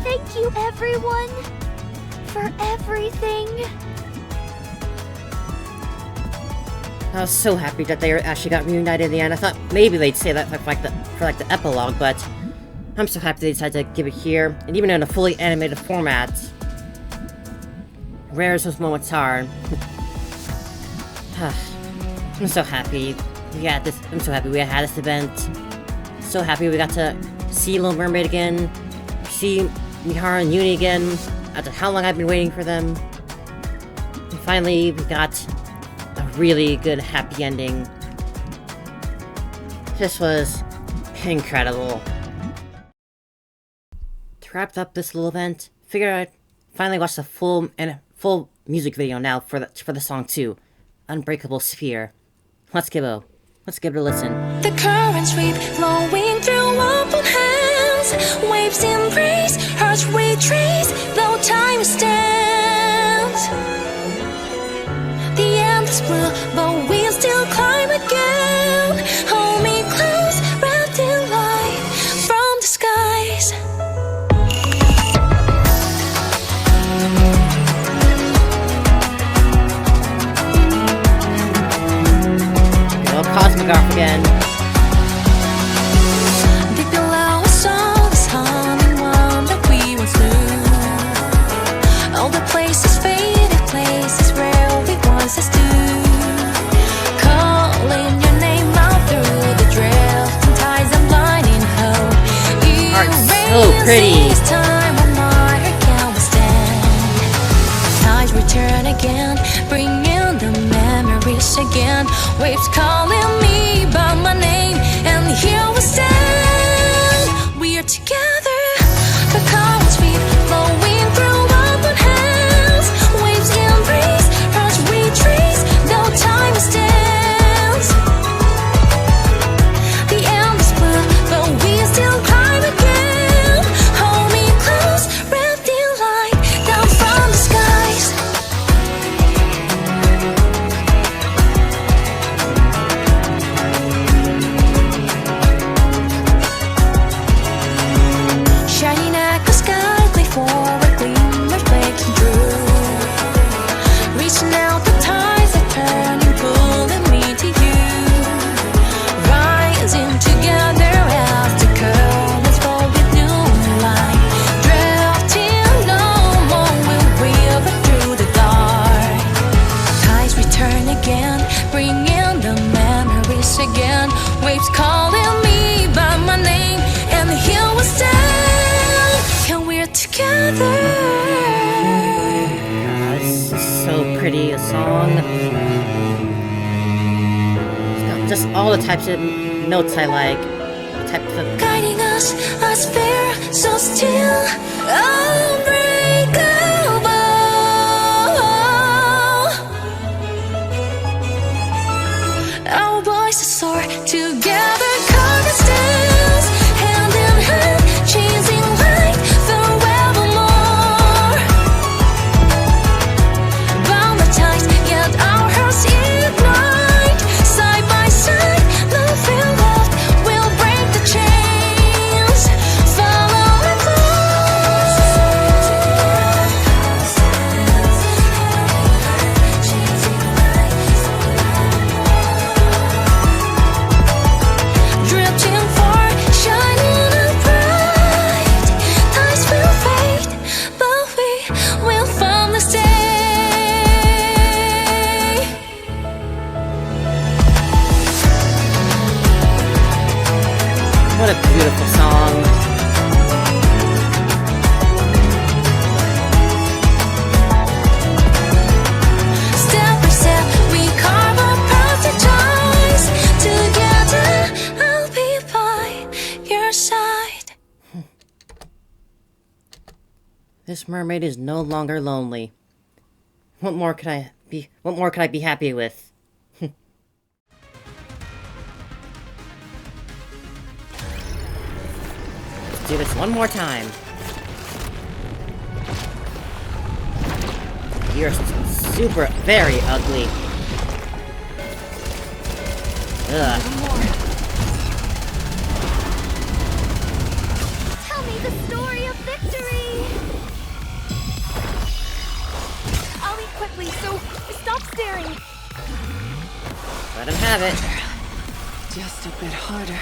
Thank you, everyone, for everything. I was so happy that they actually got reunited in the end. I thought maybe they'd say that for the epilogue, but I'm so happy they decided to give it here, and even in a fully animated format. Rare as those moments are. I'm so happy we had this. I'm so happy we had this event. So happy we got to see Little Mermaid again, see Mihara and Yuni again after how long I've been waiting for them. And finally, we got a really good happy ending. This was incredible. To wrap up this little event, figured I'd finally watch the full music video now for the song 2, Unbreakable Sphere. Let's give it a listen. The currents sweep flowing through open hands. Waves embrace, hearts retrace, though time stands. The endless blue, but we'll still climb again. Hold me close, wrapped in light from the skies. Cosmic Arc again. Deep below us all this humming one that we once knew. All the places, faded places where we once stood. Calling your name out through the drifting tides and blinding hope. Art's so pretty. This time when my heart can't withstand. Tides return again, bringing the memories again. Waves calling me by my name, and here we stand. We are together. The currents sweep flowing through open hands. Waves embrace, hearts retrace, though time stands. The endless blue, but we still climb again. Hold me close, wrapped in light, down from the skies. This is so pretty, a song. It's got just all the types of notes I like. The types of... Guiding us, I spare, so still unbreakable. Our voices soar together, carving stems, hand in hand, chasing light forevermore. Bound by ties, yet our hearts ignite. Side by side, nothing left will break the chains. Follow my drifting far, shining and bright. Ties will fade, but we will finally stay. What a beautiful song. Step by step, we carve our path to ties. Together, I'll be by your side. This mermaid is no longer lonely. What more could I be happy with? Let's do this one more time. You're super, very ugly. Ugh. Tell me the story of victory! I'll eat quickly, so stop staring. Let him have it. Just a bit harder.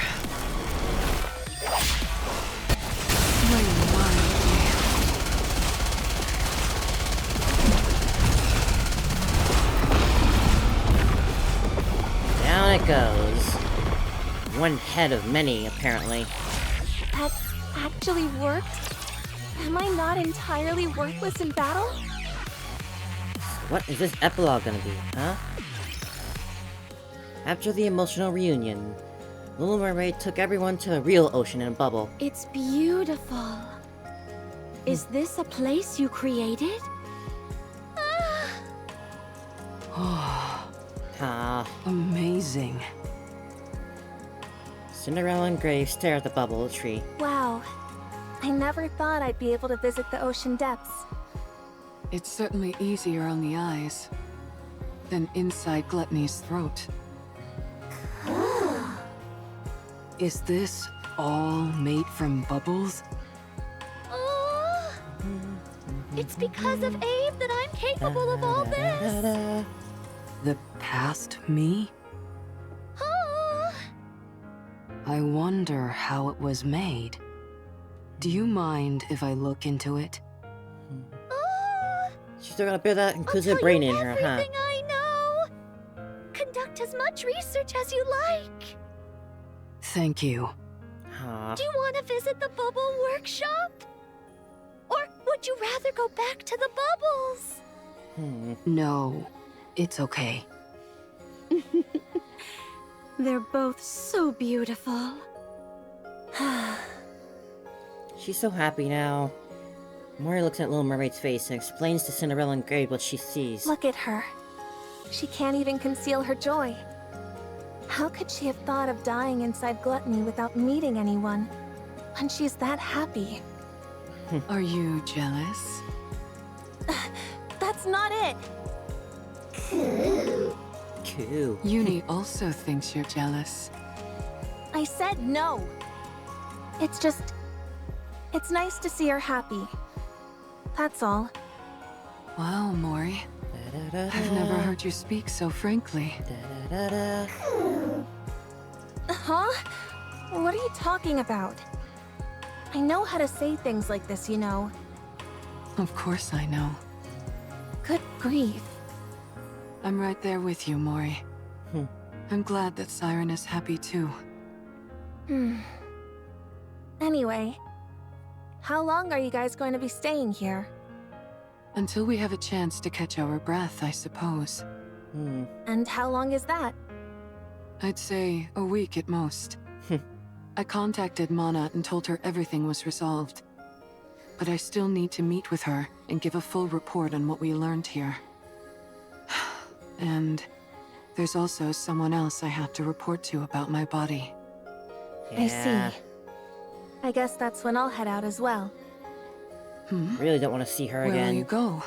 Rain wildly. Down it goes. One head of many, apparently. That actually worked? Am I not entirely worthless in battle? What is this epilogue gonna be, huh? After the emotional reunion, Little Mermaid took everyone to the real ocean in a bubble. It's beautiful. Is this a place you created? Ah, Amazing. Cinderella and Graves stare at the bubble tree. Wow. I never thought I'd be able to visit the ocean depths. It's certainly easier on the eyes than inside Gluttony's throat. Is this all made from bubbles? Oh, it's because of Abe that I'm capable of all this. The past me? Oh. I wonder how it was made. Do you mind if I look into it? She's still gonna build that I'll inclusive tell brain you in her, huh? everything I know. Conduct as much research as you like. Thank you. Aw. Do you want to visit the bubble workshop? Or would you rather go back to the bubbles? No, it's okay. They're both so beautiful. She's so happy now. Mori looks at Little Mermaid's face and explains to Cinderella and Graves what she sees. Look at her. She can't even conceal her joy. How could she have thought of dying inside Gluttony without meeting anyone, when she's that happy? Are you jealous? That's not it! Cool. Yuni also thinks you're jealous. I said no. It's just... it's nice to see her happy. That's all. Wow, Mori. I've never heard you speak so frankly. Huh? What are you talking about? I know how to say things like this, you know. Of course I know. Good grief. I'm right there with you, Mori. I'm glad that Siren is happy too. Anyway, how long are you guys going to be staying here? Until we have a chance to catch our breath, I suppose. And how long is that? I'd say a week at most. I contacted Mana and told her everything was resolved. But I still need to meet with her and give a full report on what we learned here. And there's also someone else I have to report to about my body. I see. I guess that's when I'll head out as well. Really don't want to see her Where again. will you go?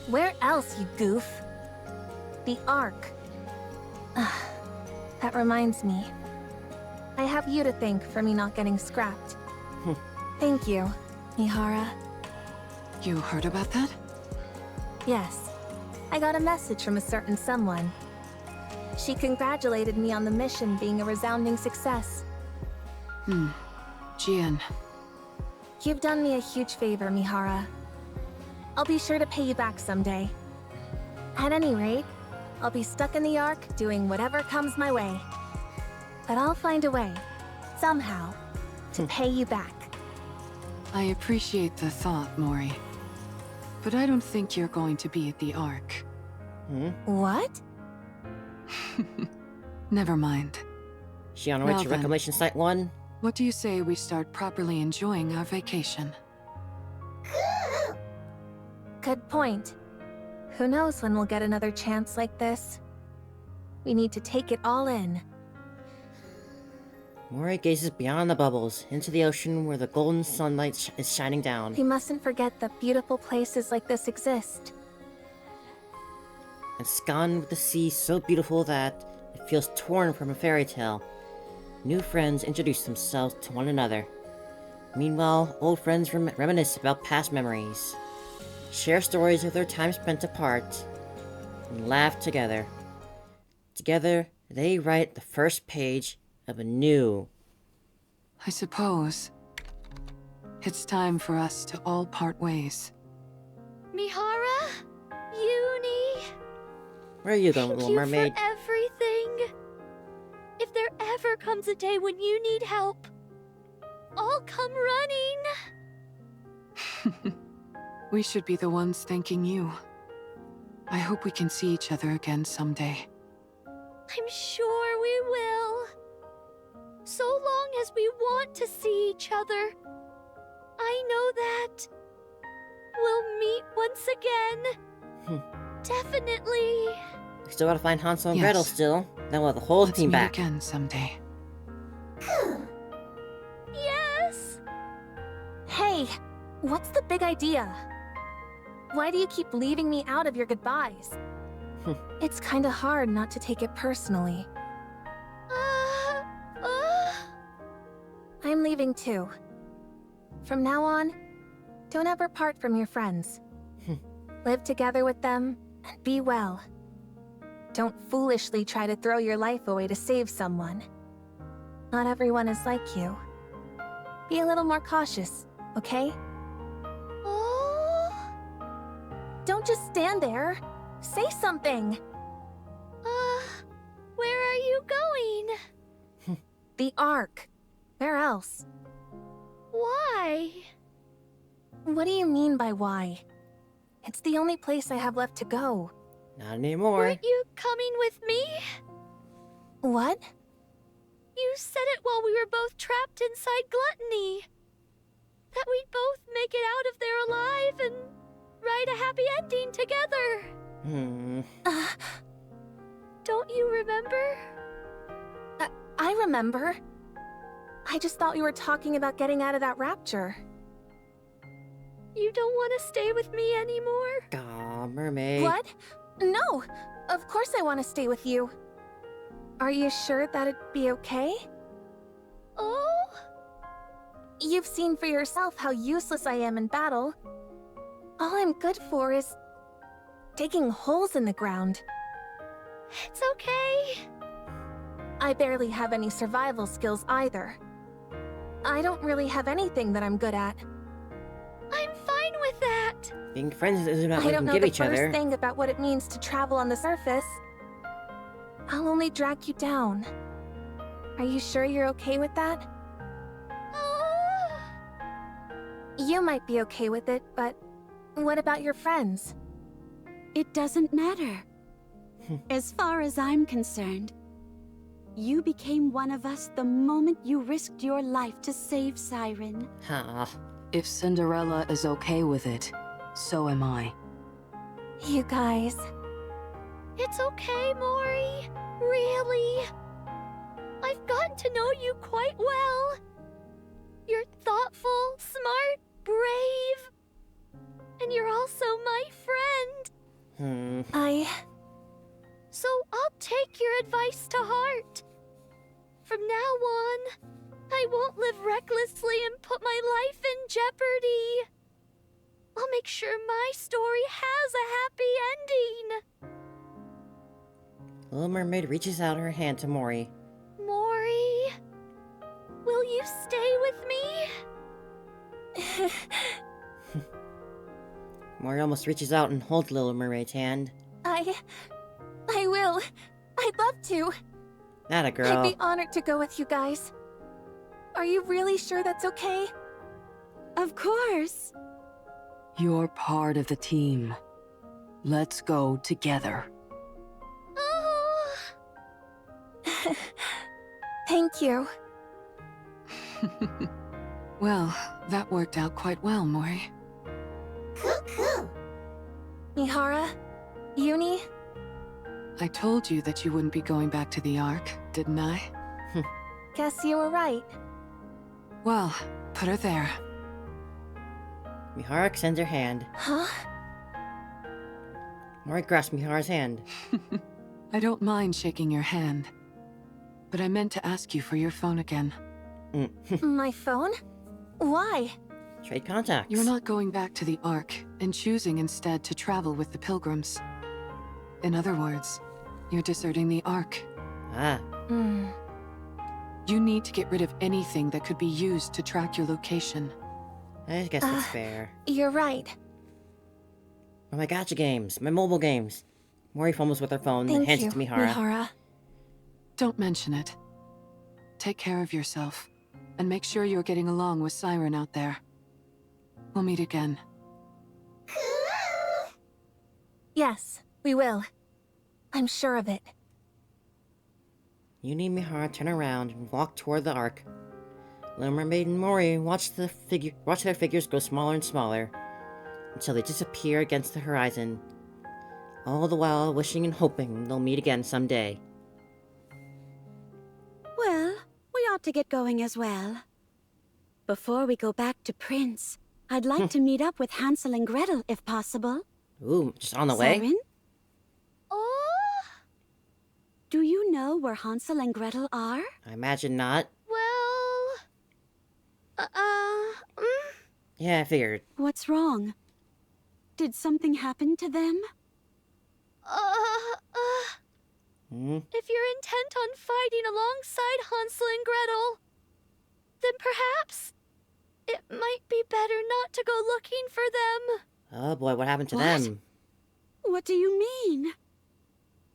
Where else, you goof? The Ark. That reminds me. I have you to thank for me not getting scrapped. Thank you, Mihara. You heard about that? Yes. I got a message from a certain someone. She congratulated me on the mission being a resounding success. Jian. You've done me a huge favor, Mihara. I'll be sure to pay you back someday. At any rate, I'll be stuck in the Ark doing whatever comes my way. But I'll find a way, somehow, to pay you back. I appreciate the thought, Mori. But I don't think you're going to be at the Ark. What? Never mind. She on her way Well to then. Reclamation Site 1? What do you say we start properly enjoying our vacation? Good point. Who knows when we'll get another chance like this? We need to take it all in. Mori gazes beyond the bubbles, into the ocean where the golden sunlight is shining down. We mustn't forget that beautiful places like this exist. Ensconced with the sea so beautiful that it feels torn from a fairy tale. New friends introduce themselves to one another. Meanwhile, old friends reminisce about past memories, share stories of their time spent apart, and laugh together. Together, they write the first page of a new... I suppose it's time for us to all part ways. Mihara? Yuni? Where are you going, Thank little you mermaid? for everything. If there ever comes a day when you need help, I'll come running. We should be the ones thanking you. I hope we can see each other again someday. I'm sure we will. So long as we want to see each other. I know that. We'll meet once again. Definitely. We still gotta find Hansel and Yes. Gretel still. Then we'll have the whole Let's team meet back. again someday. Yes. Hey, what's the big idea? Why do you keep leaving me out of your goodbyes? It's kinda hard not to take it personally. I'm leaving too. From now on, don't ever part from your friends. Live together with them, and be well. Don't foolishly try to throw your life away to save someone. Not everyone is like you. Be a little more cautious, okay? Oh. Don't just stand there. Say something. Where are you going? The Ark. Where else? Why? What do you mean by why? It's the only place I have left to go. Not anymore. Weren't you coming with me? What? You said it while we were both trapped inside Gluttony. That we'd both make it out of there alive and write a happy ending together. Don't you remember? I remember. I just thought you were talking about getting out of that rapture. You don't want to stay with me anymore? Aw, mermaid. What? No! Of course I want to stay with you. Are you sure that'd be okay? Oh? You've seen for yourself how useless I am in battle. All I'm good for is digging holes in the ground. It's okay. I barely have any survival skills either. I don't really have anything that I'm good at. I'm fine with that. Being friends isn't about I what we don't can know give the each first other. thing about what it means to travel on the surface. I'll only drag you down. Are you sure you're okay with that? Oh. You might be okay with it, but what about your friends? It doesn't matter. As far as I'm concerned, you became one of us the moment you risked your life to save Siren. Huh. If Cinderella is okay with it, so am I. You guys. It's okay, Mori. Really. I've gotten to know you quite well. You're thoughtful, smart, brave. And you're also my friend. So I'll take your advice to heart. From now on, I won't live recklessly and put my life in jeopardy. I'll make sure my story has a happy ending. Little Mermaid reaches out her hand to Mori. Mori, will you stay with me? Mori almost reaches out and holds Little Mermaid's hand. I will. I'd love to. Atta girl. I'd be honored to go with you guys. Are you really sure that's okay? Of course. You're part of the team. Let's go together. Oh. Thank you. Well, that worked out quite well, Mori. Cool. Mihara? Yuni? I told you that you wouldn't be going back to the Ark, didn't I? Guess you were right. Well, put her there. Mihara extends her hand. Huh? Mori grasps Mihara's hand. I don't mind shaking your hand, but I meant to ask you for your phone again. My phone? Why? Trade contacts. You're not going back to the Ark, and choosing instead to travel with the Pilgrims. In other words, you're deserting the Ark. Ah. You need to get rid of anything that could be used to track your location. I guess that's fair. You're right. Oh, my gacha games. My mobile games. Mori fumbles with her phone and Thank hands you, it to Mihara. Mihara. Don't mention it. Take care of yourself, and make sure you're getting along with Siren out there. We'll meet again. Yes, we will. I'm sure of it. Yuni and Mihara turn around and walk toward the Ark. Little Mermaid and Mori watch their figures grow smaller and smaller until they disappear against the horizon, all the while wishing and hoping they'll meet again someday. Well, we ought to get going as well. Before we go back to Prince, I'd like to meet up with Hansel and Gretel if possible. Ooh, just on the way? Siren? Oh. Do you know where Hansel and Gretel are? I imagine not. Well... Yeah, I figured. What's wrong? Did something happen to them? If you're intent on fighting alongside Hansel and Gretel, then perhaps it might be better not to go looking for them. Oh boy, what happened to What? them? What do you mean?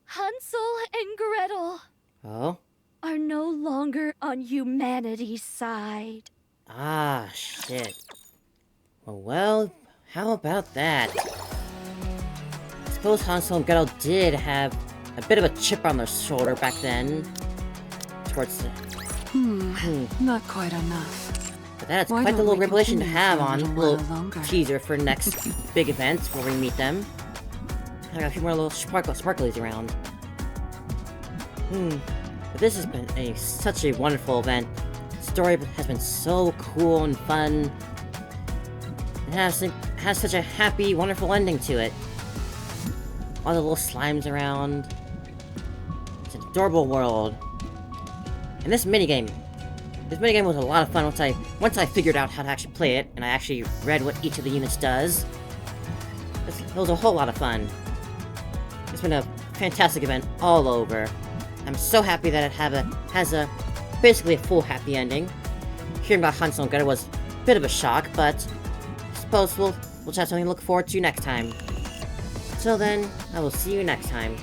Hansel and Gretel Oh? are no longer on humanity's side. Ah, shit. Well, how about that? I suppose Hansel and Gretel did have a bit of a chip on their shoulder back then. Towards the... Not quite enough. But that's Why quite the don't little we revelation to continue have for a on. little Little while longer? teaser for next big events where we meet them. I got a few more little sparklies around. But this has been such a wonderful event. The story has been so cool and fun. It has such a happy, wonderful ending to it. All the little slimes around. It's an adorable world. And this minigame was a lot of fun once I figured out how to actually play it, and I actually read what each of the units does. It was a whole lot of fun. It's been a fantastic event all over. I'm so happy that it has basically a full happy ending. Hearing about Hansel and Gretel was a bit of a shock, but I suppose we'll just have something to look forward to next time. Until then, I will see you next time.